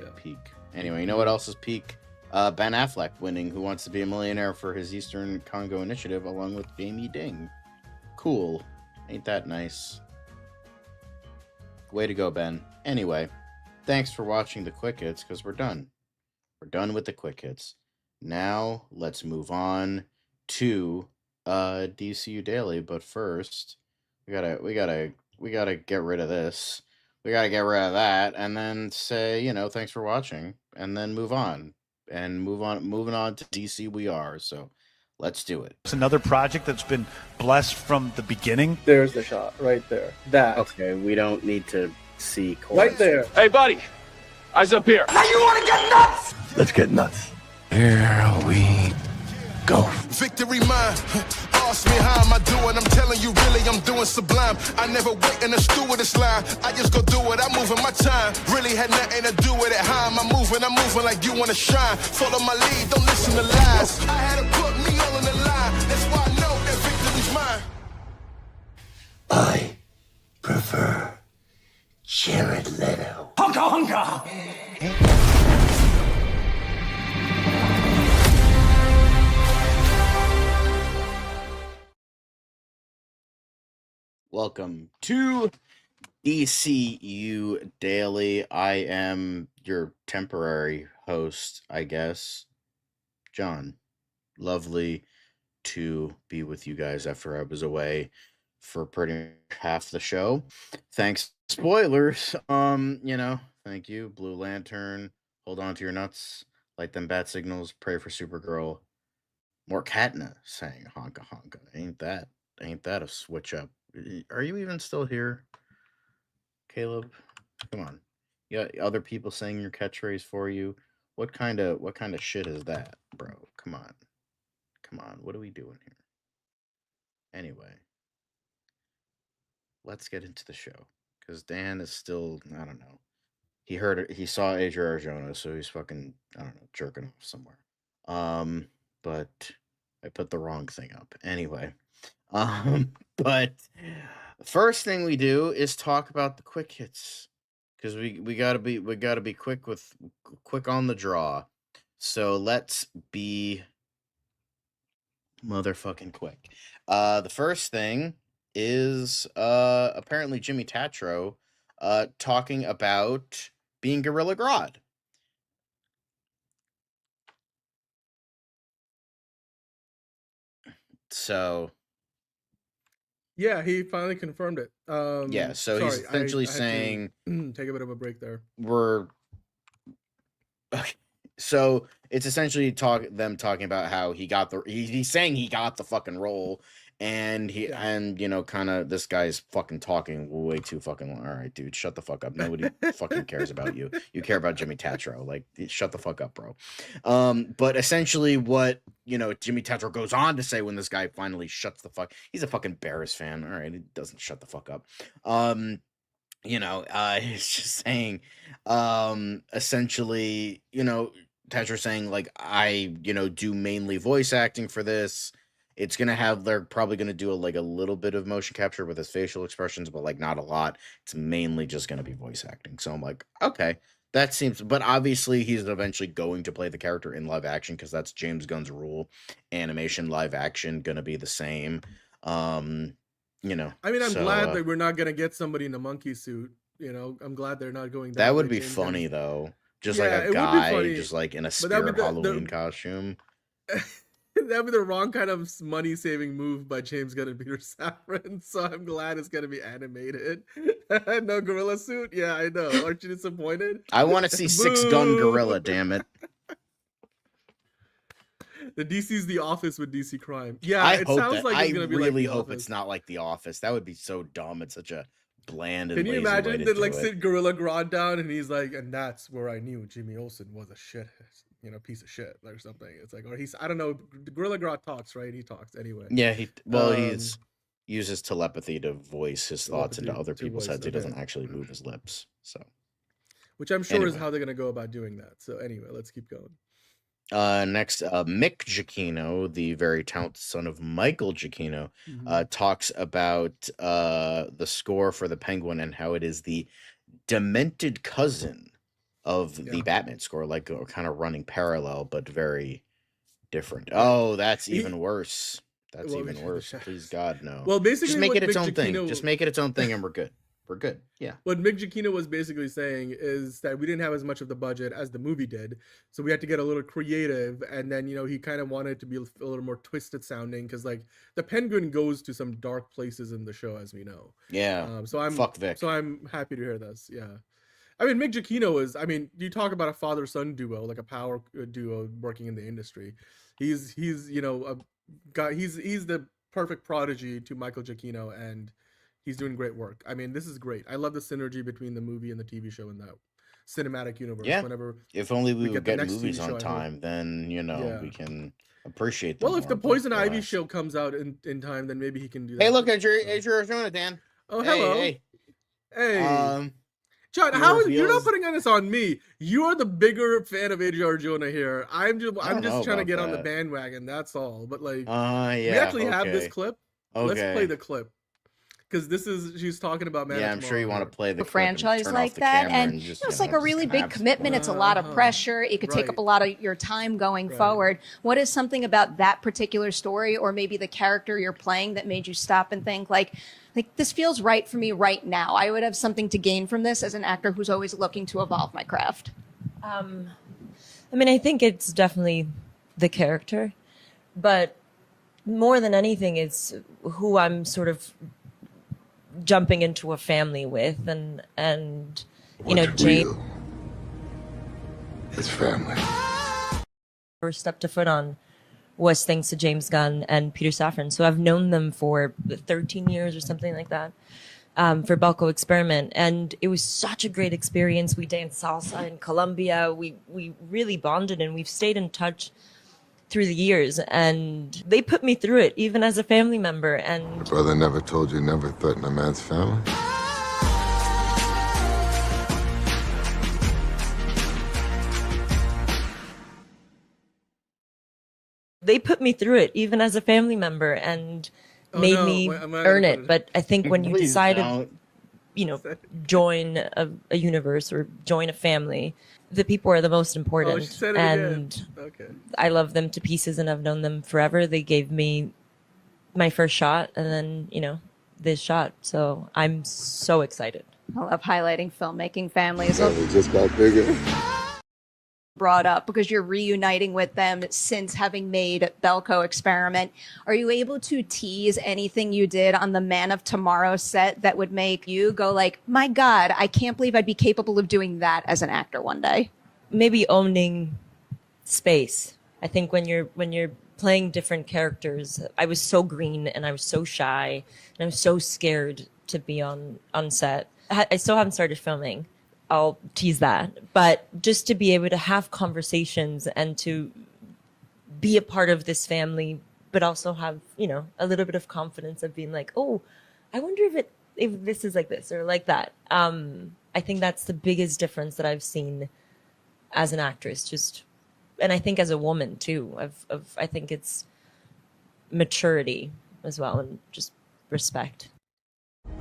Anyway, you know what else is peak? Ben Affleck winning Who Wants to Be a Millionaire for his Eastern Congo initiative along with Jamie Ding. Cool. Ain't that nice? Way to go, Ben. Anyway, thanks for watching the quick hits because we're done. We're done with the quick hits. Now let's move on to DCU Daily, but first we gotta get rid of this. We gotta get rid of that and then say, thanks for watching and then move on. And moving on to DC we are. So let's do it. It's another project that's been blessed from the beginning. There's the shot right there. That. Okay, we don't need to see right there. Hey, buddy, eyes up here. Now you want to get nuts? Let's get nuts. Here we go. Victory mine. Ask me how am I doing? I'm telling you, really, I'm doing sublime. I never wait in the stewardess line. I just go do it. I'm moving my time. Really had nothing to do with it. How am I moving? I'm moving like you want to shine. Follow my lead. Don't listen to lies. I had to put me all in the line. That's why I know that victory's mine. I prefer Jared Leto. Hunka hunka. Welcome to DCU Daily. I am your temporary host, I guess, John. Lovely to be with you guys after I was away for pretty much half the show. Thanks. Spoilers. Thank you. Blue Lantern. Hold on to your nuts. Light them bat signals. Pray for Supergirl. More Katna saying honka honka. Ain't that a switch up? Are you even still here, Caleb? Come on. You got other people saying your catchphrase for you. What kind of shit is that, bro? Come on. What are we doing here? Anyway, let's get into the show because Dan is still, I don't know. He heard it. He saw Adria Arjona, so he's fucking, I don't know, jerking off somewhere. But I put the wrong thing up. Anyway. But first thing we do is talk about the quick hits because we gotta be quick on the draw. So let's be motherfucking quick. The first thing is apparently Jimmy Tatro talking about being Gorilla Grodd. So yeah, he finally confirmed it. yeah, so sorry, he's essentially I had saying to take a bit of a break there. we're okay. So it's essentially them talking about how he got he's saying he got the fucking role, and and you know, kind of this guy's fucking talking way too fucking long. All right, dude, shut the fuck up. Nobody fucking cares about you. You care about Jimmy Tatro. Like, shut the fuck up, bro. But essentially what, you know, Jimmy Tatro goes on to say when this guy finally shuts the fuck, he's a fucking Bears fan. All right, he doesn't shut the fuck up. You know, he's just saying, essentially, you know, Tetra saying, like, I, you know, do mainly voice acting for this. It's gonna have, they're probably gonna do a little bit of motion capture with his facial expressions, but like not a lot. It's mainly just gonna be voice acting. So I'm like, okay, that seems, but obviously he's eventually going to play the character in live action because that's James Gunn's rule. Animation, live action, gonna be the same. You know, I mean, I'm glad that we're not gonna get somebody in a monkey suit. You know, I'm glad they're not going. That would be funny though. Just like a guy, just like in a Spirit Halloween costume. That'd be the wrong kind of money-saving move by James Gunn and Peter Safran. So I'm glad it's gonna be animated. No gorilla suit. Yeah, I know. Aren't you disappointed? I want to see 6-gun gorilla. Damn it. The DC's The Office with DC Crime. Yeah, it sounds like it's gonna be like The really hope Office. it's not like The Office. That would be so dumb. It's such a bland and Can you lazy imagine way to that, do like, it. sit Gorilla Grodd down and he's like, and that's where I knew Jimmy Olsen was a shit, you know, piece of shit or something. It's like, or he's, I don't know, Gorilla Grodd talks, right? He talks anyway. Yeah, he uses telepathy to voice his thoughts into other people's heads. He doesn't actually move his lips. So, which I'm sure is how they're gonna go about doing that. So anyway, let's keep going. Next, Mick Giacchino, the very talented son of Michael Giacchino, talks about the score for the Penguin and how it is the demented cousin of the Batman score, like kind of running parallel but very different. Oh, that's even worse. That's even worse. Please God, no. Well, basically, just make it its Mick own thing. Giacchino- Just make it its own thing, and we're good. We're good. Yeah. What Mick Giacchino was basically saying is that we didn't have as much of the budget as the movie did, so we had to get a little creative. And then, you know, he kind of wanted to be a little more twisted sounding because, like, the Penguin goes to some dark places in the show, as we know. Yeah. Fuck Vic. So I'm happy to hear this. Yeah. I mean, Mick Giacchino is. I mean, you talk about a father-son duo, like a power duo working in the industry. He's you know a guy. He's the perfect prodigy to Michael Giacchino, and he's doing great work. I mean, this is great. I love the synergy between the movie and the TV show in that cinematic universe. Yeah. Whenever if only we would the get next movies TV show, on time, then, you know, we can appreciate them. Well, if more, the Poison but, Ivy show comes out in time, then maybe he can do that. Hey, look, it's Arizona, Dan. Oh, hello. Hey. John, you're not putting this on me? You are the bigger fan of Age Arjona here. I'm just trying to get on the bandwagon. That's all. But like, we actually have this clip. Let's play the clip because she's talking about Man. Yeah, I'm sure you want to play the franchise like that, and you know, it's like a really big commitment. It's a lot of pressure. It could take up a lot of your time going forward. What is something about that particular story, or maybe the character you're playing, that made you stop and think like this feels right for me right now? I would have something to gain from this as an actor who's always looking to evolve my craft. I mean, I think it's definitely the character, but more than anything, it's who I'm sort of jumping into a family with, and you know, James. It's family. First step to foot on was thanks to James Gunn and Peter Safran. So I've known them for 13 years or something like that, for Balco Experiment. And it was such a great experience. We danced salsa in Colombia. We really bonded, and we've stayed in touch through the years. And they put me through it, even as a family member. And Your brother never told you never threaten a man's family? they put me through it, even as a family member, and made me earn it. But I think when you decide to, you know, join a universe or join a family, the people are the most important. And I love them to pieces, and I've known them forever. They gave me my first shot, and then, you know, this shot. So I'm so excited. I love highlighting filmmaking families. It just got bigger. Brought up because you're reuniting with them since having made Belko Experiment. Are you able to tease anything you did on the Man of Tomorrow set that would make you go like, my God, I can't believe I'd be capable of doing that as an actor one day? Maybe owning space. I think when you're playing different characters, I was so green and I was so shy and I was so scared to be on set. I still haven't started filming. I'll tease that. But just to be able to have conversations and to be a part of this family, but also have, a little bit of confidence of being like, oh, I wonder if this is like this or like that. I think that's the biggest difference that I've seen as an actress, and I think as a woman too, I think it's maturity as well and just respect.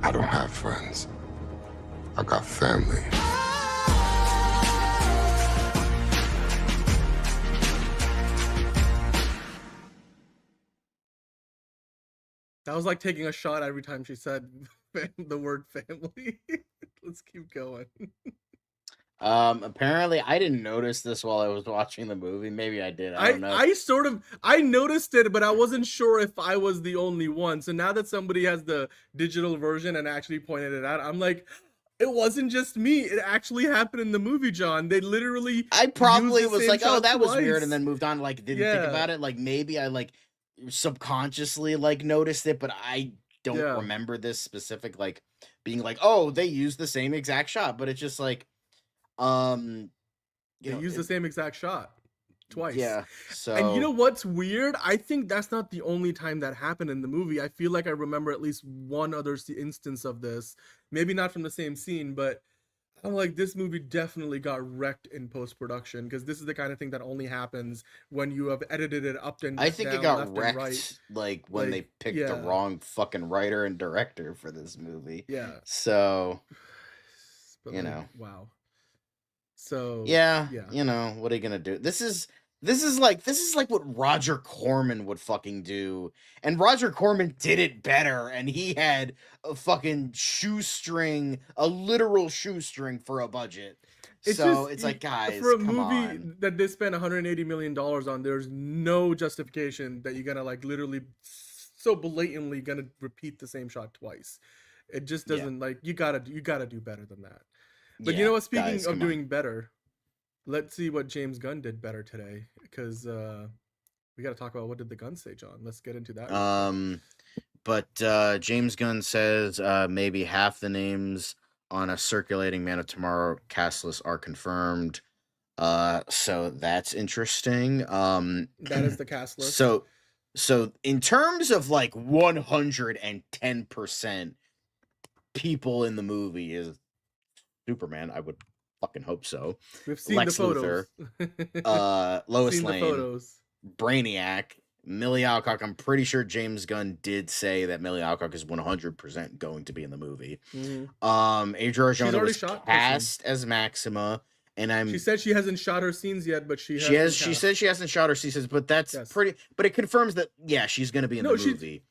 I don't have friends. I got family. That was like taking a shot every time she said the word family. Let's keep going. Apparently I didn't notice this while I was watching the movie. Maybe I did. I don't know. I noticed it, but I wasn't sure if I was the only one. So now that somebody has the digital version and actually pointed it out, I'm like, it wasn't just me. It actually happened in the movie, John. They literally. I probably was like, oh, that was twice. weird, and then moved on. Like, didn't think about it. Like, maybe I subconsciously noticed it, but I don't remember this specific being like, oh, they used the same exact shot. But it's just like, they used the same exact shot twice. Yeah. So, and you know what's weird? I think that's not the only time that happened in the movie. I feel like I remember at least one other instance of this. Maybe not from the same scene, but I'm like, this movie definitely got wrecked in post-production because this is the kind of thing that only happens when you have edited it up and I think down, it got left wrecked and right. when they picked the wrong fucking writer and director for this movie. Yeah. So, but wow. So yeah, what are you gonna do? This is like what Roger Corman would fucking do, and Roger Corman did it better, and he had a fucking a literal shoestring for a budget. It's like, guys, for a come movie on. that they spent $180 million on, there's no justification that you're gonna literally so blatantly gonna repeat the same shot twice. It just doesn't you gotta do better than that. But you know what? Speaking of doing better, let's see what James Gunn did better today, because we got to talk about what did the Gunn say, John. Let's get into that. But James Gunn says maybe half the names on a circulating Man of Tomorrow cast list are confirmed. So that's interesting. That is the cast list. So in terms of 110% people in the movie is Superman, I would fucking hope so. We've seen Lex the photos. Luthor, Lois seen Lane, the photos. Brainiac, Millie Alcock. I'm pretty sure James Gunn did say that Millie Alcock is 100% going to be in the movie. Mm-hmm. Adria Arjona was cast as Maxima, and she said she hasn't shot her scenes yet, but she said she hasn't shot her scenes, but that's pretty. But it confirms that she's going to be in the movie.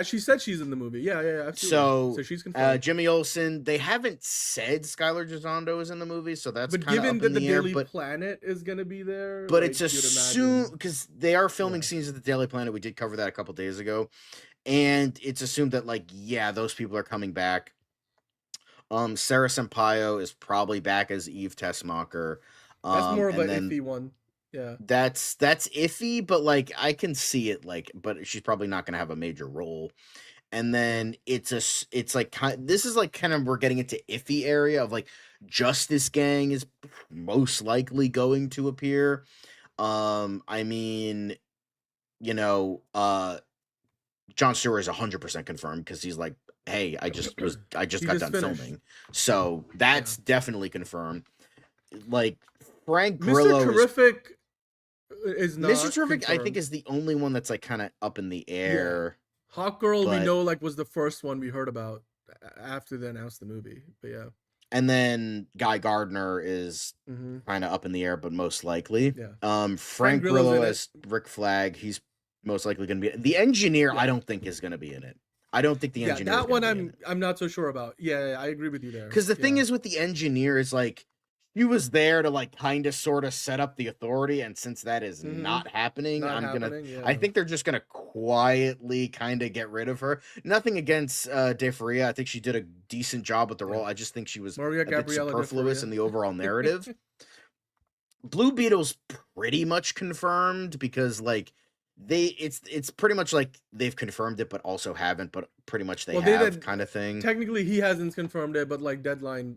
She said she's in the movie. Yeah, absolutely. So she's confirmed. Jimmy Olsen. They haven't said Skylar Gisondo is in the movie, so that's kind of given up that in the the air. Daily But Planet is going to be there. But it's assumed because they are filming scenes at the Daily Planet. We did cover that a couple days ago, and it's assumed that those people are coming back. Sarah Sampaio is probably back as Eve Tessmacher. That's more of an iffy one. Yeah. That's iffy, but I can see it but she's probably not going to have a major role. And then this is kind of we're getting into iffy area of Justice Gang is most likely going to appear. I mean, Jon Stewart is 100% confirmed because he's hey, I just got done filming. So that's definitely confirmed. Frank Grillo Mr. Terrific is not Mr. Terrific, confirmed. I think, is the only one that's kind of up in the air. Yeah. Hawk Girl, we know was the first one we heard about after they announced the movie. But yeah. And then Guy Gardner is kind of up in the air, but most likely. Yeah. Frank Grillo as Rick Flag, he's most likely going to be. The engineer, I don't think is going to be in it. I don't think the engineer. That one I'm not so sure about. Yeah, I agree with you there. Because the thing is with the engineer is like he was there to like kind of sort of set up the authority, and since that is not happening, I think they're just gonna quietly kind of get rid of her. Nothing against De Faria. I think she did a decent job with the role. I just think she was Maria a bit Gabriela superfluous in the overall narrative. Blue Beetle's pretty much confirmed because like it's pretty much like they've confirmed it but also haven't, but pretty much they have kind of thing. Technically he hasn't confirmed it, but like Deadline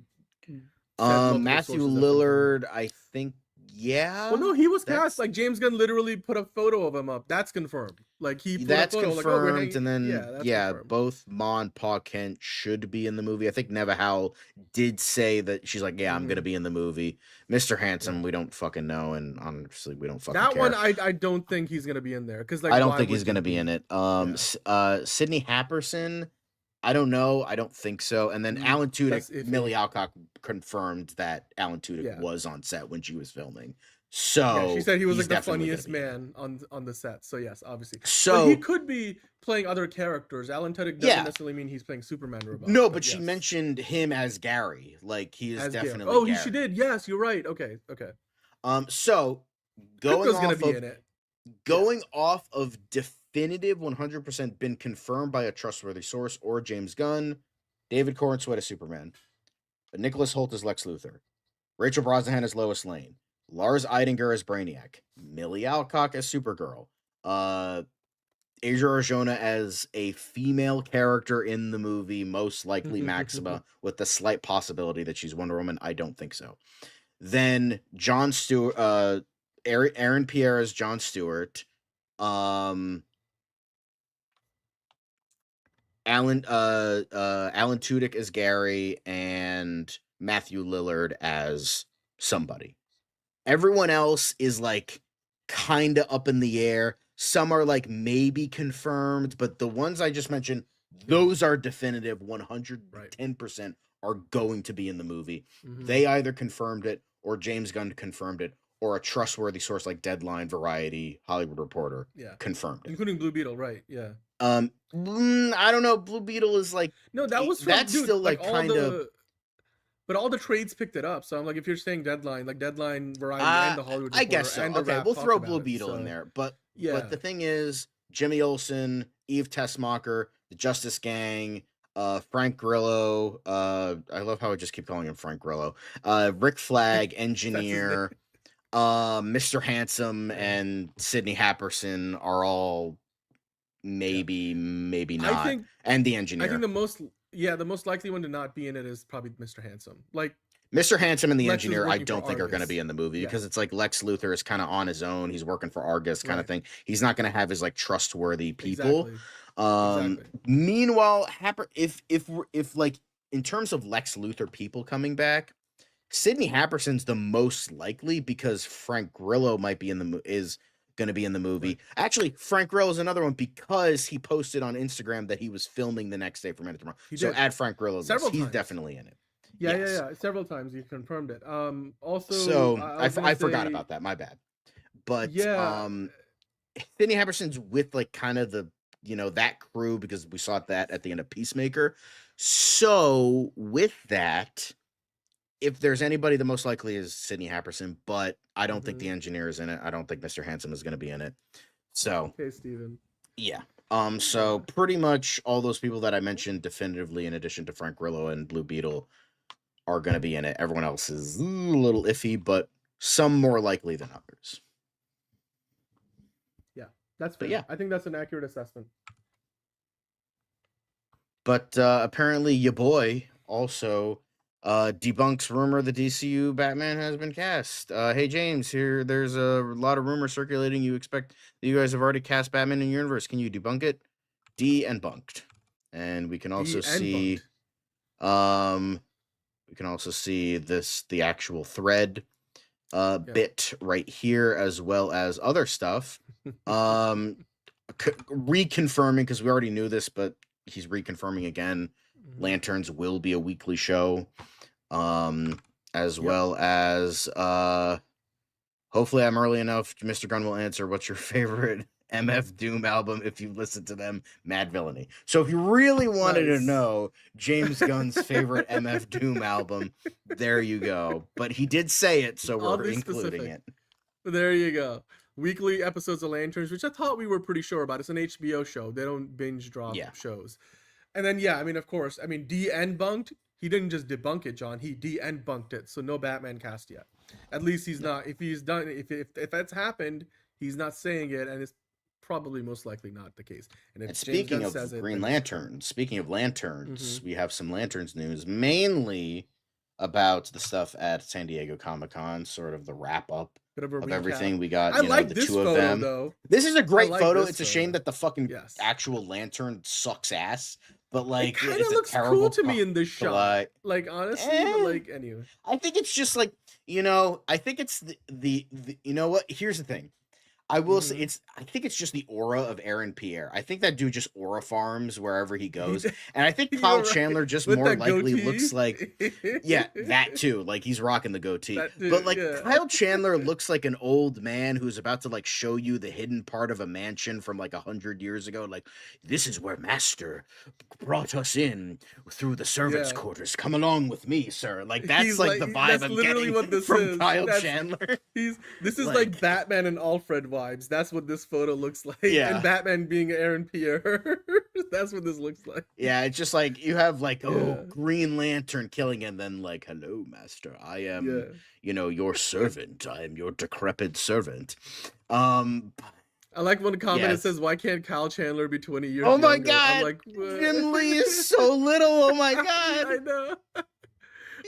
Matthew Lillard, I think well, no, he was cast. Like James Gunn literally put a photo of him up. That's confirmed. Like he put a photo, confirmed, like, and then both Ma and Pa Kent should be in the movie. I think Neva Howell did say that she's like, I'm gonna be in the movie. Mr. Handsome, we don't fucking know, and honestly, we don't fucking care. One. I don't think he's gonna be in there because like I don't think he's gonna be in it. Sidney Happerson, I don't know. I don't think so. And then Alan Tudyk, Millie Alcock confirmed that Alan Tudyk was on set when she was filming. So she said he was like the funniest man on the set. So yes, obviously. So but he could be playing other characters. Alan Tudyk doesn't necessarily mean he's playing Superman robot. No, but she mentioned him as Gary. Like he is definitely. Oh, Gary. She did. Yes, you're right. Okay. So going off gonna of be in it. Going off of definitive 100% been confirmed by a trustworthy source or James Gunn, David Corenswet as Superman, Nicholas Hoult as Lex Luthor, Rachel Brosnahan as Lois Lane, Lars Eidinger as Brainiac, Millie Alcock as Supergirl, Asia Arjona as a female character in the movie, most likely Maxima, with the slight possibility that she's Wonder Woman. I don't think so. Then Jon Stewart, Aaron Pierre as Jon Stewart, Alan Tudyk as Gary, and Matthew Lillard as somebody. Everyone else is like kind of up in the air. Some are like maybe confirmed, but the ones I just mentioned, those are definitive 110% are going to be in the movie. They either confirmed it or James Gunn confirmed it, or a trustworthy source like Deadline, Variety, Hollywood Reporter confirmed it. Including Blue Beetle, right? Yeah. I don't know. Blue Beetle is like still like kind of. But all the trades picked it up, so I'm like, if you're saying Deadline, like Deadline, Variety, and the Hollywood Reporter, I guess so. And the Okay, we'll throw Blue it, Beetle in there, but the thing is, Jimmy Olsen, Eve Tessmacher, the Justice Gang, Frank Grillo. I love how I just keep calling him Frank Grillo. Rick Flag, engineer, Mr. Handsome, and Sidney Happerson are all maybe not, and the engineer. I think the most likely one to not be in it is probably Mr. Handsome. Like Mr. Handsome and the engineer, I don't think are going to be in the movie because it's like Lex Luthor is kind of on his own. He's working for Argus kind of thing. He's not going to have his like trustworthy people. Meanwhile, if like in terms of Lex Luthor people coming back, Sidney Happerson's the most likely because Frank Grillo might be is going to be in the movie. Actually, Frank Grillo is another one because he posted on Instagram that he was filming the next day for Man of Tomorrow. So add Frank Grillo. He's definitely in it. Yeah. Several times you confirmed it. Also, so I forgot about that. My bad. But Sidney Happerson's with like kind of the that crew because we saw that at the end of Peacemaker. So with that, if there's anybody, the most likely is Sidney Happerson, but I don't think the engineer is in it. I don't think Mr. Handsome is going to be in it. So, okay, Steven. Yeah. So pretty much all those people that I mentioned definitively, in addition to Frank Grillo and Blue Beetle, are going to be in it. Everyone else is a little iffy, but some more likely than others. Yeah, that's fair. I think that's an accurate assessment. But apparently, your boy also debunks rumor the DCU Batman has been cast. Hey James, there's a lot of rumors circulating. You expect that you guys have already cast Batman in your universe. Can you debunk it? Debunked. And we can also see the actual thread bit right here, as well as other stuff. Reconfirming, because we already knew this, but he's reconfirming again. Lanterns will be a weekly show, as well as hopefully I'm early enough. Mr. Gunn will answer what's your favorite MF Doom album. If you listen to them, Mad Villainy. So if you really wanted to know James Gunn's favorite MF Doom album, there you go. But he did say it, so we're including it. There you go. Weekly episodes of Lanterns, which I thought we were pretty sure about. It's an HBO show. They don't binge drop shows. And then, yeah, I mean, of course, I mean, bunked. He didn't just debunk it, John. He bunked it. So no Batman cast yet. At least he's not. If he's done, if that's happened, he's not saying it, and it's probably most likely not the case. And if speaking of Green Lantern, speaking of lanterns, we have some Lanterns news, mainly about the stuff at San Diego Comic-Con, sort of the wrap up of everything we got. I like this photo, them. Though. This is a great photo. It's a shame that the fucking actual lantern sucks ass. But like, it kind of looks cool to me in this shot. Like honestly, but like anyway, I think it's just like, you know, I think it's the you know what? Here's the thing. I will say I think it's just the aura of Aaron Pierre. I think that dude just aura farms wherever he goes. And I think Kyle Chandler just more likely looks like, that too. Like he's rocking the goatee. But like Kyle Chandler looks like an old man who's about to like show you the hidden part of a mansion from like 100 years ago. Like, this is where Master brought us in through the servants' quarters. Come along with me, sir. Like that's like the vibe I'm getting from Kyle Chandler. This is like Batman and Alfred vibes. That's what this photo looks like. Yeah. And Batman being Aaron Pierre. That's what this looks like. Yeah, it's just like you have like, Green Lantern killing, and then like, hello, Master. I am, you know, your servant. I am your decrepit servant. I like one comment that says, why can't Kyle Chandler be 20 years younger? my God. I'm like, Jim Lee is so little. Oh my God. I know.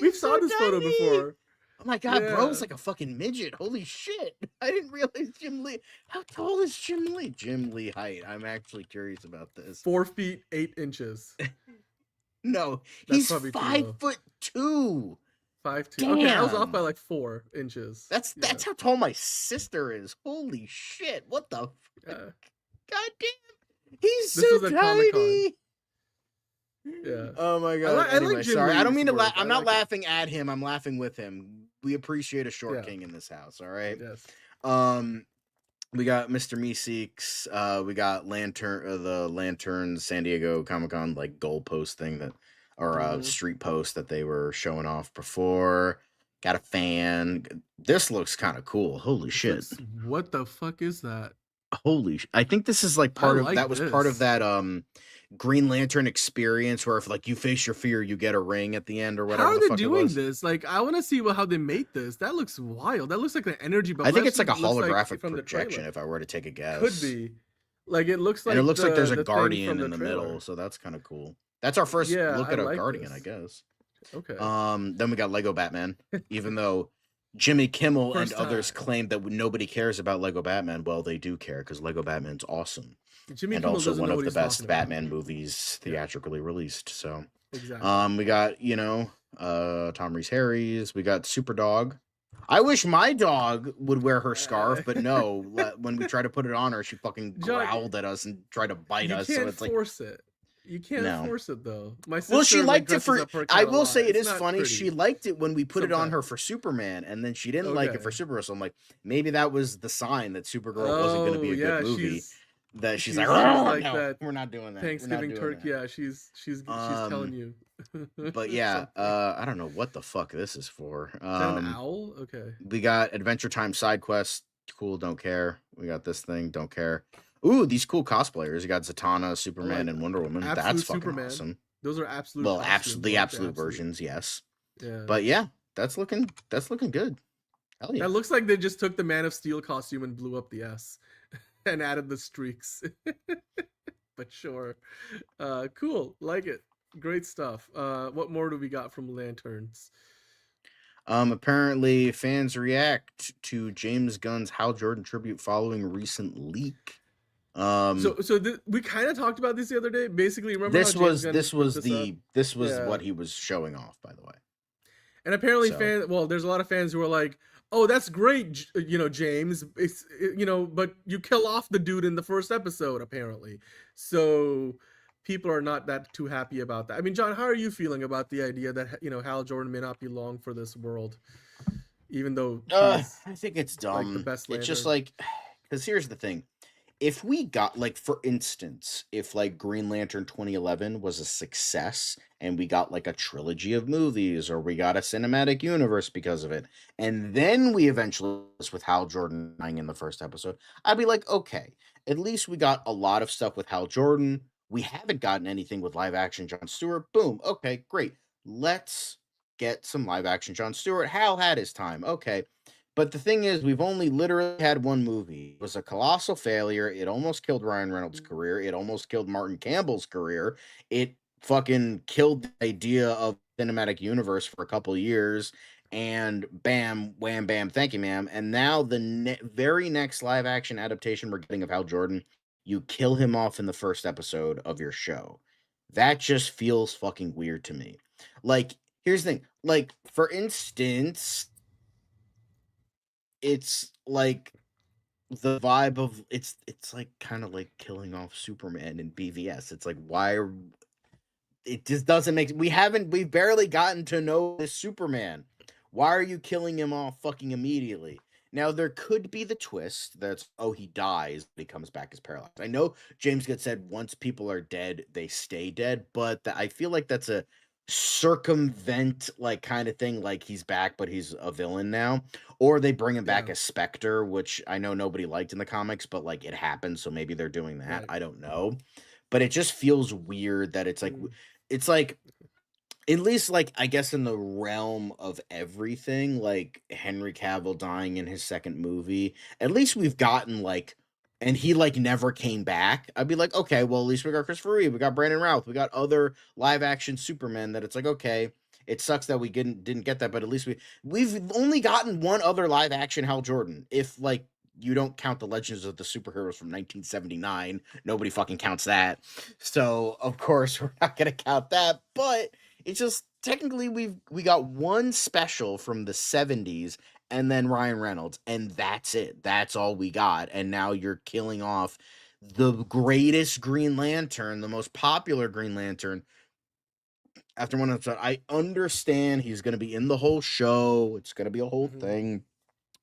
We've saw this photo before. Oh my God, bro's like a fucking midget. Holy shit. I didn't realize Jim Lee. How tall is Jim Lee? Jim Lee height. I'm actually curious about this. 4 feet 8 inches. No, he's 5'2". 5'2". Okay, I was off by like 4 inches. That's how tall my sister is. Holy shit. What the God damn. He's so tiny. Yeah. Oh my God. Anyway, sorry. I don't mean to laugh. I'm not laughing at him. I'm laughing with him. We appreciate a short king in this house. All right. Yes. We got Mr. Meeseeks. We got the Lantern San Diego Comic-Con like goalpost thing that, or street post that they were showing off before. Got a fan. This looks kind of cool. Holy shit. What the fuck is that? I think this is like part of that Green Lantern experience where if like you face your fear, you get a ring at the end or whatever. How are they doing this? Like, I want to see how they made this. That looks wild. That looks like an energy bubble. I think it's like a holographic projection, if I were to take a guess. Could be. Like it looks like. And it looks like there's a Guardian in the middle, so that's kind of cool. That's our first look at a Guardian, I guess. Okay. Then we got Lego Batman, even though Jimmy Kimmel and others claim that nobody cares about Lego Batman. Well, they do care because Lego Batman's awesome. And also one of the best Batman movies theatrically released. So exactly. We got, Tom Reese Harry's. We got Superdog. I wish my dog would wear her scarf, but no. When we try to put it on her, she fucking growled at us and tried to bite us. So it's like, force it. You can't force it though. My sister, well, she liked it for. I will say it is funny. Pretty. She liked it when we put it on her for Superman, and then she didn't like it for Supergirl. So I'm like, maybe that was the sign that Supergirl wasn't going to be a good movie. She's like, no, we're not doing that. Thanksgiving turkey. Yeah, she's telling you. But yeah, I don't know what the fuck this is for. Is that an owl? Okay. We got Adventure Time side quest. Cool, don't care. We got this thing, don't care. Ooh, these cool cosplayers. You got Zatanna, Superman, and Wonder Woman. That's fucking Superman. Awesome. Those are absolute. Well, the absolute versions, yes. Yeah. But yeah, that's looking good. Hell yeah. That looks like they just took the Man of Steel costume and blew up the S and added the streaks. But sure. Cool. Like it. Great stuff. What more do we got from Lanterns? Apparently fans react to James Gunn's Hal Jordan tribute following recent leak. We kind of talked about this the other day. Basically, remember this was what he was showing off, by the way. And apparently, there's a lot of fans who are like, "Oh, that's great, James. It's but you kill off the dude in the first episode, apparently." So people are not that too happy about that. I mean, John, how are you feeling about the idea that Hal Jordan may not be long for this world, even though I think it's dumb. Like the best it's just like, because here's the thing. if we got, like, for instance, if like Green Lantern 2011 was a success and we got like a trilogy of movies or we got a cinematic universe because of it, and then we eventually with Hal Jordan dying in the first episode, I'd be like, okay, at least we got a lot of stuff with Hal Jordan. We haven't gotten anything with live action Jon Stewart. Boom. Okay, great. Let's get some live action Jon Stewart. Hal had his time. Okay. But the thing is, we've only literally had one movie. It was a colossal failure. It almost killed Ryan Reynolds' career. It almost killed Martin Campbell's career. It fucking killed the idea of cinematic universe for a couple years. And bam, wham, bam, thank you, ma'am. And now the very next live action adaptation we're getting of Hal Jordan, you kill him off in the first episode of your show. That just feels fucking weird to me. Like, here's the thing. Like, for instance, it's like the vibe of it's like kind of like killing off Superman in BVS. It's like, why are it just doesn't make we've barely gotten to know this Superman. Why are you killing him off fucking immediately? Now there could be the twist that's, oh, he dies, but he comes back as paralyzed. I know James Gunn said once people are dead, they stay dead, but I feel like that's a circumvent like kind of thing, like he's back but he's a villain now, or they bring him back as Spectre, which I know nobody liked in the comics, but like it happened, so maybe they're doing that. I don't know, but it just feels weird that it's like at least like I guess in the realm of everything, like Henry Cavill dying in his second movie, at least we've gotten like, and he like never came back. I'd be like, okay, well, at least we got Christopher Reeve, we got Brandon Routh, we got other live action Superman that it's like, okay, it sucks that we didn't get that, but at least we've only gotten one other live action Hal Jordan. If like you don't count the Legends of the Superheroes from 1979, nobody fucking counts that. So of course we're not gonna count that, but it's just technically we got one special from the 70s and then Ryan Reynolds, and that's it. That's all we got. And now you're killing off the greatest Green Lantern, the most popular Green Lantern after one episode. I understand he's going to be in the whole show. It's going to be a whole thing.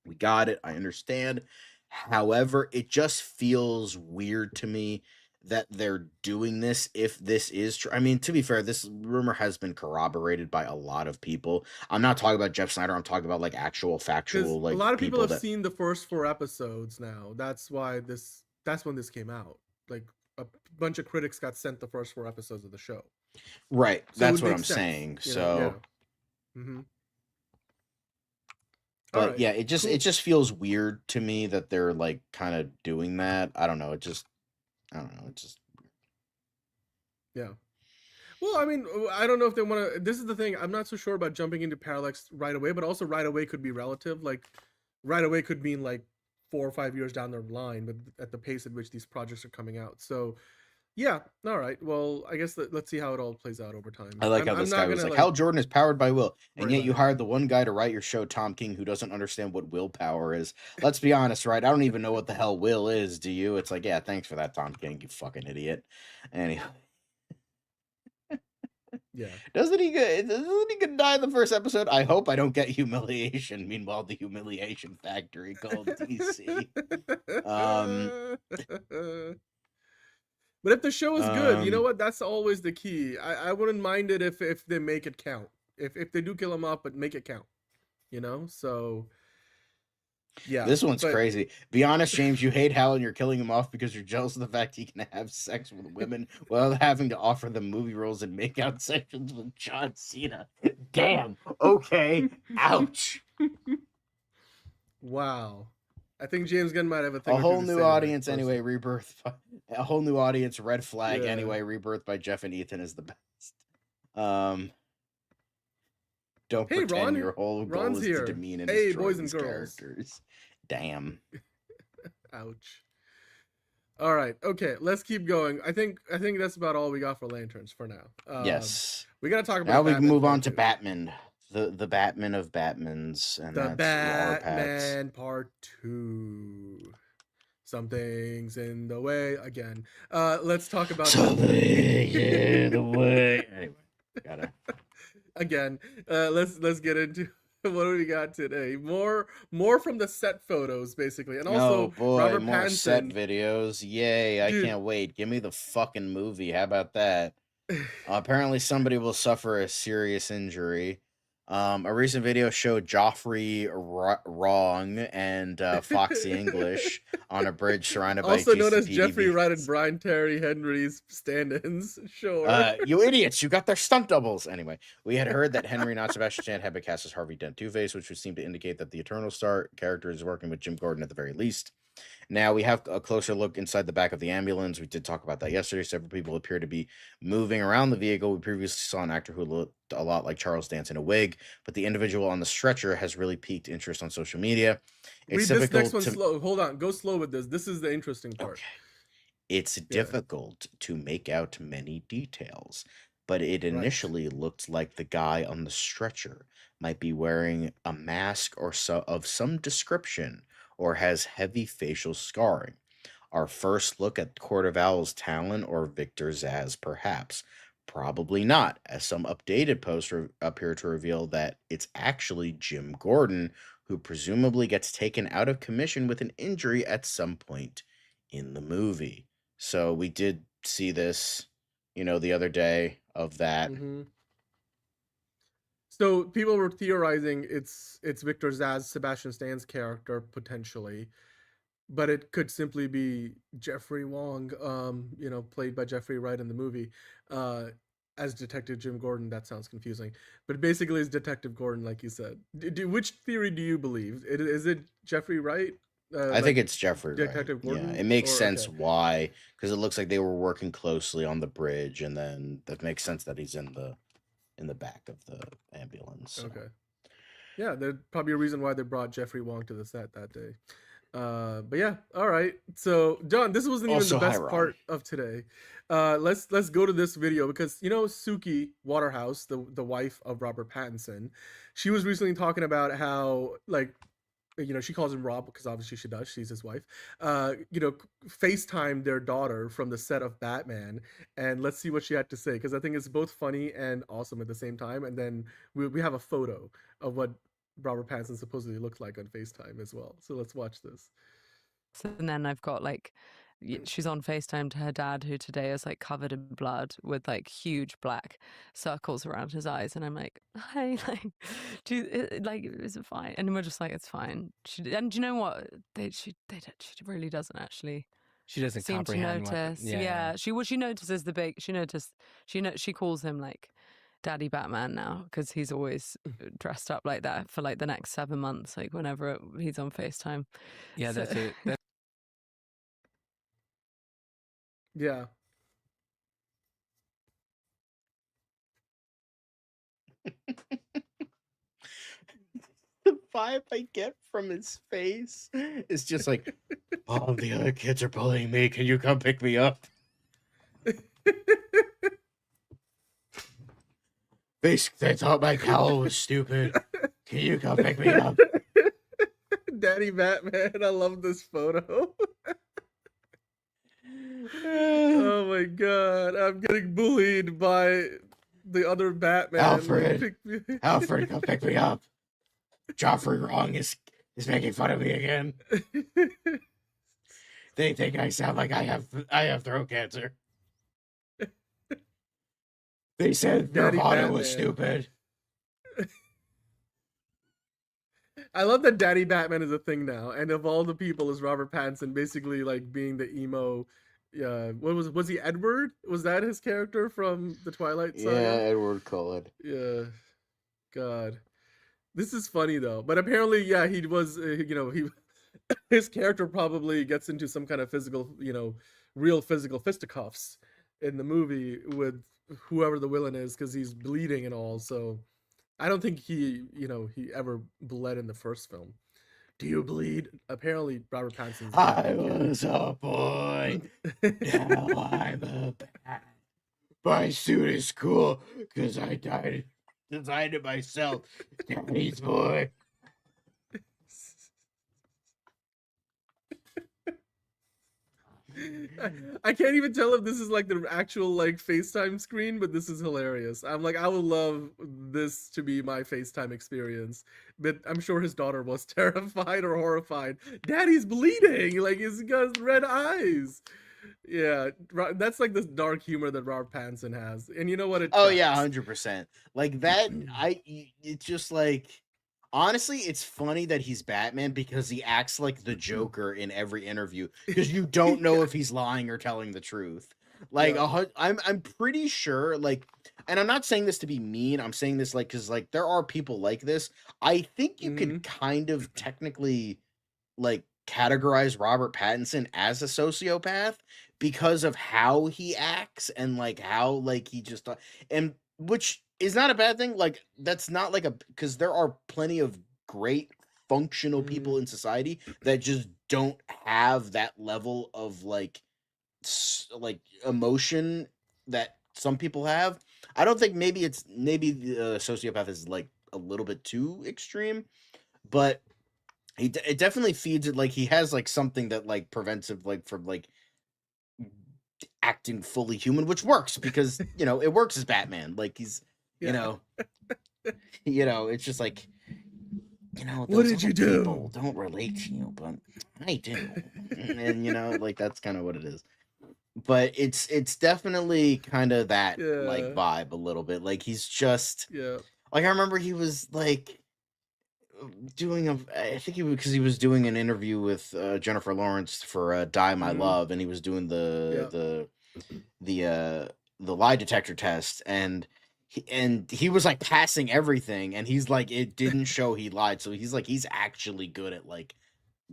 We got it. I understand. However, it just feels weird to me that they're doing this, if this is true. I mean, to be fair, this rumor has been corroborated by a lot of people. I'm not talking about Jeff Snyder. I'm talking about like actual factual, like a lot of people have seen the first 4 episodes now. That's why that's when this came out. Like a bunch of critics got sent the first 4 episodes of the show. Right. So that's what I'm saying. So but right. Yeah, it just feels weird to me that they're like kind of doing that. I don't know. It's just yeah. Well, I mean, I don't know if they want to. This is the thing. I'm not so sure about jumping into parallax right away, but also right away could be relative. Like, right away could mean like 4 or 5 years down the line, but at the pace at which these projects are coming out. So, yeah. All right. Well, I guess let's see how it all plays out over time. I like how this guy was like, Hal Jordan is powered by will, and yet you hired the one guy to write your show, Tom King, who doesn't understand what willpower is. Let's be honest, right? I don't even know what the hell will is, do you? It's like, yeah, thanks for that, Tom King, you fucking idiot. Anyway. Yeah. Doesn't he get die in the first episode? I hope I don't get humiliation. Meanwhile, the humiliation factory called DC. But if the show is good, you know what? That's always the key. I wouldn't mind it if they make it count. If they do kill him off, but make it count. You know? So yeah. This one's crazy. Be honest, James, you hate Hal and you're killing him off because you're jealous of the fact he can have sex with women without having to offer them movie roles and make out sections with John Cena. Damn. Okay. Ouch. Wow. I think James Gunn might have a thing. A whole new audience anyway, Rebirth. A whole new audience, Red Flag anyway, Rebirth by Jeff and Ethan is the best. Don't pretend your whole goal is to demean and destroy boys and these girls. characters. Damn. Ouch. All right. Okay. Let's keep going. I think that's about all we got for Lanterns for now. Yes. We gotta talk about. Now we can move on to Batman, the Batman of Batmans, and the Batman Part 2. Something's in the way again. Let's talk about something in the way. Anyway, gotta. Again, let's get into What do we got today? More from the set photos, basically, and Oh also boy, Robert more set Pattinson. videos. Yay, I Dude. can't wait. Give me the fucking movie. How about that? Apparently somebody will suffer a serious injury. A recent video showed Joffrey Wrong and Foxy English on a bridge surrounded by Also known as GCPD Jeffrey Wright and Brian Terry Henry's stand-ins. Sure. You idiots, you got their stunt doubles. Anyway, we had heard that Henry, not Sebastian Stan, had been cast as Harvey Dent Two-Face, which would seem to indicate that the Eternal Star character is working with Jim Gordon at the very least. Now we have a closer look inside the back of the ambulance. We did talk about that yesterday. Several people appear to be moving around the vehicle. We previously saw an actor who looked a lot like Charles Dance in a wig, but the individual on the stretcher has really piqued interest on social media. Read this next one slow. Hold on. Go slow with this. This is the interesting part. Okay. It's difficult to make out many details, but it initially looked like the guy on the stretcher might be wearing a mask or of some description, or has heavy facial scarring. Our first look at Court of Owl's talent, or Victor Zsasz, perhaps. Probably not, as some updated posts appear to reveal that it's actually Jim Gordon, who presumably gets taken out of commission with an injury at some point in the movie. So we did see this, the other day of that. Mm-hmm. So people were theorizing it's Victor Zsasz, Sebastian Stan's character, potentially. But it could simply be Jeffrey Wong, played by Jeffrey Wright in the movie, as Detective Jim Gordon. That sounds confusing. But basically it's Detective Gordon, like you said. Which theory do you believe? Is it Jeffrey Wright? I think it's Jeffrey Detective Wright. Gordon? Yeah, it makes Or- sense okay. why, because it looks like they were working closely on the bridge, and then that makes sense that he's in the back of the ambulance. So. Okay. Yeah, there's probably a reason why they brought Jeffrey Wong to the set that day. But yeah, all right. So John, this wasn't even Also, the best hi, Ron. part of today. Let's go to this video because Suki Waterhouse, the wife of Robert Pattinson, she was recently talking about how she calls him Rob because obviously she does. She's his wife. FaceTime their daughter from the set of Batman, and let's see what she had to say because I think it's both funny and awesome at the same time. And then we have a photo of what Robert Pattinson supposedly looked like on FaceTime as well. So let's watch this. And then I've got she's on FaceTime to her dad, who today is covered in blood with huge black circles around his eyes, and I'm like, hi, is it fine? And we're just like, it's fine. And do you know what? She really doesn't actually. She doesn't seem comprehend to notice. She notices she calls him Daddy Batman now because he's always dressed up like that for the next 7 months, whenever he's on FaceTime. Yeah, So- that's it. Yeah. The vibe I get from his face is just like, all the other kids are bullying me. Can you come pick me up? They thought my cowl was stupid. Can you come pick me up? Daddy Batman, I love this photo. Oh my god, I'm getting bullied by the other Batman. Alfred, come pick me up. Joffrey Wrong is making fun of me again. They think I sound like I have throat cancer. They said Daddy Nirvana was Batman. stupid. I love that Daddy Batman is a thing now, and of all the people, is Robert Pattinson basically being the emo. What was he Edward? Was that his character from the Twilight Saga? Yeah, Edward Cullen. Yeah, God, this is funny though. But apparently, yeah, he was. His character probably gets into some kind of physical, real physical fisticuffs in the movie with whoever the villain is because he's bleeding and all. So I don't think he ever bled in the first film. Do you bleed? Apparently, Robert Pattinson's. I was a boy. Now I'm a bat. My suit is cool because I designed it myself. Daddy's boy. I can't even tell if this is like the actual like FaceTime screen, but this is hilarious. I'm like, I would love this to be my FaceTime experience. But I'm sure his daughter was terrified or horrified. Daddy's bleeding. Like he's got red eyes. Yeah, that's like this dark humor that Robert Pattinson has. And you know what? Oh yeah, 100%. Like that, it's just like, honestly, it's funny that he's Batman because he acts like the Joker in every interview because you don't know if he's lying or telling the truth. Like, I'm pretty sure, like, and I'm not saying this to be mean. I'm saying this like because like there are people like this. I think you could kind of technically like categorize Robert Pattinson as a sociopath because of how he acts and like how like he just and which is not a bad thing. Like that's not like a because there are plenty of great functional people in society that just don't have that level of like emotion that some people have. I don't think maybe the sociopath is like a little bit too extreme, but it definitely feeds it. Like he has like something that like prevents him like from like acting fully human, which works because you know it works as Batman. Like he's you know it's just like what did you do? People don't relate to you, but I do, and you know like that's kind of what it is. But it's definitely kind of that like vibe a little bit. Like he's just like I remember he was like doing I think because he was doing an interview with Jennifer Lawrence for Die My Love, and he was doing the lie detector test, and he was like passing everything, and he's like it didn't show he lied, so he's like he's actually good at like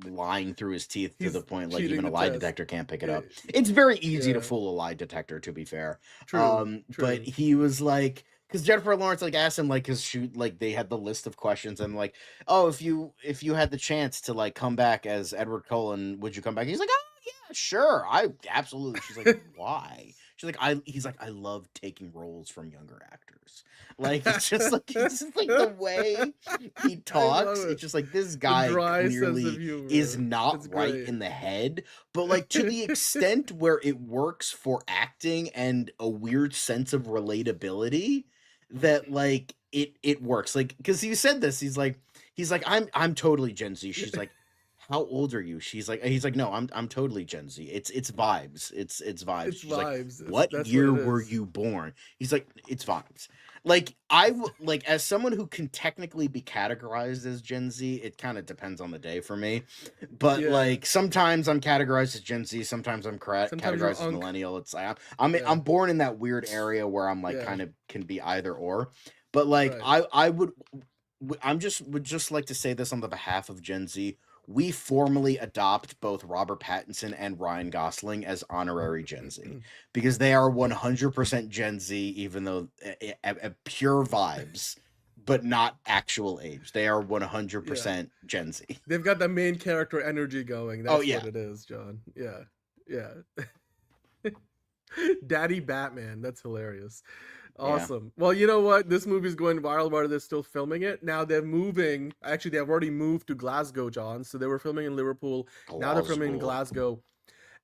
lying through his teeth to the point like even a lie detector can't pick it up. It's very easy to fool a lie detector, to be fair. True. But he was like, because Jennifer Lawrence like asked him like his shoot, like they had the list of questions and like, oh, if you had the chance to like come back as Edward Cullen, would you come back? He's like, oh yeah, sure, I absolutely. She's like, why? She's like, he's like, I love taking roles from younger actors. Like it's just like the way he talks. It's just like this guy clearly is not right in the head, but like to the extent where it works for acting and a weird sense of relatability that like it works. Like because he said this, he's like I'm totally Gen Z. She's like, how old are you? He's like, no, I'm totally Gen Z. It's vibes. It's vibes. She's vibes. Like, what year were you born? He's like, it's vibes. Like like as someone who can technically be categorized as Gen Z, it kind of depends on the day for me. But like sometimes I'm categorized as Gen Z, sometimes I'm categorized as millennial. It's like I'm born in that weird area where I'm like kind of can be either or. But like I would just like to say this on the behalf of Gen Z. We formally adopt both Robert Pattinson and Ryan Gosling as honorary Gen Z because they are 100% Gen Z, even though pure vibes, but not actual age. They are 100% Gen Z. They've got the main character energy going. That's what it is, John. Yeah. Daddy Batman. That's hilarious. Awesome. Well, you know what? This movie's going viral while they're still filming it. Now they're moving. Actually, they've already moved to Glasgow, John. So they were filming in Liverpool. Now they're filming in Glasgow.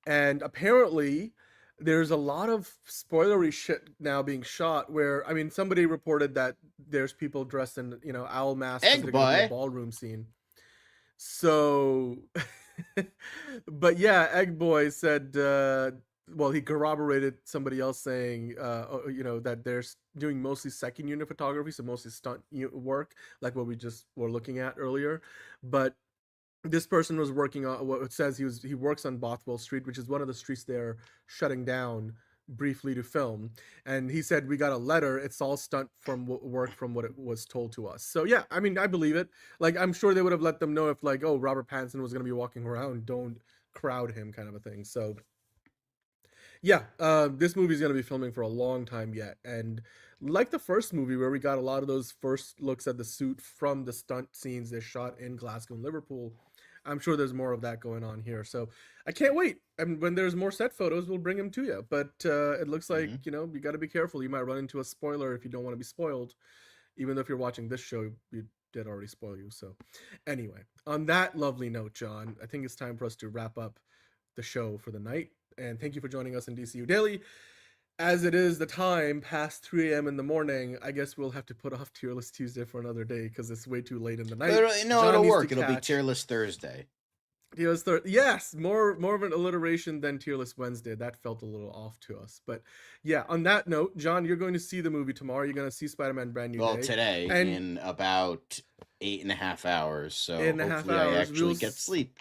And apparently, there's a lot of spoilery shit now being shot where, I mean, somebody reported that there's people dressed in, owl masks in the ballroom scene. So, but yeah, Egg Boy said... well, he corroborated somebody else saying, that they're doing mostly second unit photography, so mostly stunt work, like what we just were looking at earlier. But this person was working on what it says he works on Bothwell Street, which is one of the streets they're shutting down briefly to film. And he said, we got a letter. It's all stunt from work from what it was told to us. So yeah, I mean, I believe it. Like, I'm sure they would have let them know if like, oh, Robert Pattinson was going to be walking around, don't crowd him kind of a thing. So yeah, this movie is going to be filming for a long time yet. And like the first movie where we got a lot of those first looks at the suit from the stunt scenes they shot in Glasgow and Liverpool, I'm sure there's more of that going on here. So I can't wait. And when there's more set photos, we'll bring them to you. But it looks like, you got to be careful. You might run into a spoiler if you don't want to be spoiled. Even though if you're watching this show, we did already spoil you. So anyway, on that lovely note, John, I think it's time for us to wrap up the show for the night. and thank you for joining us in DCU Daily. As it is the time past 3 a.m. in the morning, I guess we'll have to put off Tier List Tuesday for another day because it's way too late in the night. No, John it'll needs work. to It'll be catch Tier List Thursday. Tier List yes, more of an alliteration than Tier List Wednesday. That felt a little off to us. But yeah, on that note, John, you're going to see the movie tomorrow. You're going to see Spider-Man Brand New Day. Well, today, and in about 8.5 hours. So 8.5 hopefully hours. I actually get sleep.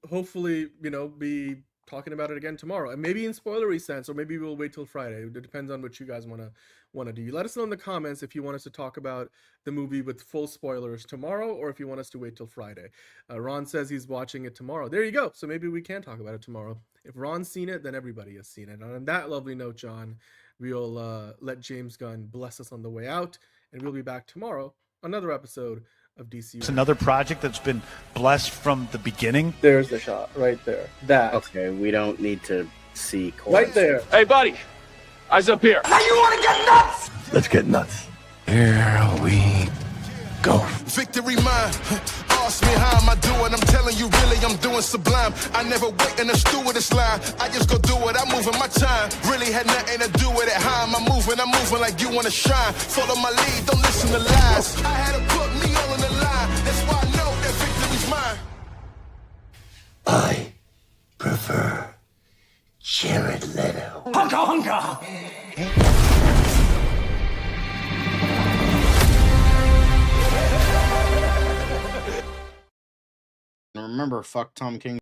Hopefully, be talking about it again tomorrow, and maybe in spoilery sense, or maybe we'll wait till Friday. It depends on what you guys want to do. You let us know in the comments if you want us to talk about the movie with full spoilers tomorrow, or if you want us to wait till Friday. Ron says he's watching it tomorrow. There you go. So maybe we can talk about it tomorrow. If Ron's seen it, then everybody has seen it. And on that lovely note, John, we'll let James Gunn bless us on the way out, and we'll be back tomorrow, another episode of DCU. It's another project that's been blessed from the beginning. There's the shot right there. That. Okay, we don't need to see right there. Hey, buddy. Eyes up here. Now you want to get nuts? Let's get nuts. Here we go. Victory mine. Ask me how am I doing? I'm telling you, really, I'm doing sublime. I never wait in a stewardess line. I just go do it. I'm moving my time. Really had nothing to do with it. How am I moving? I'm moving like you want to shine. Follow my lead. Don't listen to lies. I had to put me all in the line. That's why I know that victory's mine. I prefer Jared Leto. Hunka, hunka. Remember, fuck Tom King.